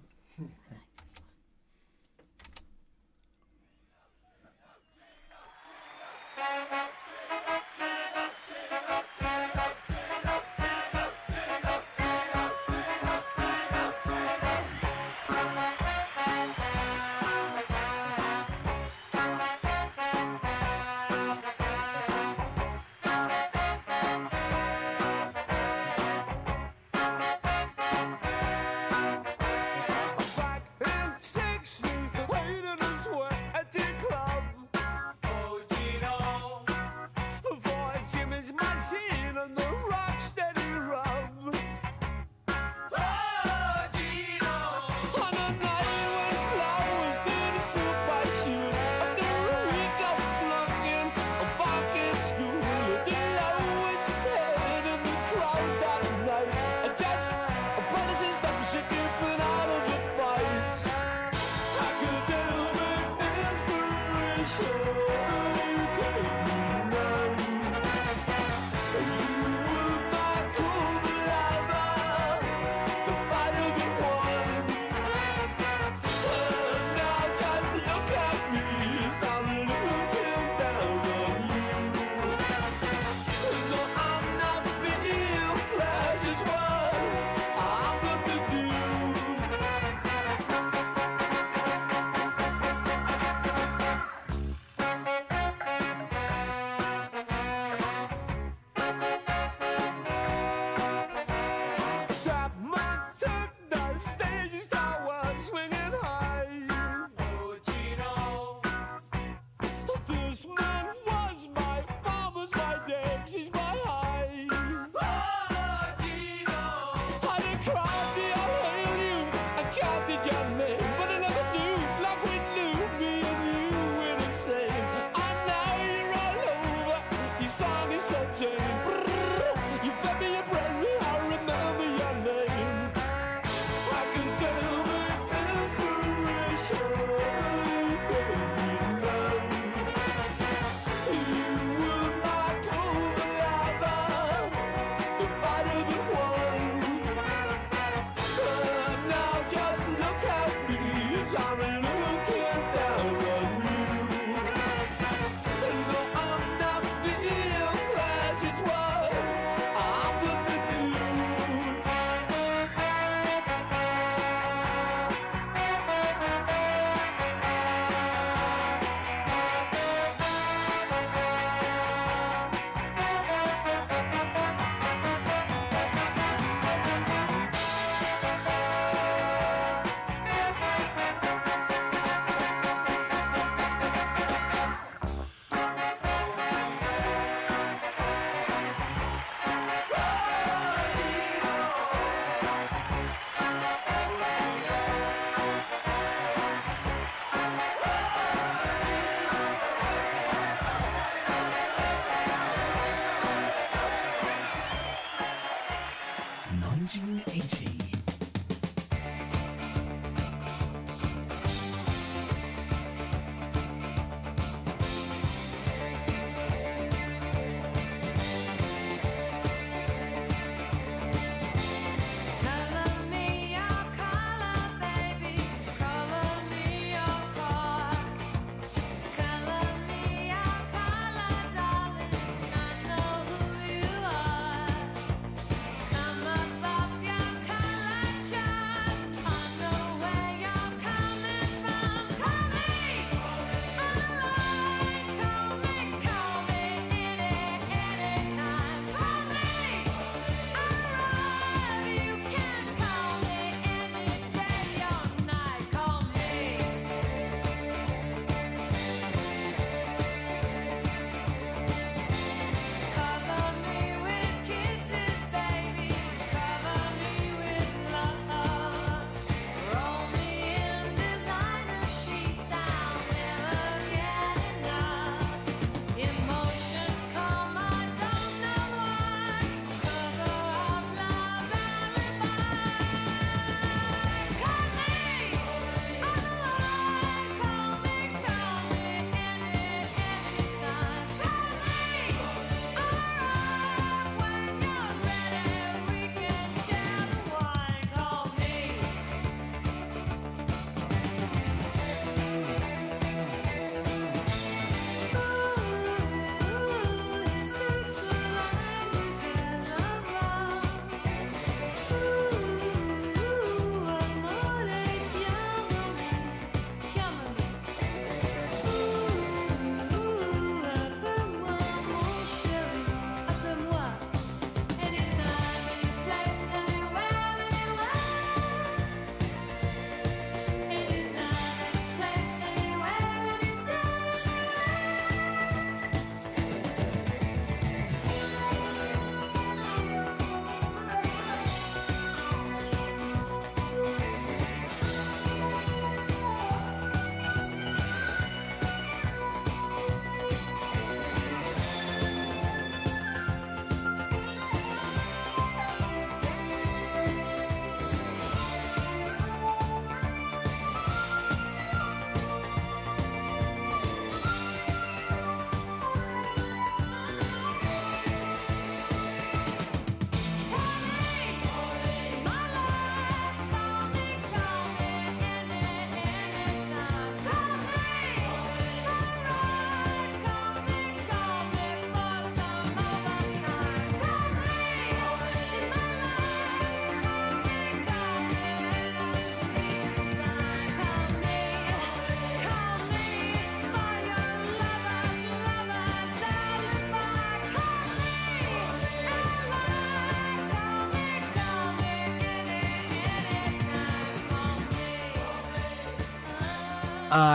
chanted your name, but I never knew like we knew. Me and you were the same. And now you're all over. Your song is so tame. You fed me, you bred me. I remember your name. I can tell with inspiration.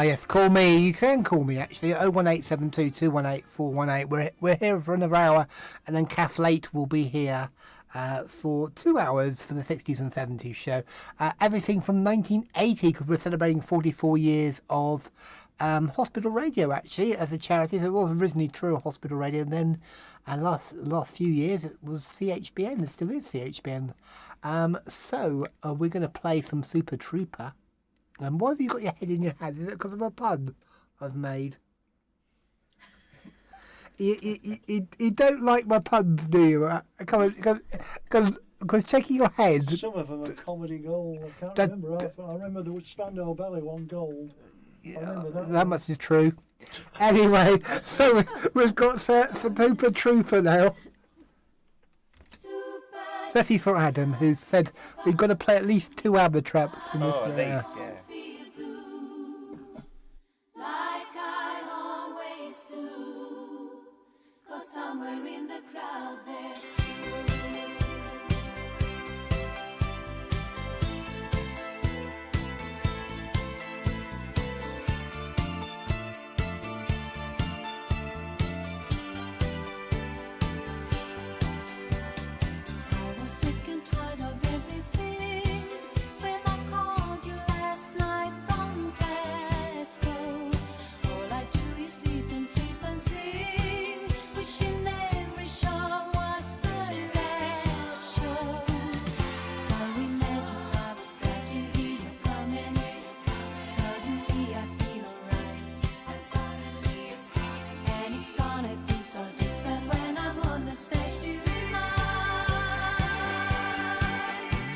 Yes, call me. You can call me actually at 01872 218 418. We're here for another hour, and then Kath Late will be here for 2 hours for the 60s and 70s show. Everything from 1980, because we're celebrating 44 years of hospital radio, actually, as a charity. So it was originally Truro Hospital Radio, and then last few years it was CHBN. It still is CHBN. So we're going to play some Super Trooper. And why have you got your head in your hands? Is it because of a pun I've made? You don't like my puns, do you? Come on, because shaking your head. Some of them are comedy gold. I can't remember. I remember there was Spandau Ballet won gold. I remember that. That must be true. Anyway, so we've got some Super Trooper now. Especially for Adam, who said we've got to play at least 2 ABBA tracks. In this, at least, yeah. Like I always do, 'cause somewhere in the crowd there's I was sick and tired of everything when I called you last night from Glasgow. All I do is eat and sleep and sing, wishing every show was the last show. So imagine I was glad to hear you coming. Suddenly I feel alright, and suddenly it's coming, and it's gonna be so different when I'm on the stage tonight.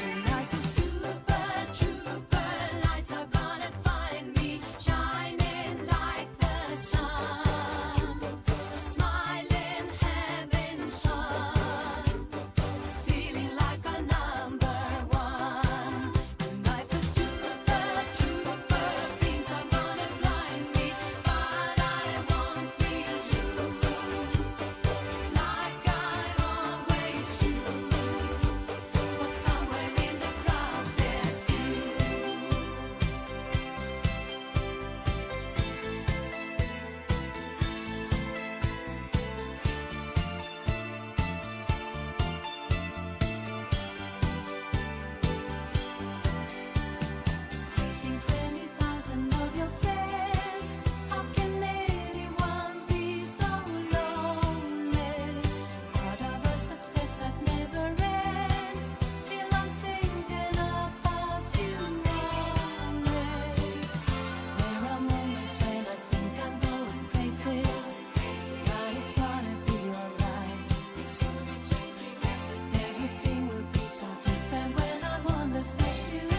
Tonight the Super Trooper lights are gonna find me shining like the sun, smiling, having fun, feeling like a number one. Tonight the Super Trooper beams are gonna blind me, but I won't feel true, like I always do. But somewhere in the crowd there's you. Facing 20,000 of your friends, how can anyone be so lonely? Part of a success that never ends. Still I'm thinking about you only. There are moments when I think I'm going crazy, but it's gonna be alright. Everything will be so different when I'm on the stage tonight.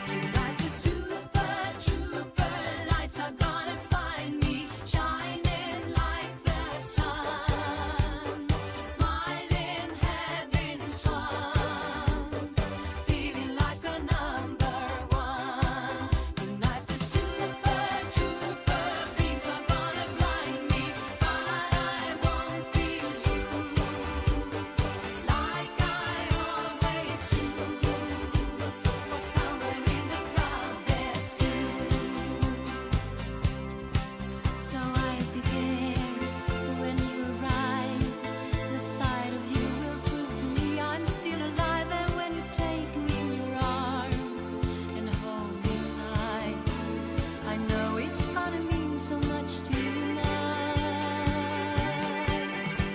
Tonight the Super Trooper lights are gonna find me shining like the sun, smiling, having fun, feeling like a number one. Tonight the Super Trooper beams are gonna blind me, but I won't feel true, like I always do. But somewhere in the crowd there's you. So I began when you arrive. The sight of you will prove to me I'm still alive. And when you take me in your arms and hold me tight, I know it's gonna mean so much to you now.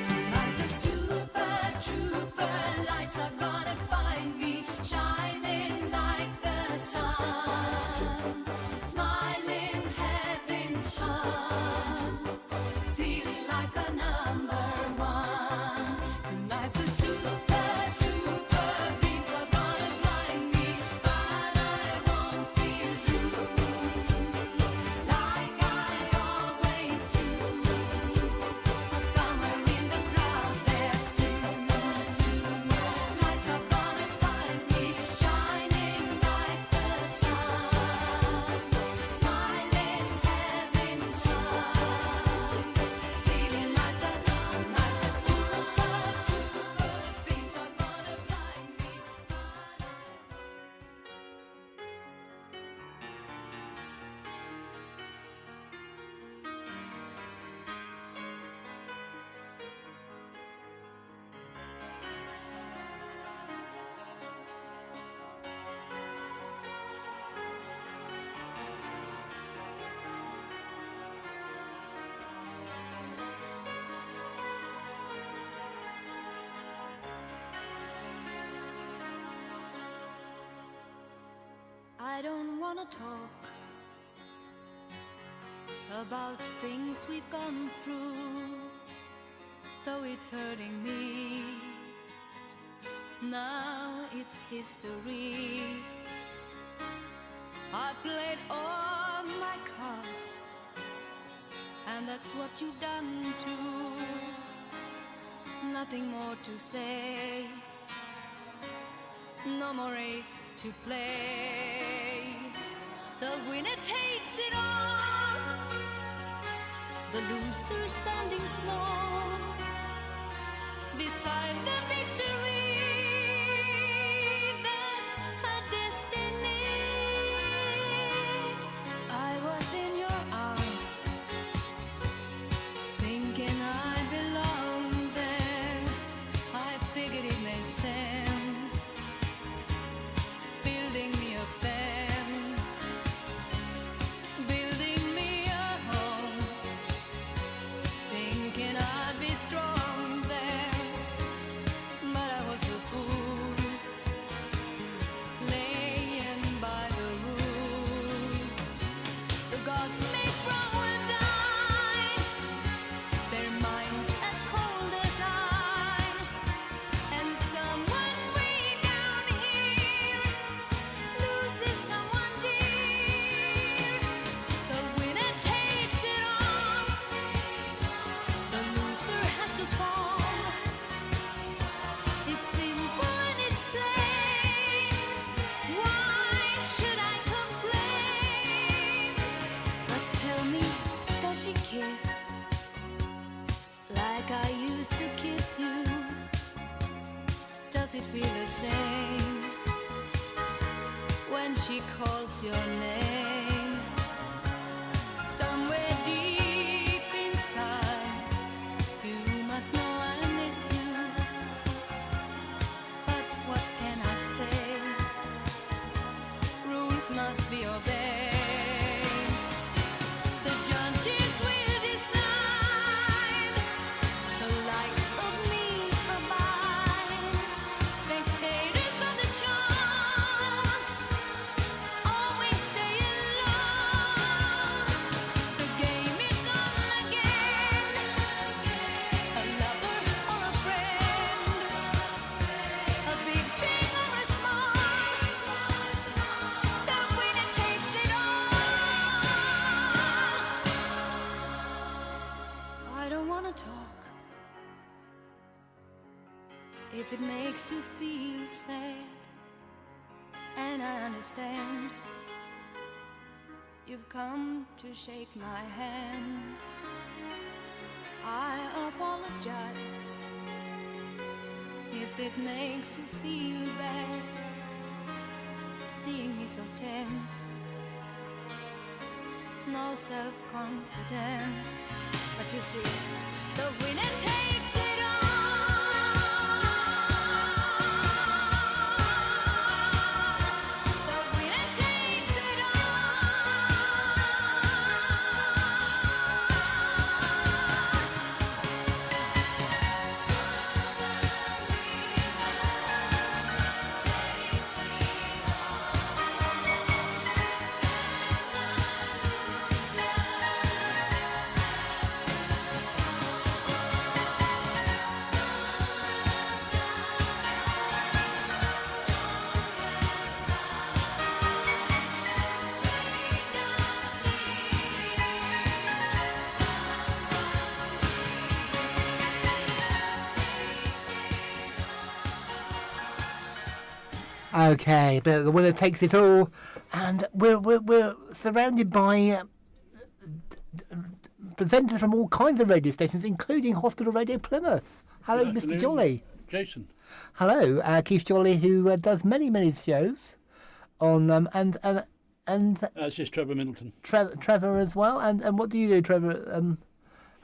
Tonight the Super Trooper lights are gonna find me shining like the sun, smiling, having fun, feeling like a number one. Tonight the Super Trooper beams are gonna blind me, but I won't feel true, like I always do. But somewhere in the crowd there's you. Lights are gonna find me shining wanna talk about things we've gone through, though it's hurting me. Now it's history. I played all my cards, and that's what you've done too. Nothing more to say, no more race to play. The winner takes it all, the loser standing small beside the victory. That's her destiny. I was in your arms, thinking I belonged there. I figured it made sense, building me a fence, building me a home, thinking I'd be strong there. But I was a fool, laying by the rules. The gods make wrong with dice, their minds as cold as ice. And someone way down here loses someone dear. The winner takes it all, the loser has to fall. It's simple and it's plain. Why should I complain? But tell me, does she kiss like I used to kiss you? Does it feel the same when she calls your name? Somewhere deep inside, you must know I miss you. But what can I say? Rules must be obeyed. The judges will decide, the likes of me abide. Spectators of the show always stay alone. The game is on again, a lover or a friend, a big thing or a small, the winner takes it all. I don't wanna talk if it makes you feel sad, and I understand you've come to shake my hand. I apologize if it makes you feel bad, seeing me so tense, no self-confidence. But you see, the winner takes it all. The winner takes it Okay, but the winner takes it all, and we're surrounded by presenters from all kinds of radio stations, including Hospital Radio Plymouth. Hello, Good Mr. afternoon, Jolly. Jason. Hello, Keith Jolly, who does many shows on That's just Trevor Middleton. Trevor as well. And what do you do, Trevor?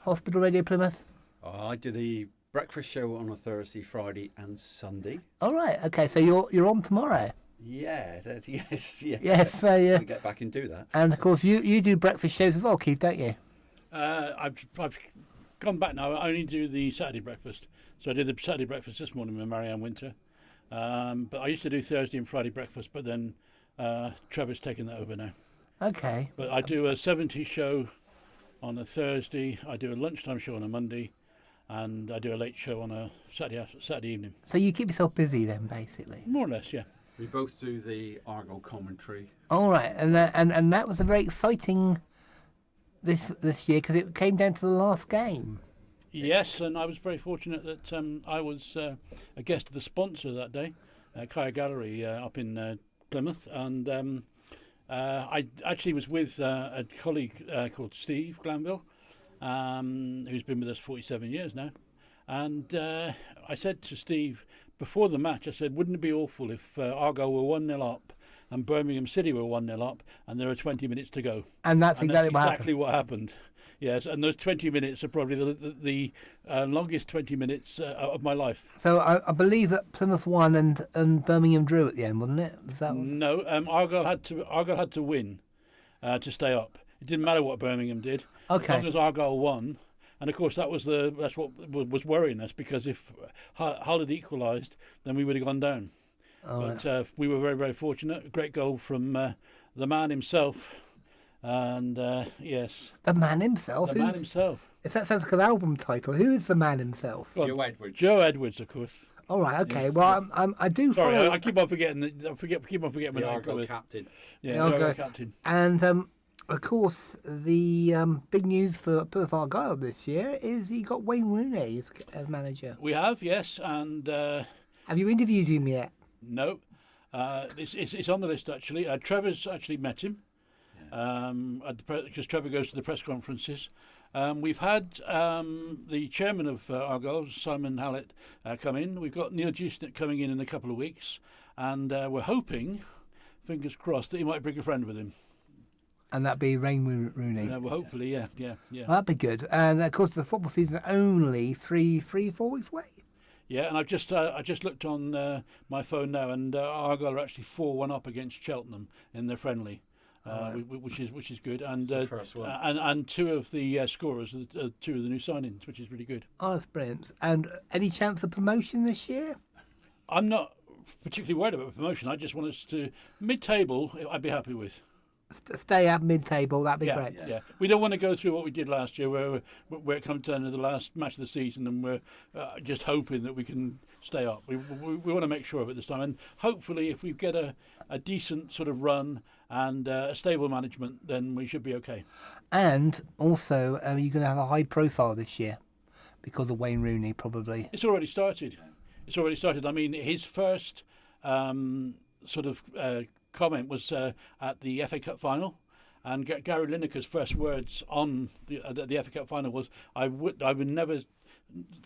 Hospital Radio Plymouth. I do the breakfast show on a Thursday, Friday, and Sunday. All right. Okay. So you're on tomorrow. Yeah. Yes. Yeah. Yes. Gonna get back and do that. And of course, you do breakfast shows as well, Keith, don't you? I've gone back now. I only do the Saturday breakfast. So I did the Saturday breakfast this morning with Marianne Winter. But I used to do Thursday and Friday breakfast, but then Trevor's taken that over now. Okay. But I do a 70 show on a Thursday. I do a lunchtime show on a Monday, and I do a late show on a Saturday evening. So you keep yourself busy then, basically. More or less, yeah. We both do the Argyle commentary. All right, and that was a very exciting this year because it came down to the last game. Yes, and I was very fortunate that I was a guest of the sponsor that day, Kaya Gallery up in Plymouth, and I actually was with a colleague called Steve Glanville, who's been with us 47 years now, and I said to Steve before the match, I said, wouldn't it be awful if Argyle were 1-0 up and Birmingham City were 1-0 up and there are 20 minutes to go? And that's exactly what happened. Yes, and those 20 minutes are probably the longest 20 minutes of my life. So I believe that Plymouth won and Birmingham drew at the end, wasn't it? Was that No, Argyle had to win to stay up. It didn't matter what Birmingham did. Okay. As long as Argyle won, and of course that's what was worrying us, because if Hull had equalised, then we would have gone down. But we were very, very fortunate. A great goal from the man himself. And yes, the man himself. The man himself. If that sounds like an album title, who is the man himself? Joe Edwards. Joe Edwards, of course. All right. Okay. Yes. Well, I do. Sorry, follow... I keep on forgetting. Keep on forgetting the Argyle captain. Yeah, the Argyle captain. And of course, the big news for Perth Argyle this year is he got Wayne Rooney as manager. We have, yes, and have you interviewed him yet? No. It's on the list actually. Trevor's actually met him. Because Trevor goes to the press conferences. We've had the chairman of Argyle, Simon Hallett, come in. We've got Neil Jusnet coming in a couple of weeks, and we're hoping, fingers crossed, that he might bring a friend with him. And that'd be Wayne Rooney. Well, hopefully, yeah. Well, that'd be good. And of course, the football season is only 4 weeks away. Yeah, and I just looked on my phone now, and Argyle are actually 4-1 up against Cheltenham in their friendly. Which is good, and the first one. and two of the scorers are two of the new signings, which is really good. Oh, that's brilliant! And any chance of promotion this year? I'm not particularly worried about promotion. I just want us to mid-table. I'd be happy with. Stay at mid-table. That'd be great. Yeah, we don't want to go through what we did last year, where it comes down to the last match of the season, and we're just hoping that we can stay up. We want to make sure of it this time, and hopefully, if we get a decent sort of run and a stable management, then we should be okay. And also, you're going to have a high profile this year because of Wayne Rooney, probably. It's already started. I mean, his first sort of comment was at the FA Cup final, and Gary Lineker's first words on the FA Cup final was, "I would never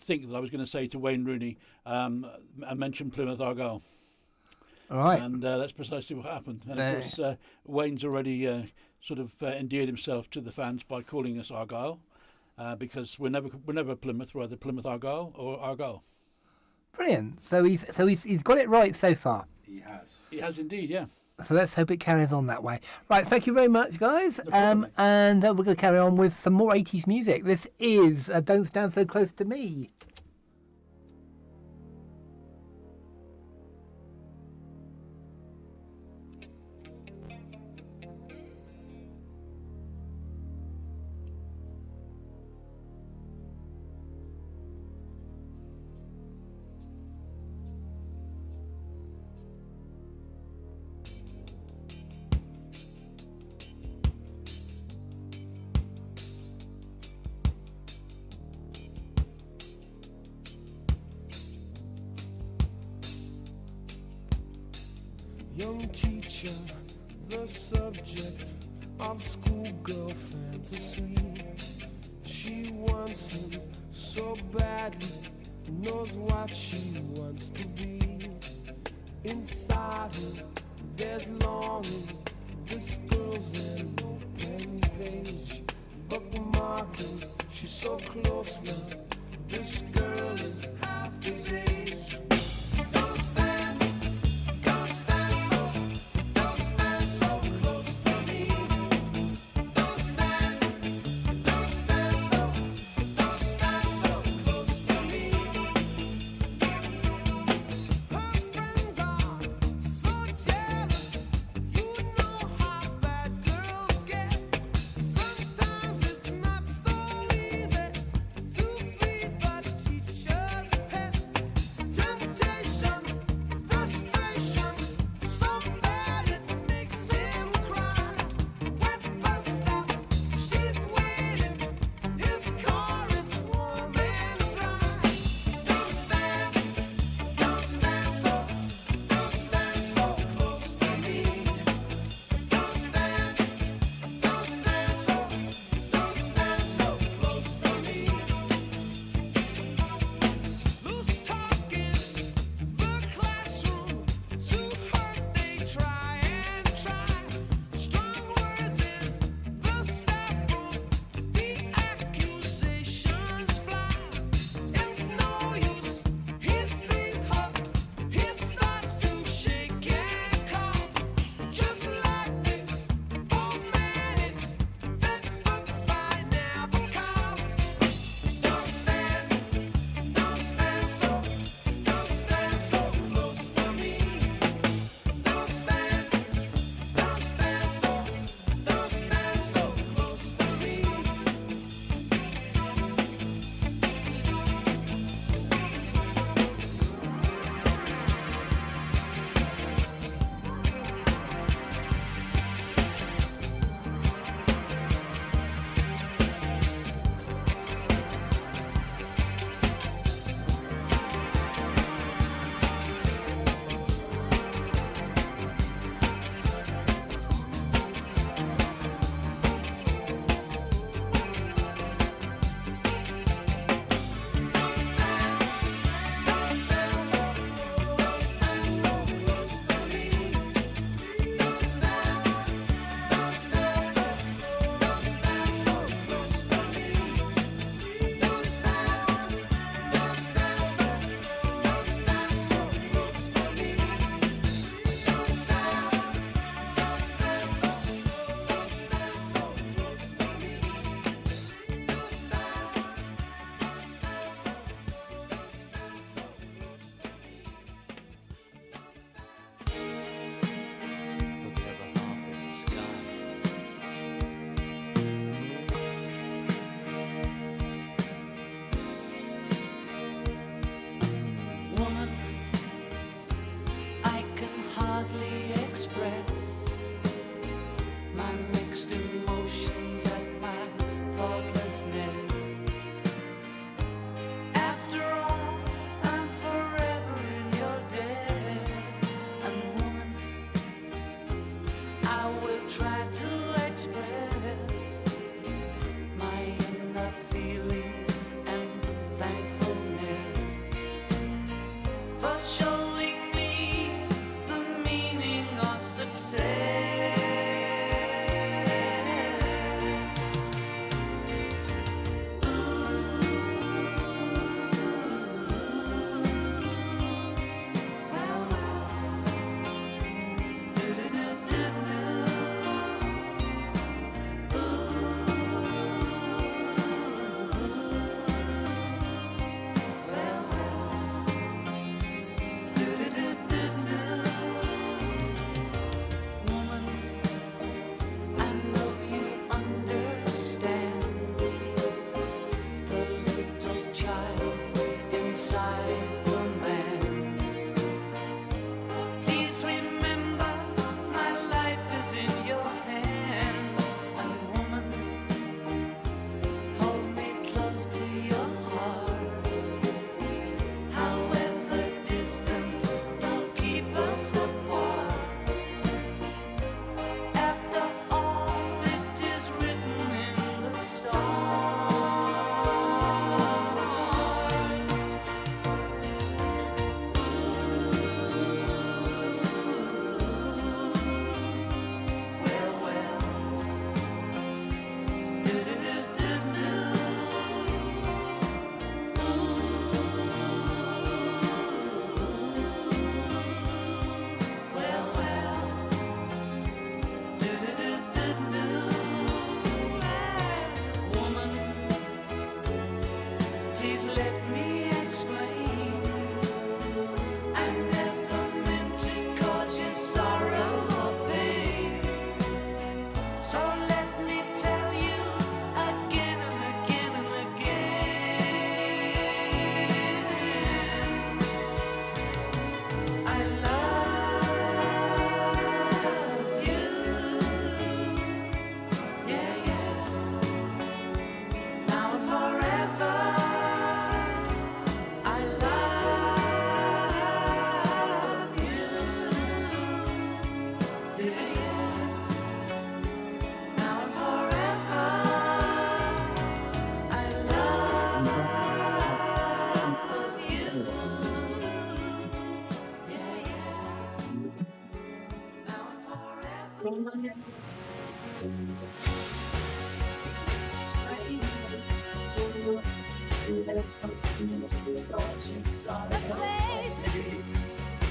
think that I was going to say to Wayne Rooney, I mentioned Plymouth Argyle." All right. And that's precisely what happened. And of course, Wayne's already sort of endeared himself to the fans by calling us Argyle, because we're never Plymouth, we're either Plymouth Argyle or Argyle. Brilliant. So he's got it right so far. He has. He has indeed, yeah. So let's hope it carries on that way. Right, thank you very much, guys. And we're going to carry on with some more 80s music. This is Don't Stand So Close to Me. Young teacher, the subject of schoolgirl fantasy. She wants him so badly, knows what she wants to be. Inside her, there's longing. This girl's an open page, bookmarking. She's so close now. This girl is half his age. Don't stand. You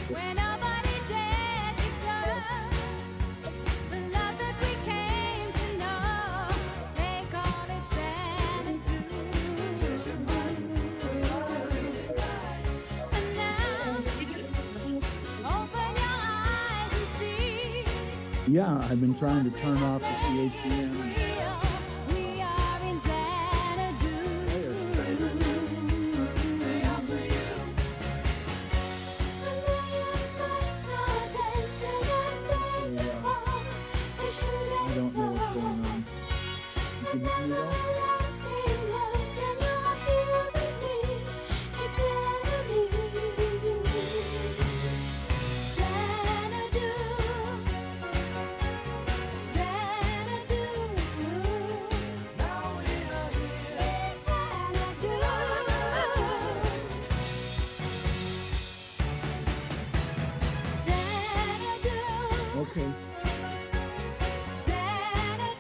Where nobody dared to go, the love that we came to know, they call it Xanadu. And now, open your eyes and see, Yeah, I've been trying to turn off the CHBN. we are in Xanadu. I don't know what's going on. You can hear me though? Okay.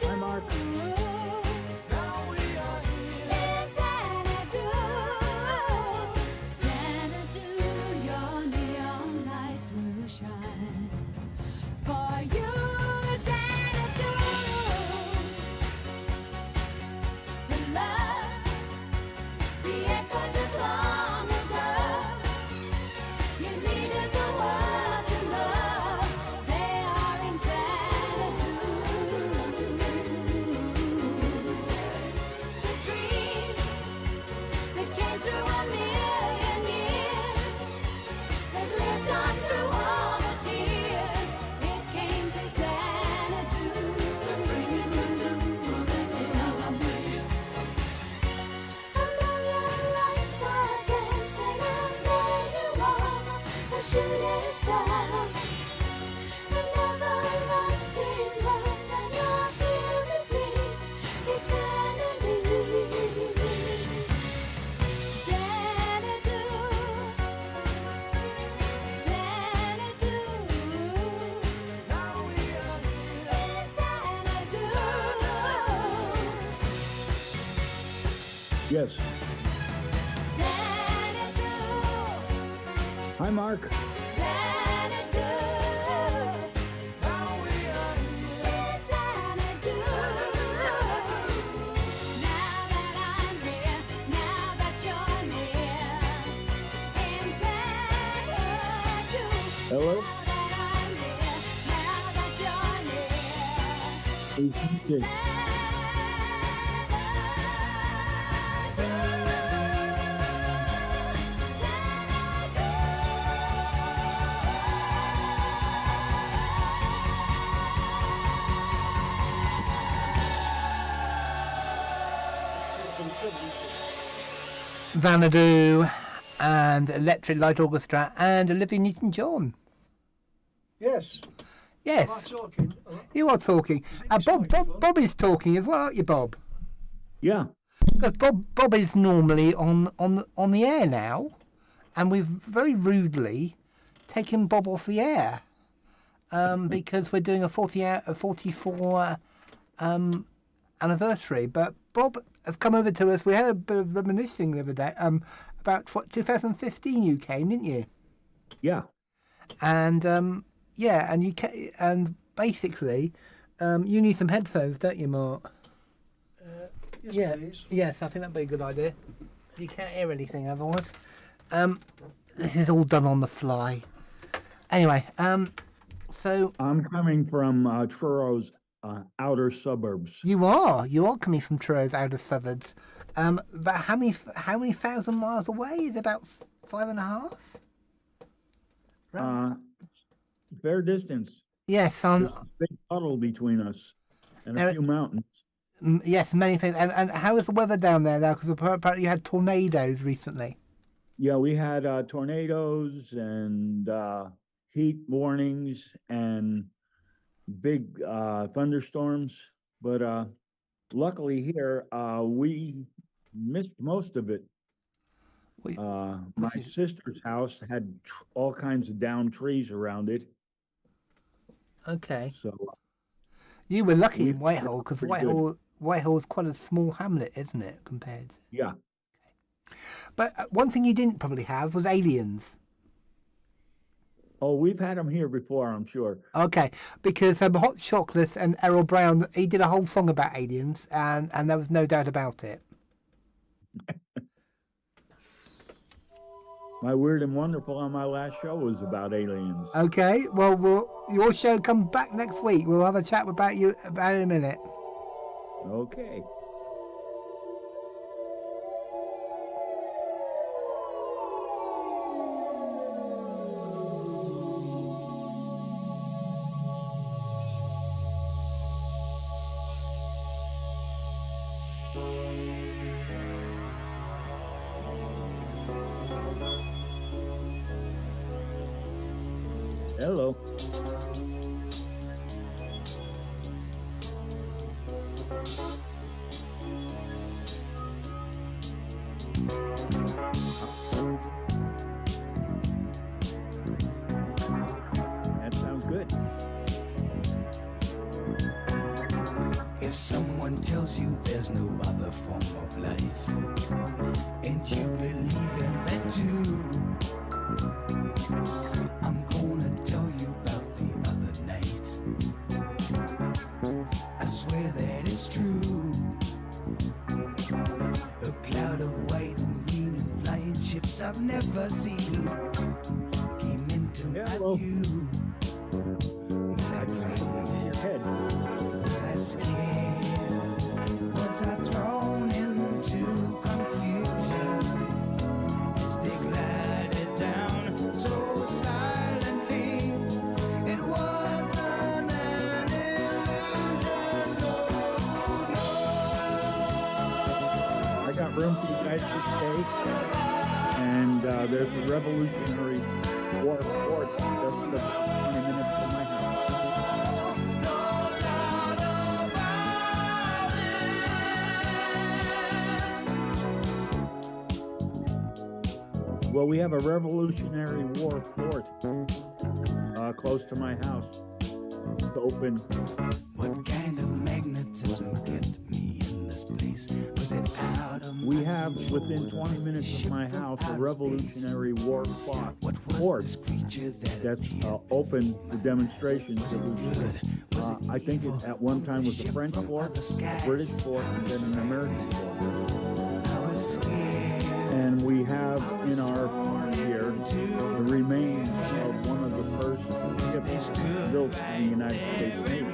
Hi, Mark. Xanadu, your neon lights will shine for you, Xanadu. The love, the echoes of long ago. You needed the world to know they are in Xanadu. The dream that came through a million years, that lived on through all the tears, it came to Xanadu. A million lights are dancing, and there you are, a shooting star, an everlasting love, and you're here with me eternally. Xanadu, Xanadu, now we are in Xanadu. Yes. Xanadu, Hi, Mark. Xanadu, now we are in Xanadu. Now that I'm here, now that you're near, in Xanadu. Hello? Now that I'm here, now that you're near, Okay. Xanadu and Electric Light Orchestra and Olivia Newton-John. Yes. Yes. Am I talking? You are talking. Bob is talking as well, aren't you, Bob? Yeah. Because Bob is normally on the air now, and we've very rudely taken Bob off the air because we're doing a 44 anniversary. But Bob has come over to us. We had a bit of reminiscing the other day about 2015. You came, didn't you? Yeah. And yeah, and basically, you need some headphones, don't you, Mark? Yes, Yeah. please. Yes, I think that'd be a good idea. You can't hear anything otherwise. This is all done on the fly. Anyway, so I'm coming from Truro outer suburbs. you are coming from Truro's outer suburbs. But how many thousand miles away? Is it about 5.5? Fair distance. Yes, There's a big puddle between us and a few mountains. Yes, many things. And how is the weather down there now? Because apparently you had tornadoes recently. Yeah, we had tornadoes and heat warnings and big thunderstorms. But luckily here, we missed most of it. My sister's house had all kinds of downed trees around it, Okay. So You were lucky in we've Whitehall because pretty good. Whitehall's quite a small hamlet, isn't it, compared? Yeah. But one thing you didn't probably have was aliens. Oh, we've had them here before, I'm sure. Okay, because Hot Chocolate and Errol Brown, he did a whole song about aliens, and there was no doubt about it. My Weird and Wonderful on my last show was about aliens. Okay, well, your show comes back next week. We'll have a chat about you about it in a minute. Okay. Hello. That sounds good. If someone tells you there's no other form of life, and you believe in that too, I'm gonna tell you about the other night. I swear that it's true. A cloud of white and green and flying ships I've never seen came into my view. Was I frightened? Was I scared? Was I thrown into confusion as they glided down so silently? It wasn't an illusion. I got room for you guys to stay. And there's a Revolutionary War fort just about 20 minutes from my house. Well, we have a Revolutionary War fort close to my house. It's open. What kind of magnetism kept me in this place? Was it out of We have within 20 minutes of my house a Revolutionary War fort that's open for demonstrations. It was, I think it at one time was a French fort, a British fort, and then an American fort. And we have in our here the remains of one of the first ships built in the United States Navy,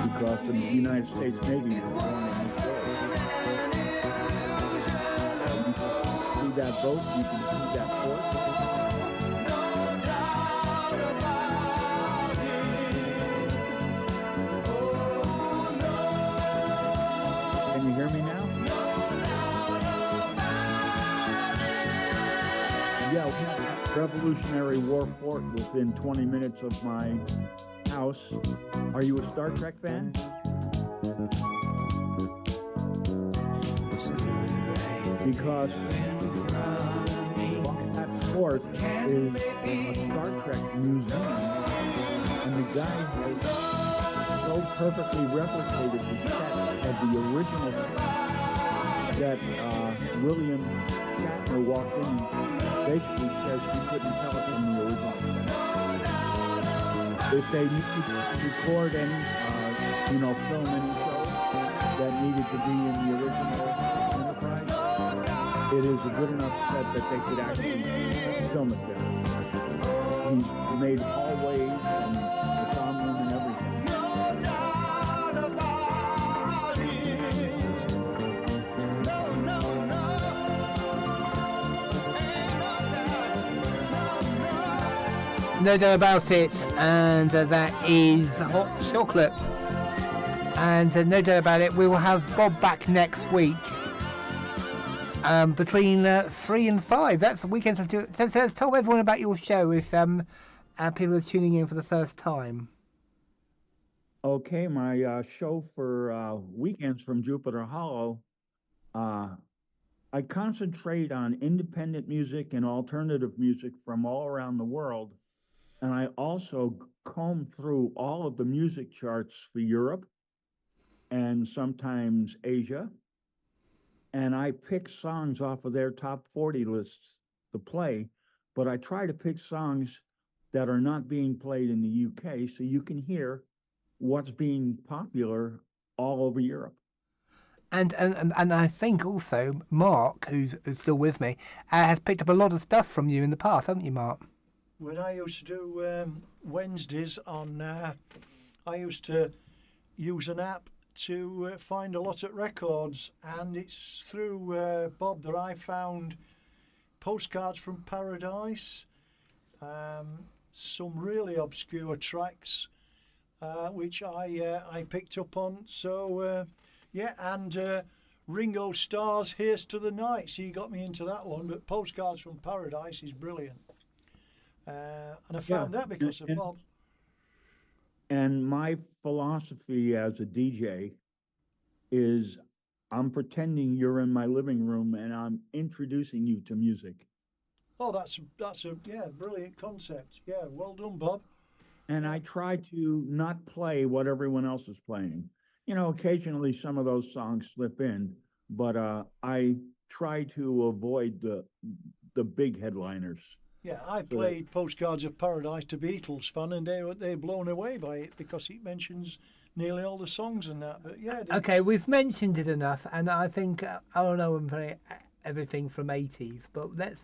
because the United States Navy was born in this boat. You can see that boat, you can see that port. Can you hear me now? Yeah, we have a Revolutionary War fort within 20 minutes of my house. Are you a Star Trek fan? Because that fort is a Star Trek museum, and the guy has so perfectly replicated the set of the original set that William Shatner walked in and basically says he couldn't tell it from the original. If they need to record any, film any shows that needed to be in the original Enterprise, it is a good enough set that they could actually film it there. He made hallways and the sound room and everything. No doubt about it, and that is Hot Chocolate. And no doubt about it, we will have Bob back next week between 3 and 5. That's the weekend. So tell everyone about your show if people are tuning in for the first time. Okay, my show for Weekends from Jupiter Hollow, I concentrate on independent music and alternative music from all around the world. And I also comb through all of the music charts for Europe and sometimes Asia, and I pick songs off of their top 40 lists to play, but I try to pick songs that are not being played in the UK so you can hear what's being popular all over Europe. And I think also Mark, who's still with me, has picked up a lot of stuff from you in the past, haven't you, Mark? When I used to do Wednesdays on, I used to use an app to find a lot of records, and it's through Bob that I found Postcards from Paradise, some really obscure tracks, which I picked up on. So yeah, and Ringo Starr's "Here's to the Night." So you got me into that one, but Postcards from Paradise is brilliant, and I found that because of Bob. And my philosophy as a DJ is I'm pretending you're in my living room and I'm introducing you to music. Oh, that's a brilliant concept. Yeah, well done, Bob. And I try to not play what everyone else is playing. You know, occasionally some of those songs slip in, but I try to avoid the big headliners. Yeah, I played Postcards of Paradise to Beatles fan, and they're blown away by it because it mentions nearly all the songs and that. But yeah. Okay, we've mentioned it enough, and I think I don't know I'm playing everything from 80s, but let's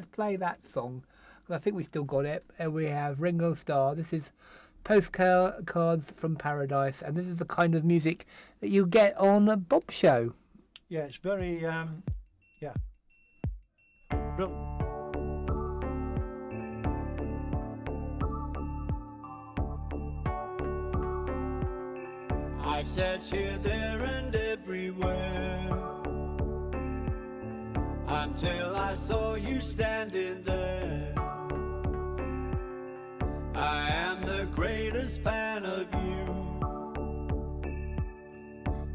play that song. I think we still got it. And we have Ringo Starr. This is Postcards from Paradise, and this is the kind of music that you get on a Bob show. Yeah, it's very yeah. Brilliant. I searched here, there, and everywhere until I saw you standing there. I am the greatest fan of you,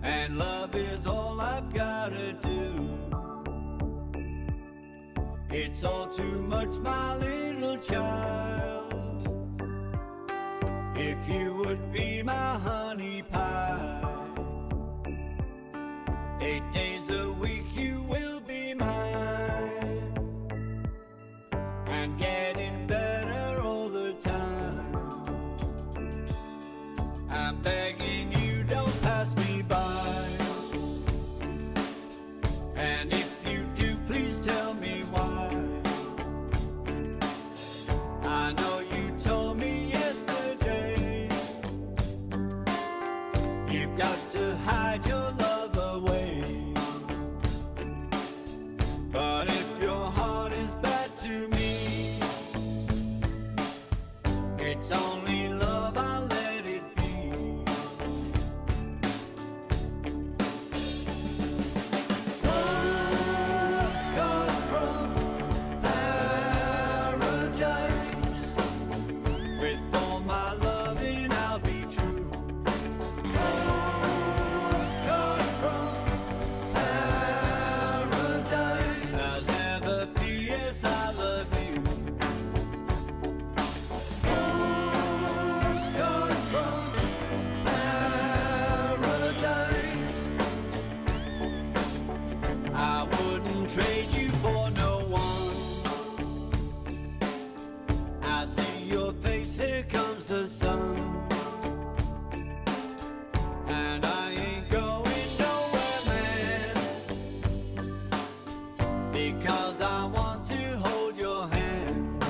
and love is all I've gotta do. It's all too much, my little child. If you would be my honey pie, 8 days a week you will be mine, and getting better all the time. I'm begging you, don't pass me by, and if you do, please tell me why. I know you told me yesterday you've got to hide your love away, but if your heart is bad to me, it's only love, I'll let it be. Postcards from paradise, with all my loving I'll be true. Postcards from paradise, as ever, P.S. I love you. Postcards from paradise, I wouldn't trade you for no one. I see your face, here comes the sun, and I ain't going nowhere, man, because I want to hold your hand.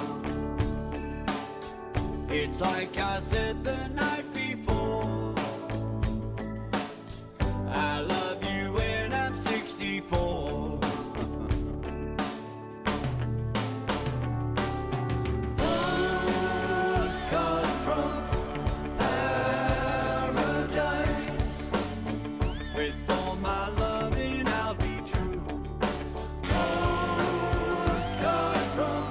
It's like I said the night before, I love you when I'm 64. Postcards from paradise, with all my loving I'll be true. Postcards from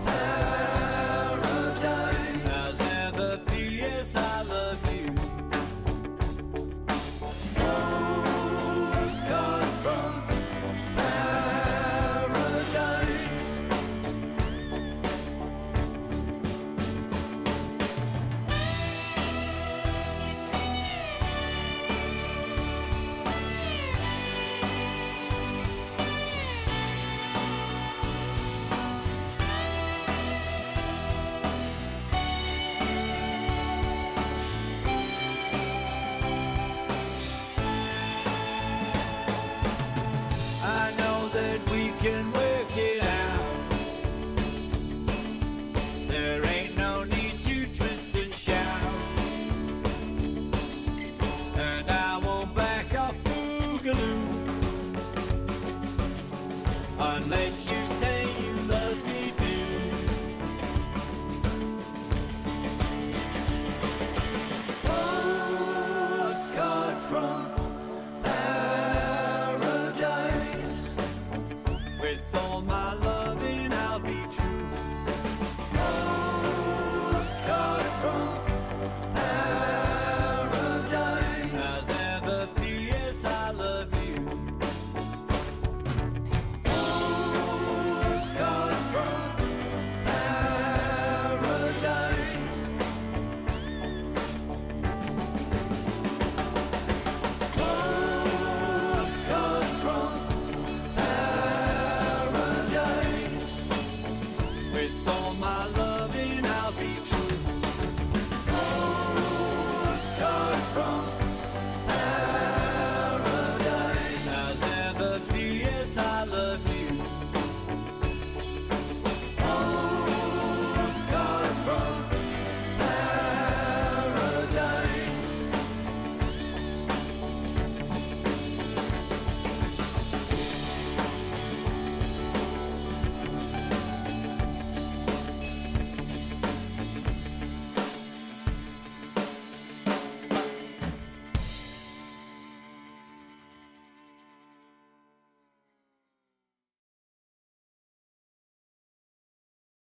paradise, as ever, P.S. I love you.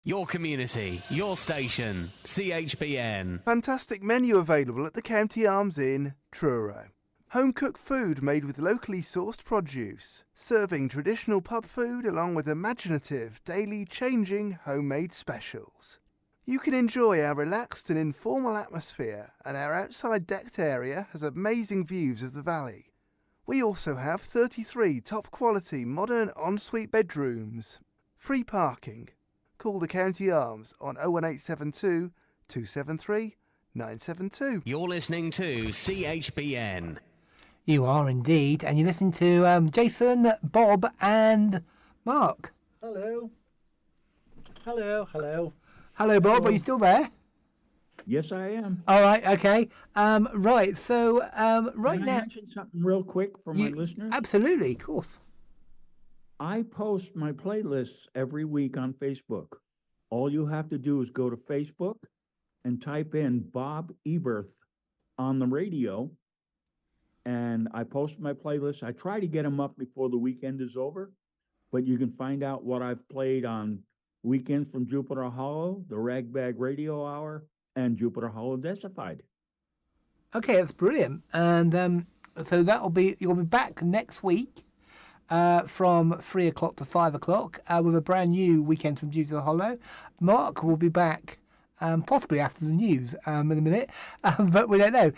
Your community, your station, CHBN. Fantastic menu available at the County Arms Inn, Truro. Home-cooked food made with locally sourced produce, serving traditional pub food along with imaginative, daily changing homemade specials. You can enjoy our relaxed and informal atmosphere, and our outside decked area has amazing views of the valley. We also have 33 top-quality modern ensuite bedrooms. Free parking. Call the County Arms on 01872 273 972. You're listening to CHBN. You are indeed, and you listen to Jason, Bob, and Mark. Hello. Hello. Hello. Hello, Bob. Hello. Are you still there? Yes, I am. All right. Okay. Right. So right Can now, I mention something real quick for my listeners? Absolutely, of course. I post my playlists every week on Facebook. All you have to do is go to Facebook and type in Bob Eberth on the radio, and I post my playlists. I try to get them up before the weekend is over, but you can find out what I've played on Weekends from Jupiter Hollow, the Ragbag Radio Hour, and Jupiter Hollow Decified. Okay, that's brilliant. And so you'll be back next week from 3 o'clock to 5 o'clock with a brand new Weekend from Jupiter Hollow. Mark will be back possibly after the news in a minute, but we don't know.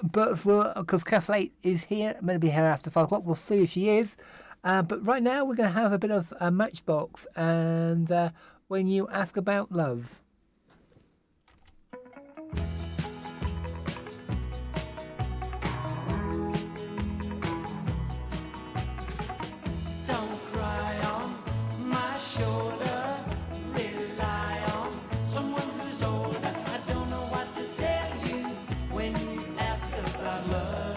But because Kathleen is here, I'm going to be here after 5 o'clock. We'll see if she is. But right now we're going to have a bit of a Matchbox and When You Ask About Love. Don't cry on my shoulder. Rely on someone who's older. I don't know what to tell you when you ask about love.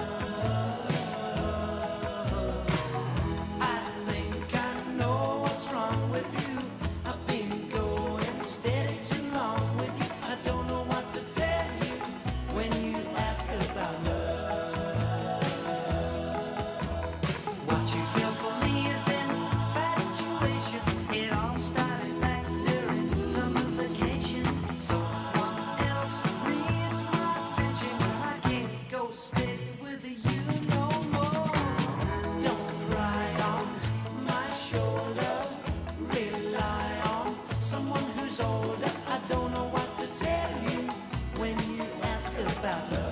I think I know what's wrong with you. I've been going steady too long with you. I don't know what to tell you when you ask about love. What you feel for me is infatuation. It all started back during summervacation. Someone else needs my attention. I can't go steady with you no more. Don't cry on my shoulder. Rely on someone who's older. I don't know what to tell you when you ask about love.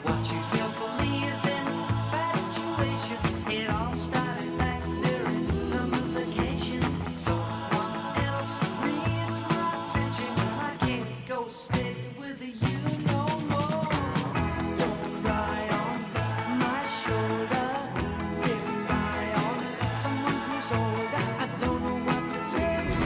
What you feel for me is infatuation. It all started back during summervacation. Someone else needs my attention. I can't go steady with you no more. Don't cry on my shoulder. Rely on someone who's older. I don't know what to tell you.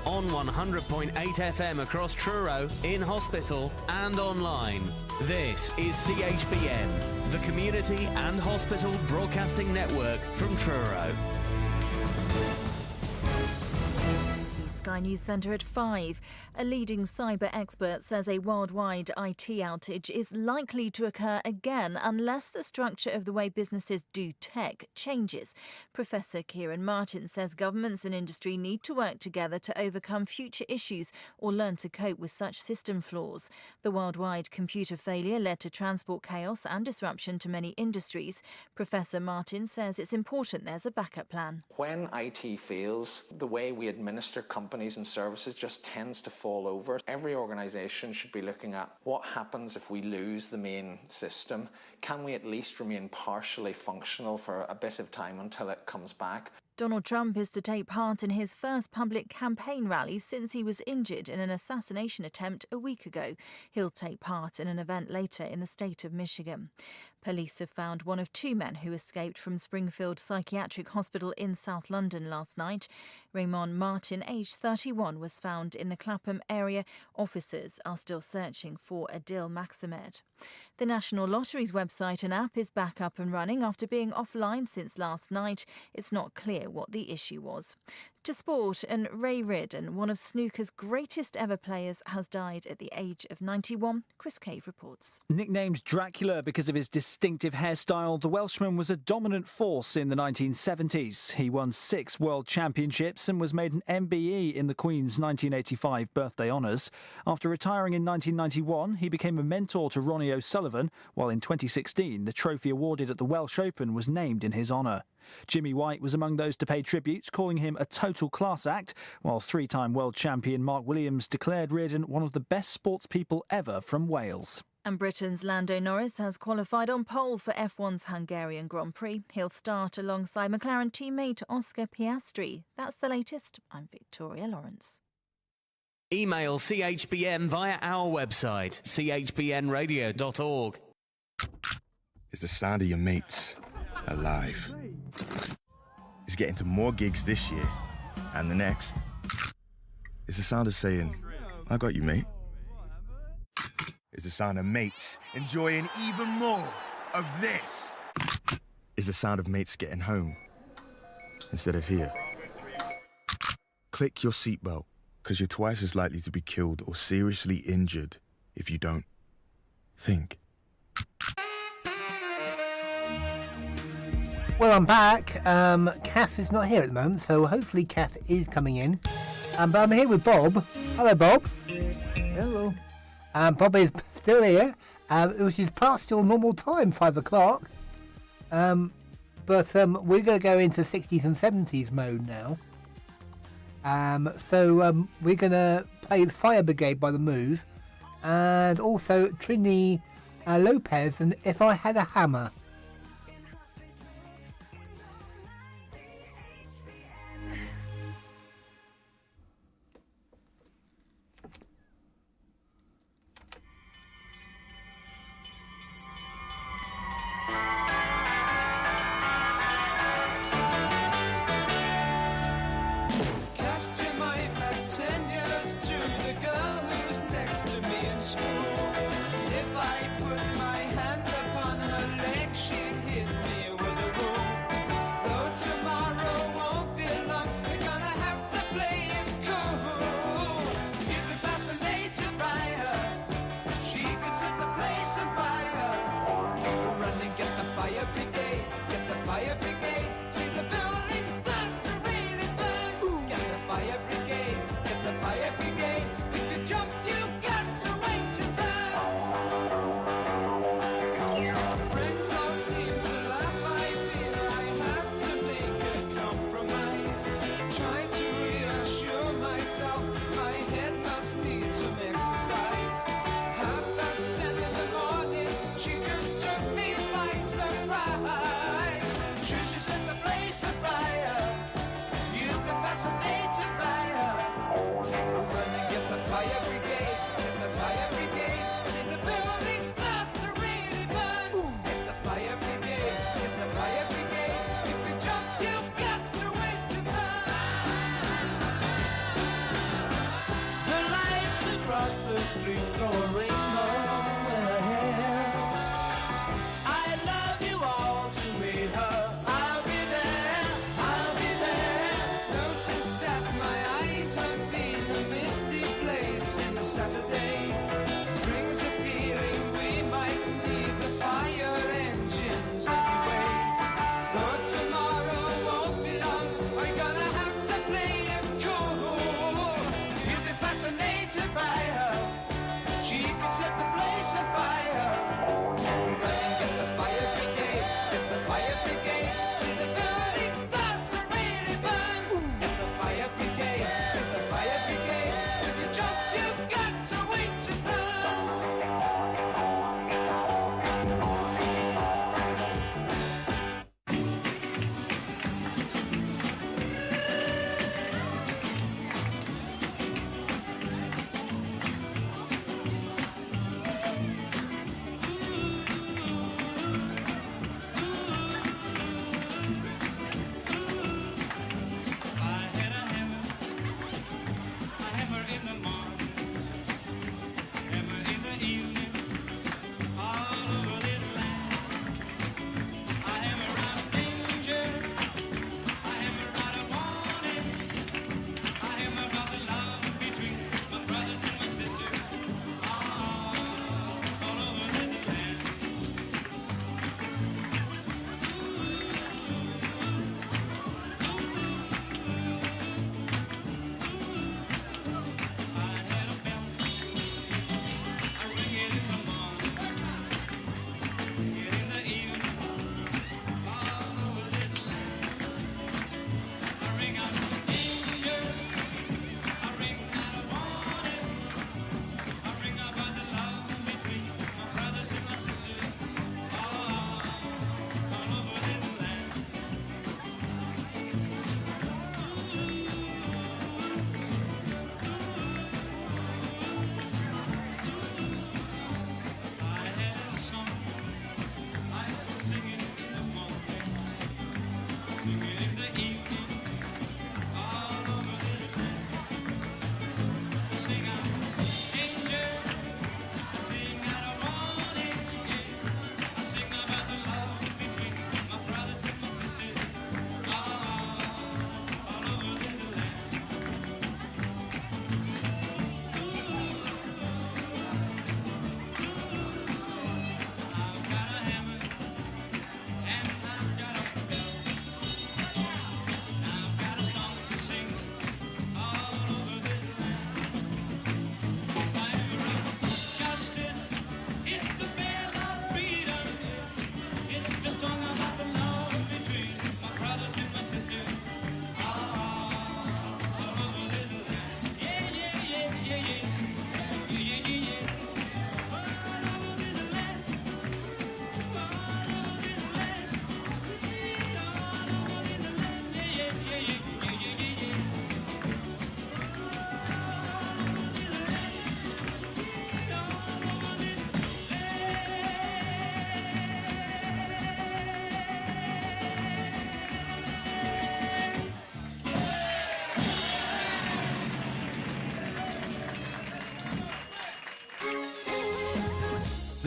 On 100.8 FM across Truro, in hospital and online. This is CHBN, the Community and Hospital Broadcasting Network from Truro. Sky News Centre at 5. A leading cyber expert says a worldwide IT outage is likely to occur again unless the structure of the way businesses do tech changes. Professor Kieran Martin says governments and industry need to work together to overcome future issues or learn to cope with such system flaws. The worldwide computer failure led to transport chaos and disruption to many industries. Professor Martin says it's important there's a backup plan. When IT fails, the way we administer companies and services just tends to fall over. Every organisation should be looking at what happens if we lose the main system. Can we at least remain partially functional for a bit of time until it comes back? Donald Trump is to take part in his first public campaign rally since he was injured in an assassination attempt a week ago. He'll take part in an event later in the state of Michigan. Police have found one of two men who escaped from Springfield Psychiatric Hospital in South London last night. Raymond Martin, aged 31, was found in the Clapham area. Officers are still searching for Adil Maximed. The National Lottery's website and app is back up and running after being offline since last night. It's not clear what the issue was. To sport, and Ray Ridden, one of snooker's greatest ever players, has died at the age of 91. Chris Cave reports. Nicknamed Dracula because of his distinctive hairstyle, the Welshman was a dominant force in the 1970s. He won 6 world championships and was made an MBE in the Queen's 1985 birthday honours. After retiring in 1991, he became a mentor to Ronnie O'Sullivan, while in 2016 the trophy awarded at the Welsh Open was named in his honour. Jimmy White was among those to pay tribute, calling him a total class act, while 3-time world champion Mark Williams declared Reardon one of the best sportspeople ever from Wales. And Britain's Lando Norris has qualified on pole for F1's Hungarian Grand Prix. He'll start alongside McLaren teammate Oscar Piastri. That's the latest. I'm Victoria Lawrence. Email CHBN via our website, chbnradio.org. It's the sound of your mates alive. It's getting to more gigs this year and the next. It's the sound of saying, I got you, mate. It's the sound of mates enjoying even more of this. It's the sound of mates getting home instead of here. Click your seatbelt, because you're twice as likely to be killed or seriously injured if you don't. Think. Well, I'm back. Kath is not here at the moment, so hopefully Kath is coming in. But I'm here with Bob. Hello, Bob. Hello. Bob is still here, which is past your normal time, 5 o'clock. But we're going to go into 60s and 70s mode now. So we're going to play the Fire Brigade by The Move, and also Trini Lopez and If I Had a Hammer. Cast your mind back 10 years to the girl who was next to me in school. If I put my hand upon her leg, she'd hit me with a rule. Though tomorrow won't be long, we're gonna have to play it cool. You'd be fascinated by her. She could set the place on fire. Run and get the fire brigade, get the fire brigade. See the building start to really burn. Get the fire brigade, get the fire brigade. If you jump, you've got to wait your turn. Friends all seem to laugh. I feel I have to make a compromise. Try to reassure myself my head must need some exercise. 10:30 in the morning, she just took me by surprise. Should she set the place afire? You'd be fascinated by her. Run and get the fire brigade, get the fire brigade. See the building start to really burn. Get the fire brigade, get the fire brigade. If you jump, you've got to wait your turn. The lights across the street throw a rainbow in her hair. I love you all to meet her. I'll be there, I'll be there. Notice that my eyes have been a misty place in the Saturday. Brings a feeling we might need the fire engines anyway. Though tomorrow won't be long, we're gonna have to play it cool. You'll be fascinated by her. She could set the place afire. Run and get the fire brigade, get the fire brigade. See the building start to really burn. Get the fire brigade, get the fire brigade. If you jump, you've got to wait your turn.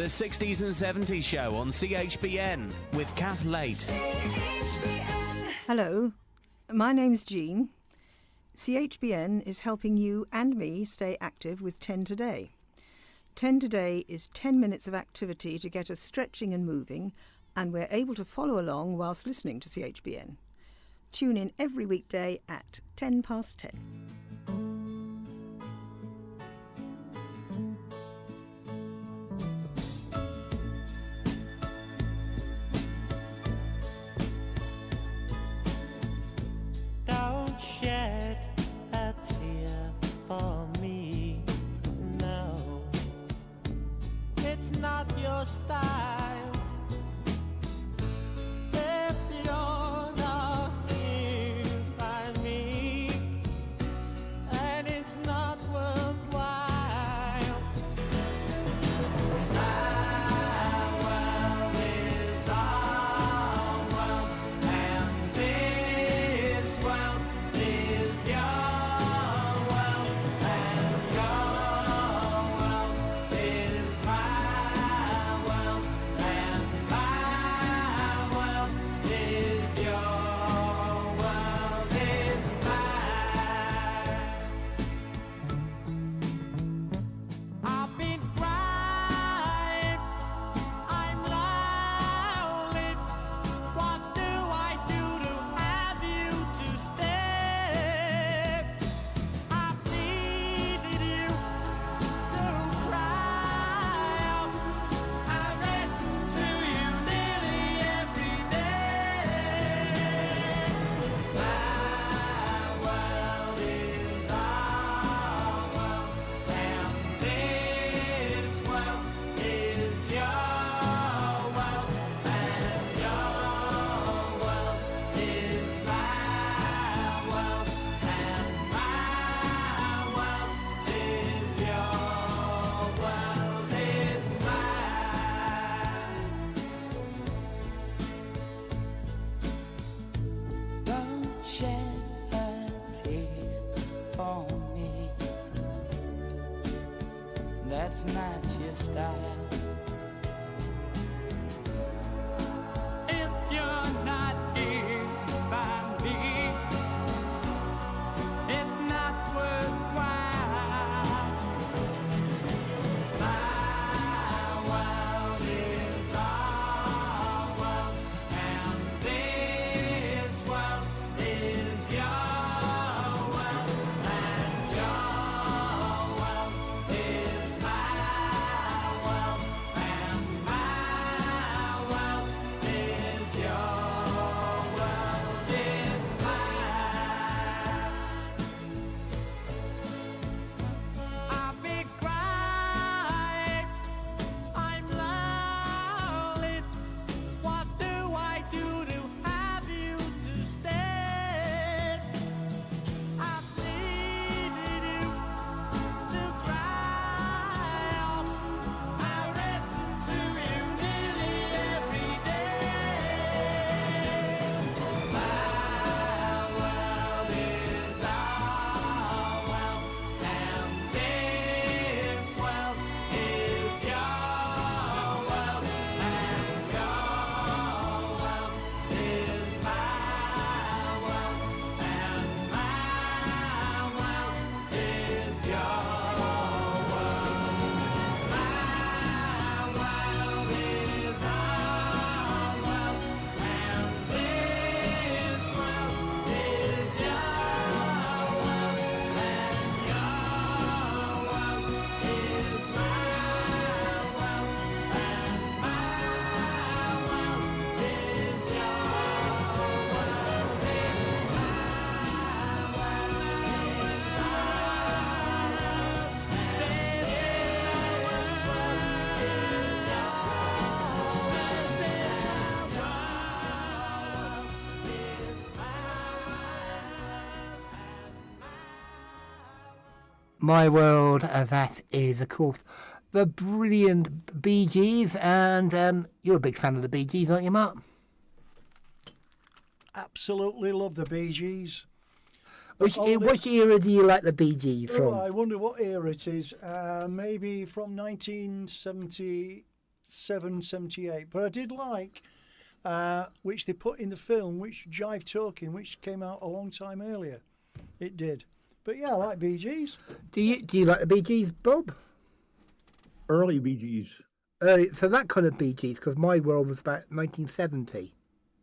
The 60s and 70s Show on CHBN with Kath Late. Hello, my name's Jean. CHBN is helping you and me stay active with 10 Today. 10 Today is 10 minutes of activity to get us stretching and moving, and we're able to follow along whilst listening to CHBN. Tune in every weekday at 10 past 10. Don't shed a tear for me, no. It's not your style. If you're not here by me, and it's not worthwhile. My world is our world, and this world is your world, and your world is my world, and my world is your world is mine. I've been crying, I'm lonely. What do I do to have you to stay? I've needed you to cry out. I read to you nearly every day. My world is our world, and this world is your world, and your world is my world, and my world is your world is mine. Don't shed a tear for me. That's not your style. If you're not here by me, it's not worthwhile. My world is our world, and this world is your world, and your world is my world, and my world is your world is mine. I've been crying, I'm lonely. What do I do to have you to stay? I've needed you to cry out. I read to you nearly every day. My world is our world, and this world is your world, and your world is my world, and my world is your world. My world is our world, and this world is your world, and your world is my world, and my world is My World, that is, of course, the brilliant Bee Gees, and you're a big fan of the Bee Gees, aren't you, Mark? Absolutely love the Bee Gees. Which era do you like the Bee Gees from? I wonder what era it is. Maybe from 1970. 77, 78. But I did like, which they put in the film, which Jive Talking, which came out a long time earlier. It did. But yeah, I like Bee Gees. Do you like the Bee Gees, Bob? Early Bee Gees. So that kind of Bee Gees, because my world was about 1970.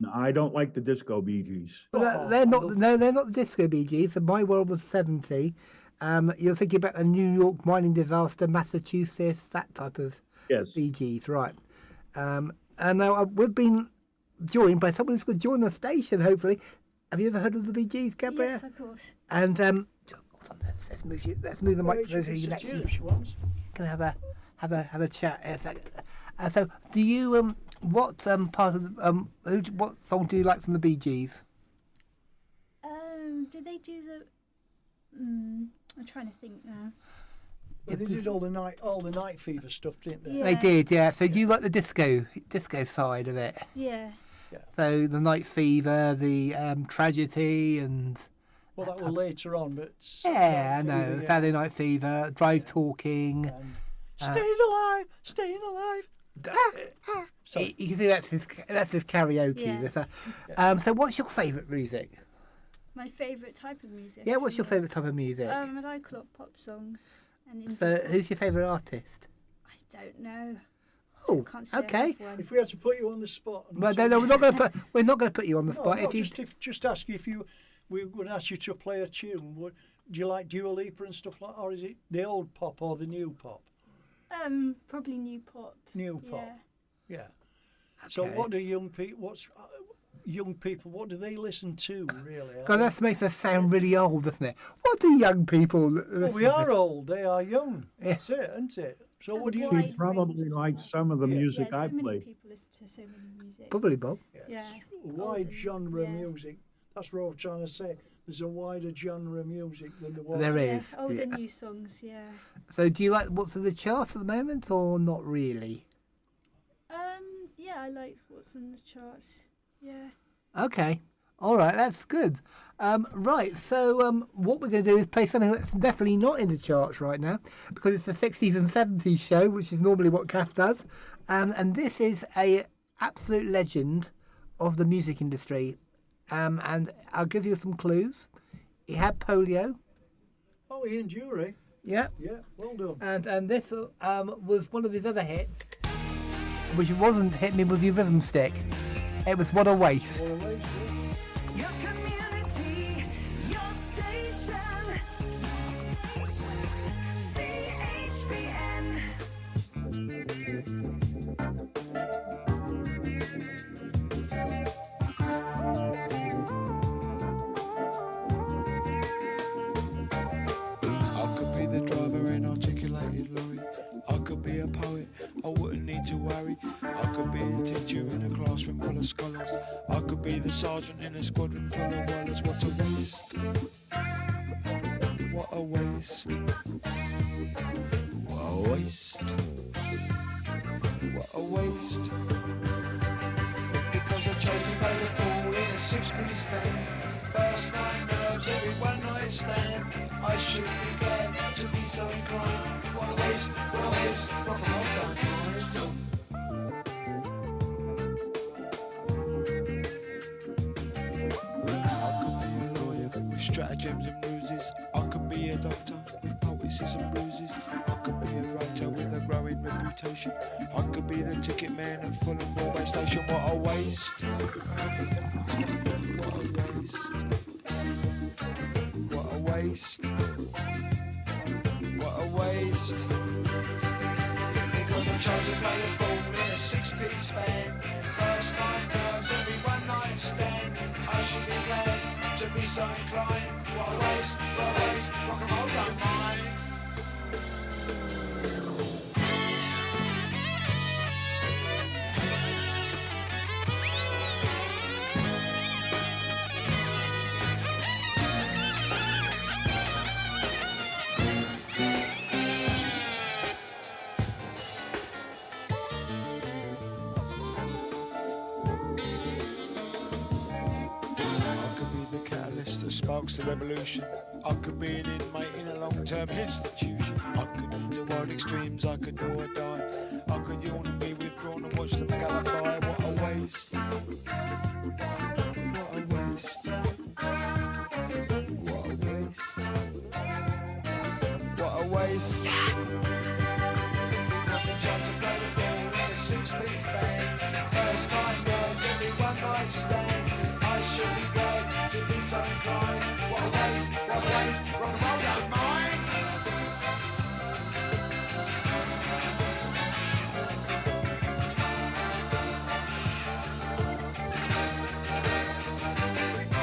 No, I don't like the disco Bee Gees. Well, they're not. No, they're not the disco Bee Gees. So my world was 70. You're thinking about the New York mining disaster, Massachusetts, that type of Bee Gees, right? And now we've been joined by someone who's going to join the station. Hopefully, have you ever heard of the Bee Gees, Gabrielle? Yes, of course. And hold on, let's move the microphone so you can actually can have a chat in a second. So, do you what part of the, what song do you like from the Bee Gees? Did they do the? I'm trying to think now. Well, they did all the night fever stuff, didn't they? Yeah. They did, yeah. So do you like the disco side of it? Yeah. So the Night Fever, the Tragedy, and Well, that was later on, but yeah, I know. Saturday Night Fever, Drive Talking. Staying alive. So you can see that's his karaoke. Yeah. So what's your favourite music? My favourite type of music. Yeah, what's your favourite type of music? I like a lot of pop songs. And So who's your favourite artist? I don't know. Oh, Can't say I okay. have one. If we had to put you on the spot, Well, no, we're not going to put you on the spot. No, if you just ask you if we would ask you to play a tune. Do you like Dua Lipa and stuff like, or is it the old pop or the new pop? Probably new pop. New pop. Yeah. So Okay. what do young people? What do they listen to really? God, that makes us sound really old, doesn't it? What do young people? Well, we are old. They are young. That's it, isn't it? So what do you? You probably like some of the music I so play. many people listen to so many music. Probably, Bob. Yeah. Wide genre music. That's what I'm trying to say. There's a wider genre of music than there was. There is. Old and yeah. new songs, yeah. So do you like what's in the charts at the moment, or not really? Yeah, I like what's on the charts. Yeah. Okay. All right, that's good. Right, so what we're going to do is play something that's definitely not in the charts right now, because it's the 60s and 70s show, which is normally what Kath does. And this is a absolute legend of the music industry. And I'll give you some clues. He had polio. Oh, Ian Dury. Yeah. Yeah, well done. And this was one of his other hits, which wasn't Hit Me With Your Rhythm Stick. It was What a Waste. Your community, your station, CHBN. I could be the driver in articulated lorry. I could be a poet, I wouldn't need to worry. I could be a teacher in a classroom full of scholars. I could be the sergeant in a squadron full of wallers. What a waste. What a waste. What a waste. What a waste. Because I chose to play the fool in a six-piece band. First night nerves, every one night stand. I should be glad to be so inclined. What a waste, what a waste. Rock and roll don't mind. I could be a lawyer with stratagems and ruses. I could be a doctor with poultices and bruises. I could be a writer with a growing reputation. I could be the ticket man at Fulham Railway Station. What a waste. What a waste. What a waste. What a waste. Because I chose to play the fool in a six-piece band. First night nerves, every one night stand. I should be glad to be so inclined. What a waste, what a waste. Rock and roll don't mind. Sparks the revolution. I could be an inmate in a long-term institution. I could do wild extremes, I could do or die. I could yawn and be withdrawn and watch them gallify. What a waste. What a waste. What a waste. What a waste. Nothing trying to play the ball in a six-piece band. First night nerves, every one night stand. I should be glad to be so inclined. What a waste, what a waste. Rock and roll don't mind.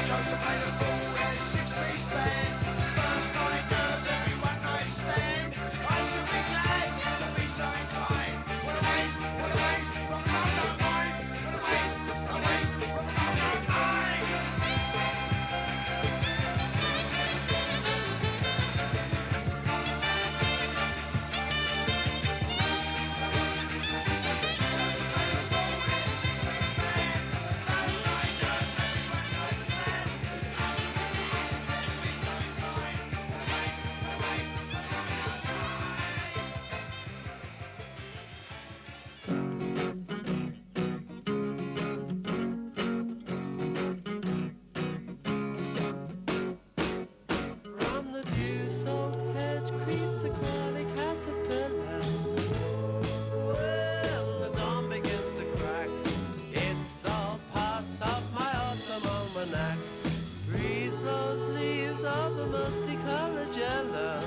Chose to play the ball in a six-piece band. First night nerves, every one night stand. I should be glad to be so inclined. What a waste, what a waste. Rock and roll don't mind. What a waste, what a waste. Rock and roll don't mind. From the dew-soaked hedge creeps a crawly caterpillar. When the dawn begins to crack, it's all part of my autumn almanac. Breeze blows leaves of a musty colored yellow,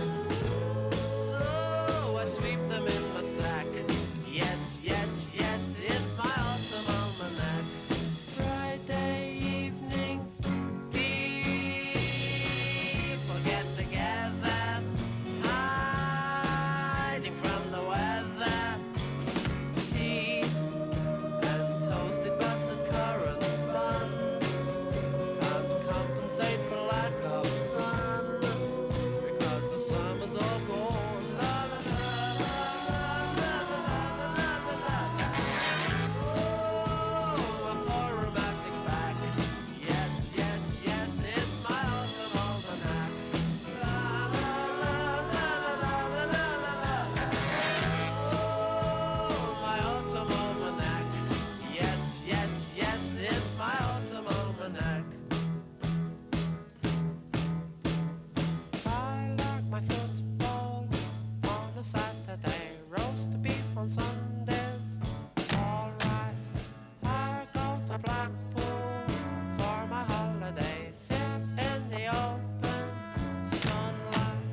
so I sweep them in my sack. Yes, yes, yes, it's my autumn almanac. Friday evenings, people get together, hiding from the weather. Tea and toasted buttered currant buns can't compensate for lack of sun, because the summer's all gone. La, la, la, la, la, la, la, la, la. Oh, a poor romantic back. Yes, yes, yes, it's my autumn almanac. La, la, la, la, la, la, la, la, la. Oh, my autumn almanac. Yes, yes, yes, it's my autumn almanac. I like my football on a Saturday, roast beef on Sundays. All right, I go to Blackpool for my holiday, sit in the open sunlight.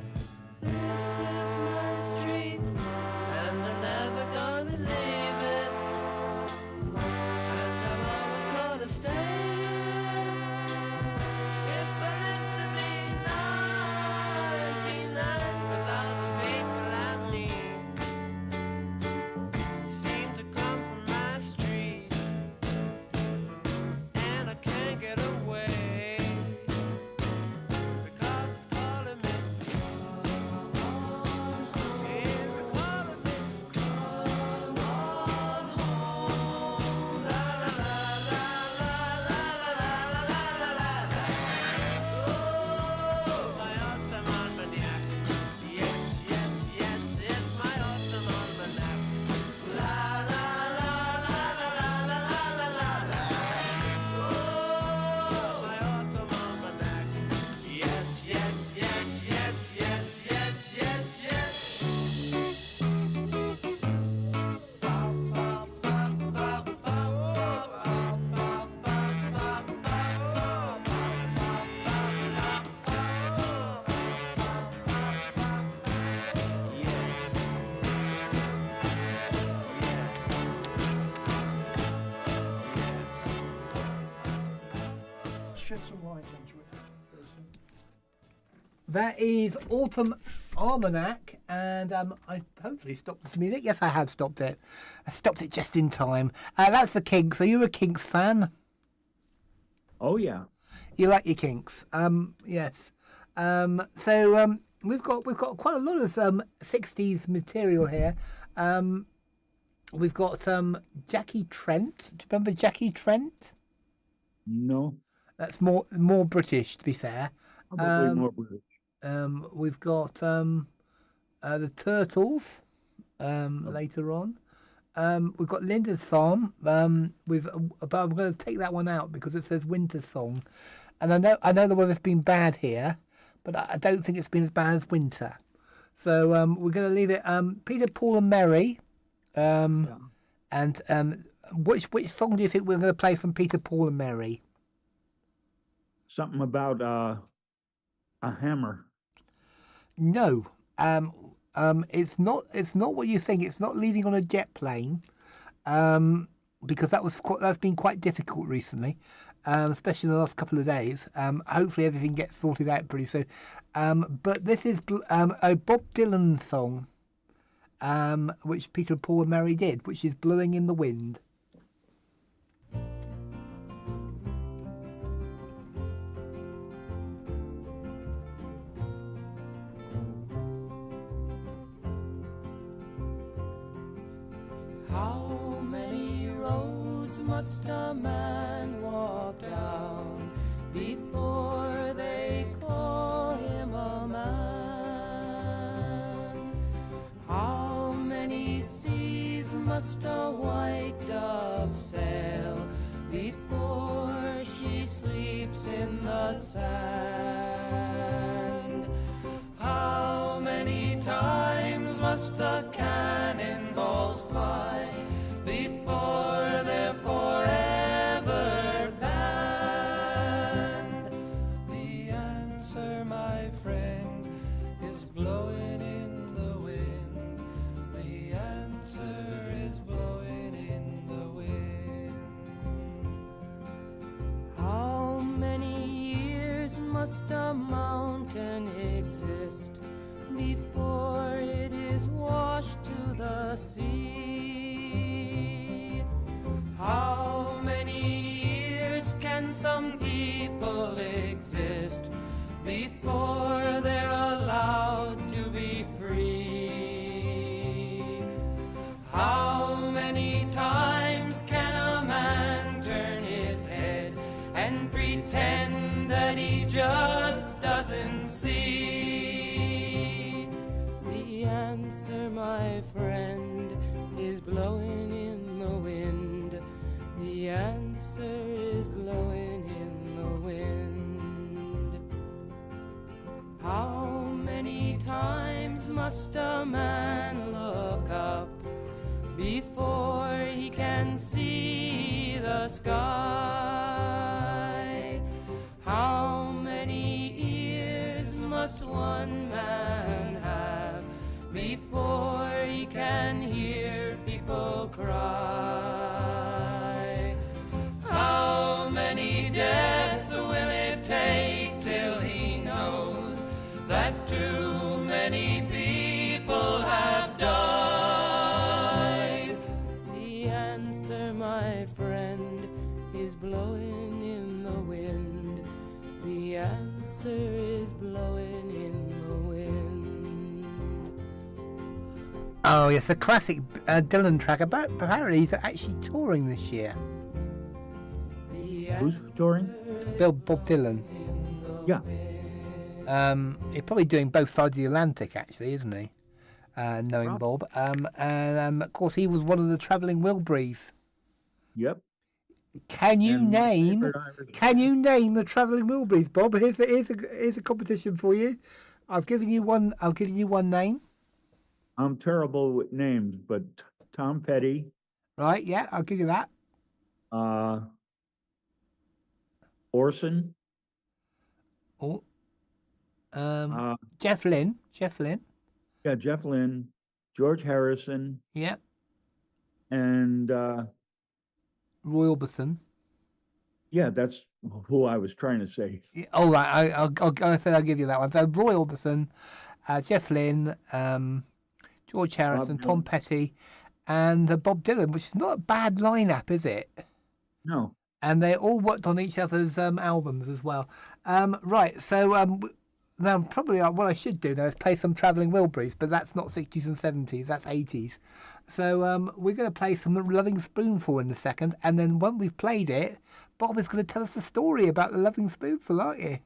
This is my street, and I'm never gonna leave it, and I'm always gonna stay. If I live to be 99, 'cause all the people I meet seem to come from my street, and I can't get away, because it's calling me. It's calling me. Come on home. La la la la la la la la la la la. Oh, my autumn almanac. Yes, yes, yes, it's my autumn almanac. La la la la la la la la la la. Oh, my autumn almanac. Yes, yes, yes, yes, yes, yes, yes, yes. Shed some light onto it. That is Autumn Almanac, and I hopefully stopped this music. Yes, I have stopped it. I stopped it just in time. That's the Kinks. Are you a Kinks fan? Oh yeah. You like your Kinks? Yes. We've got quite a lot of 60s material here. We've got Jackie Trent. Do you remember Jackie Trent? No. That's more British, to be fair. Probably more British. We've got the Turtles later on. we've got Linda's song. But I'm going to take that one out because it says winter song, and I know the weather's been bad here, but I don't think it's been as bad as winter. So we're going to leave it. Peter, Paul, and Mary. And which song do you think we're going to play from Peter, Paul, and Mary? Something about a hammer. No. It's not. It's not what you think. It's not leaving on a jet plane. Because that's been quite difficult recently, especially in the last couple of days. Hopefully everything gets sorted out pretty soon. But this is a Bob Dylan song, which Peter, Paul, and Mary did, which is "Blowing in the Wind." How many roads must a man walk down before they call him a man? How many seas must a white dove sail before she sleeps in the sand? How many times must the cannonballs fly before they're forever banned? The answer, my friend, is blowing in the wind. The answer is blowing in the wind. How many years must a mountain exist before it is washed to the sea? How many years can some people exist before they're allowed to be free? How many times can a man turn his head and pretend that he just doesn't see? The answer, my friend, is blowing in the wind. The answer is blowing in the wind. How many times must a man look up before he can see the sky? How many ears must one man have before he can hear people cry? How many deaths will it take till he knows that too many people have died? The answer, my friend, is blowing in the wind. The answer is blowing in the wind. Oh yes, a classic Dylan track. Apparently he's actually touring this year. Who's touring? Bob Dylan. Yeah. He's probably doing both sides of the Atlantic, actually, isn't he? Knowing Bob. And of course, he was one of the travelling Wilburys. Yep. Can you name the travelling Wilburys, Bob? Here's a competition for you. I've given you one name. I'm terrible with names, but Tom Petty. Right, yeah, I'll give you that. Orson. Oh. Jeff Lynne. Yeah, Jeff Lynne. George Harrison. Yep. And Roy Orbison. Yeah, that's who I was trying to say. Yeah, all right, I'll give you that one. So Roy Orbison, Jeff Lynne, George Harrison, Tom Petty, and Bob Dylan, which is not a bad lineup, is it? No. And they all worked on each other's albums as well. Right, so now probably what I should do now is play some Travelling Wilburys, but that's not 60s and 70s, that's 80s. So we're going to play some Loving Spoonful in a second, and then when we've played it, Bob is going to tell us a story about the Loving Spoonful, aren't you?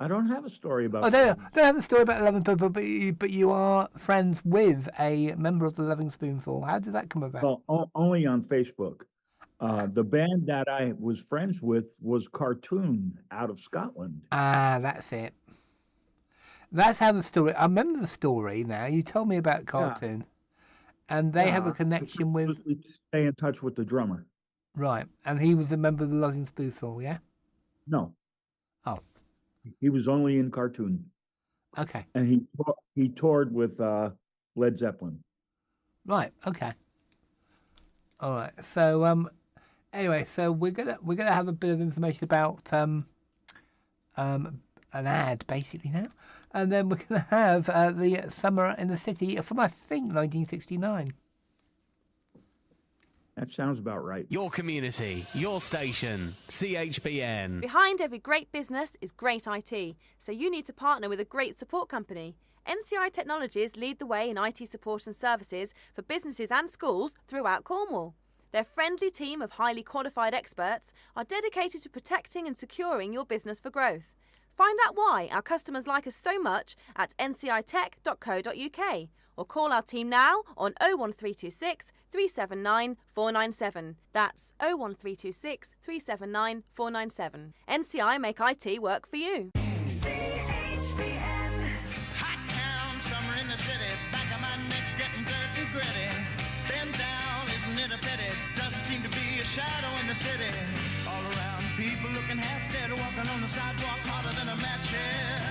I don't have a story about. I don't have a story about the Loving Spoonful, but you are friends with a member of the Loving Spoonful. How did that come about? Well, only on Facebook. The band that I was friends with was Cartoon out of Scotland. Ah, that's it. That's how the story. I remember the story now. You told me about Cartoon, and they have a connection with. We stay in touch with the drummer. Right, and he was a member of the Loving Spoonful, yeah. No. Oh. He was only in Cartoon. Okay. And he toured with Led Zeppelin. Right. Okay. All right. So anyway, so we're gonna have a bit of information about an ad basically now, and then we're gonna have the Summer in the City from, I think, 1969. That sounds about right. Your community, your station, CHBN. Behind every great business is great IT, so you need to partner with a great support company. NCI Technologies lead the way in IT support and services for businesses and schools throughout Cornwall. Their friendly team of highly qualified experts are dedicated to protecting and securing your business for growth. Find out why our customers like us so much at ncitech.co.uk or call our team now on 01326 379 497. That's 01326 379 497. NCI make IT work for you. CHBN. Hot town, summer in the city. Back of my neck getting dirt and gritty. Bend down, isn't it a pity? Doesn't seem to be a shadow in the city. All around, people looking half dead, walking on the sidewalk harder than a match here.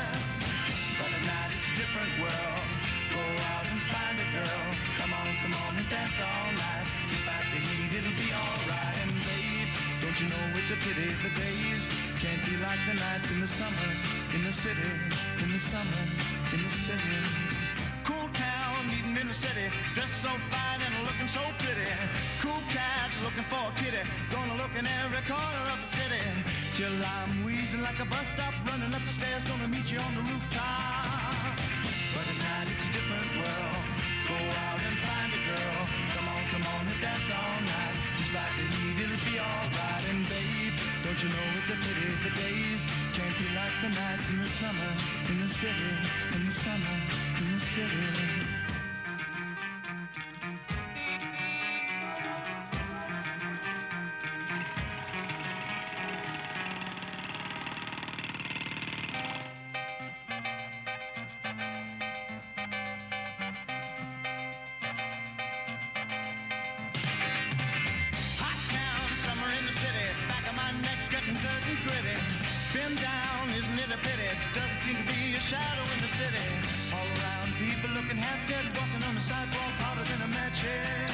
But at night it's different world. Go out and find a girl. Come on and dance all night. Despite the heat, it'll be alright. And babe, don't you know it's a pity the days can't be like the nights in the summer, in the city, in the summer, in the city. Cool town, meeting in the city, dressed so fine and looking so pretty. Cool cat, looking for a kitty, gonna look in every corner of the city. Till I'm wheezing like a bus stop, running up the stairs, gonna meet you on the rooftop. But at night it's a different world. Go out and find a girl. Come on and dance all night. Just like the heat, it'll be alright. And babe, don't you know it's a pity the days can't be like the nights in the summer, in the city, in the summer, in the city. Shadow in the city, all around people looking half dead, walking on the sidewalk harder than a match head.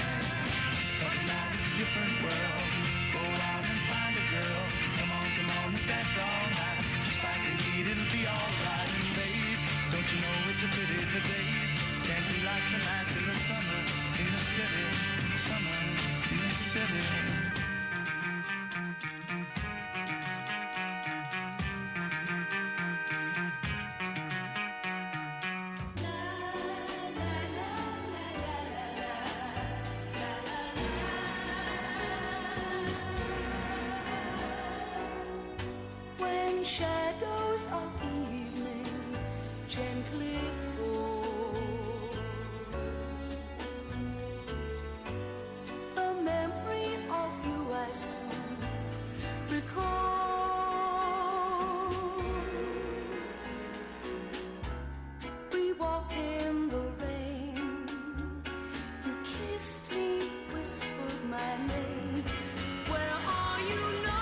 But now it's a different world. Go out and find a girl. Come on and dance all night. Despite the heat, it'll be alright. And babe, don't you know it's a pity the days can't be like the nights in the summer, in the city, summer, in the city. Shadows of evening gently fall. The memory of you I soon recall. We walked in the rain. You kissed me, whispered my name. Where are you now?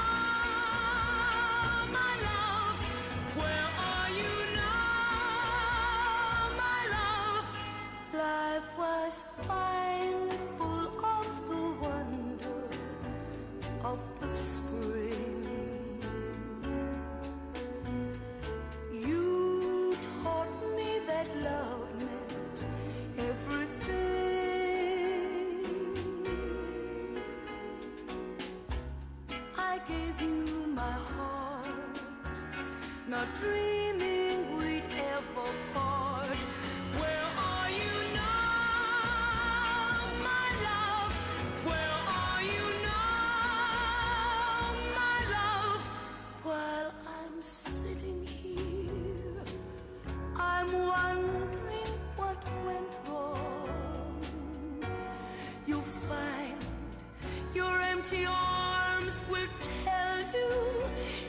Life was fine, full of the wonder of the spring. You taught me that love meant everything. I gave you my heart, not dreaming we'd ever part. Where are you? Sitting here empty arms will tell you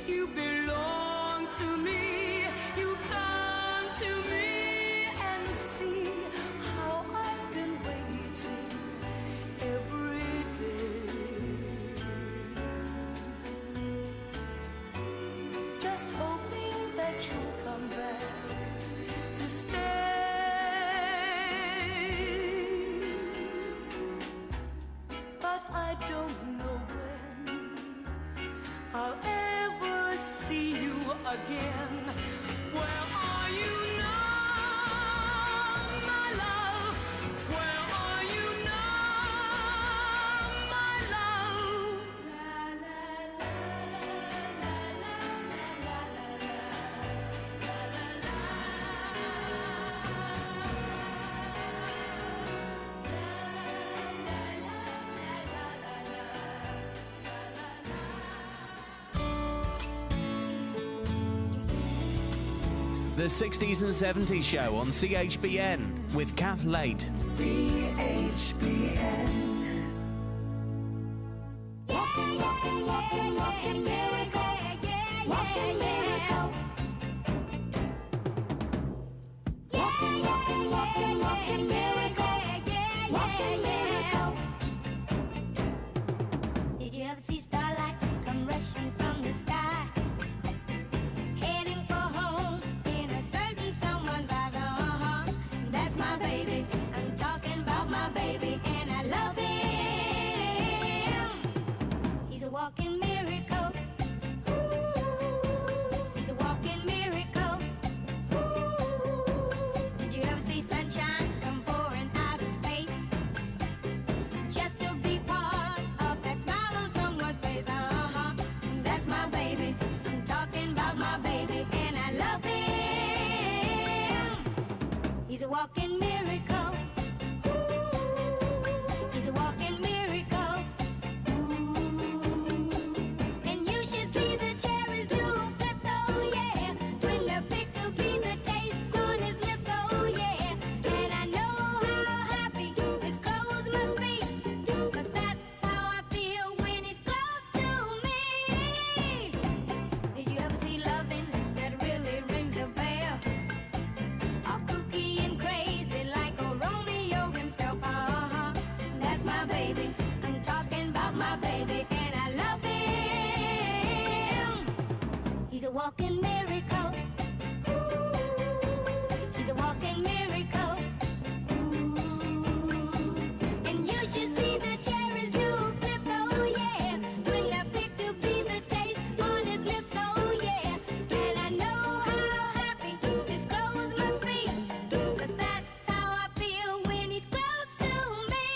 you belong to me. You come to me and see how I've been waiting every day, just hoping that you'll come back to stay. But I don't know when I'll ever see you again. Where are you now, my love? Where are you now, my love? The 60s and 70s show on CHBN with Kath Late. CHBN. Did you ever see starlight come rushing from the sky? Heading for home in a certain someone's eyes. That's my baby. I'm talking about my baby, and I love him. He's a walking miracle. He's a walking miracle. Did you ever see sunshine come pouring out of space? Just to be part of that smile on someone's face. That's my baby. I'm talking about my baby, and I love him. He's a walking miracle. He's a walking miracle. And you should see the cherries blue flip, oh yeah. When the pickle bean, the taste on his lips, oh yeah. And I know how happy his clothes must be, 'cause that's how I feel when he's close to me. Did you ever see loving that really rings a bell? All kooky and crazy like a Romeo himself. That's my baby. I'm talking about my baby, and I love him. He's a walking miracle. He's a walking miracle. And you should see the cherries blue flip, oh yeah. When the pickle be the taste on his lips, oh yeah. And I know how happy his clothes must be, 'cause that's how I feel when he's close to me.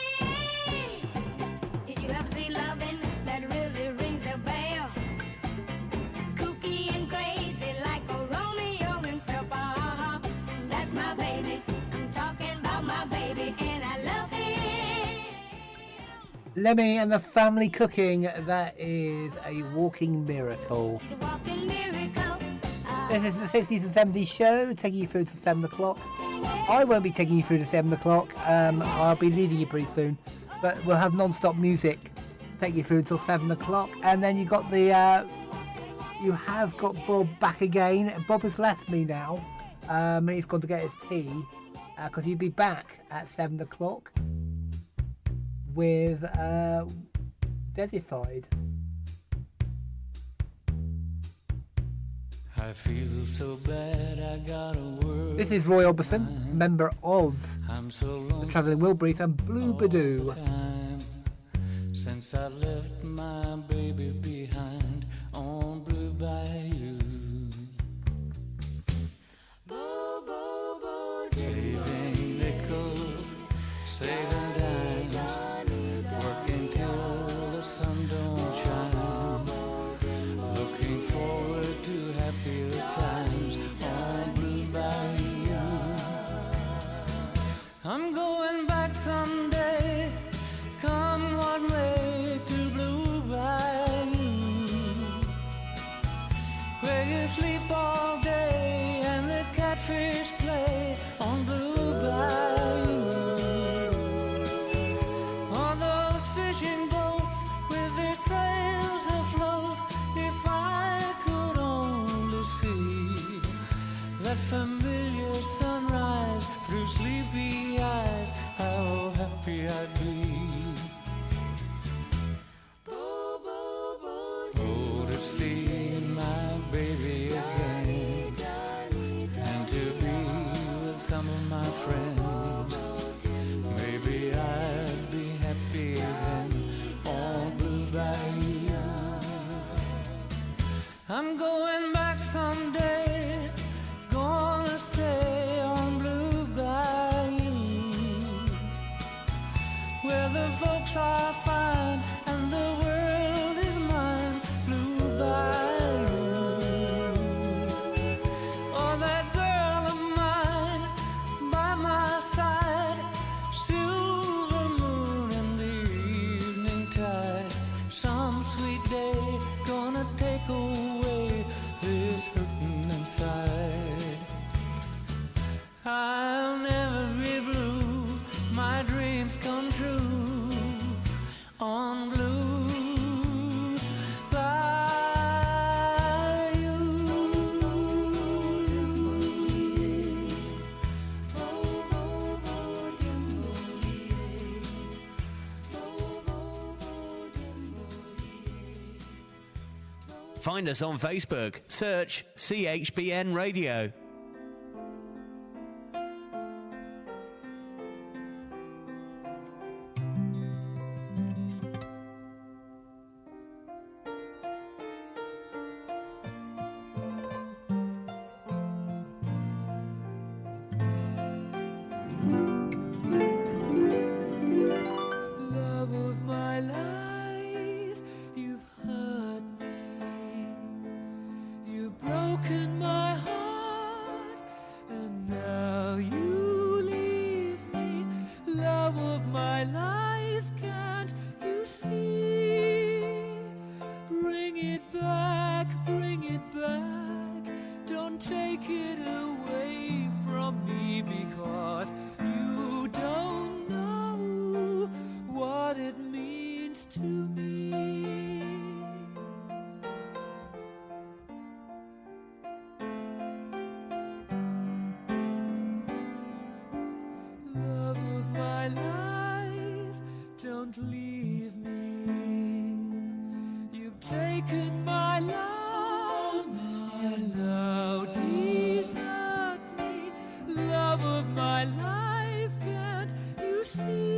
Did you ever see loving that really rings a bell? Kooky and crazy like a Romeo himself. That's my baby. I'm talking about my baby, and I love him. Lemmy and the Family Cooking, that is a walking miracle. He's a walking miracle. This is the 60s and 70s show, taking you through to 7 o'clock. I won't be taking you through to 7 o'clock, I'll be leaving you pretty soon. But we'll have non-stop music to take you through until 7 o'clock. And then you got the, you have got Bob back again. Bob has left me now. He's gone to get his tea, because he'll be back at 7 o'clock with Desified. I feel so bad I got a word. This is Roy Orbison, member of I'm so the Travelling Wilburys and Blue Badoo. time since I left my baby behind on Blue Bayou. Saving nickels, saving dimes, working till the sun don't shine. Looking forward to happier times on Blue Bayou. I'm going back someday, come what may, to Blue Bayou, where you sleep all day and the catfish play on Blue Bayou. On those fishing boats with their happy I'd be. Oh, to see my baby again, and to be with some of my friends. Maybe I'd be happy then, all blue by you. I'm going back someday, gonna stay on Blue Bayou, where the folks are fine and the world is mine. Blue Bayou. Oh, that girl of mine by my side, silver moon and the evening tide. Some sweet day gonna take away this hurting inside. I'll never be blue, my dreams come true on Blue Bayou. Find us on Facebook. Search CHBN Radio. Love of my life, you've hurt me. You've broken my heart, and now you leave me. Love of my life, can't you see? Bring it back, bring it back. Don't take it away from me, because you don't know what it means to me. Love of my life, don't leave me. You've taken my love and now desert me. Love of my life, can't you see?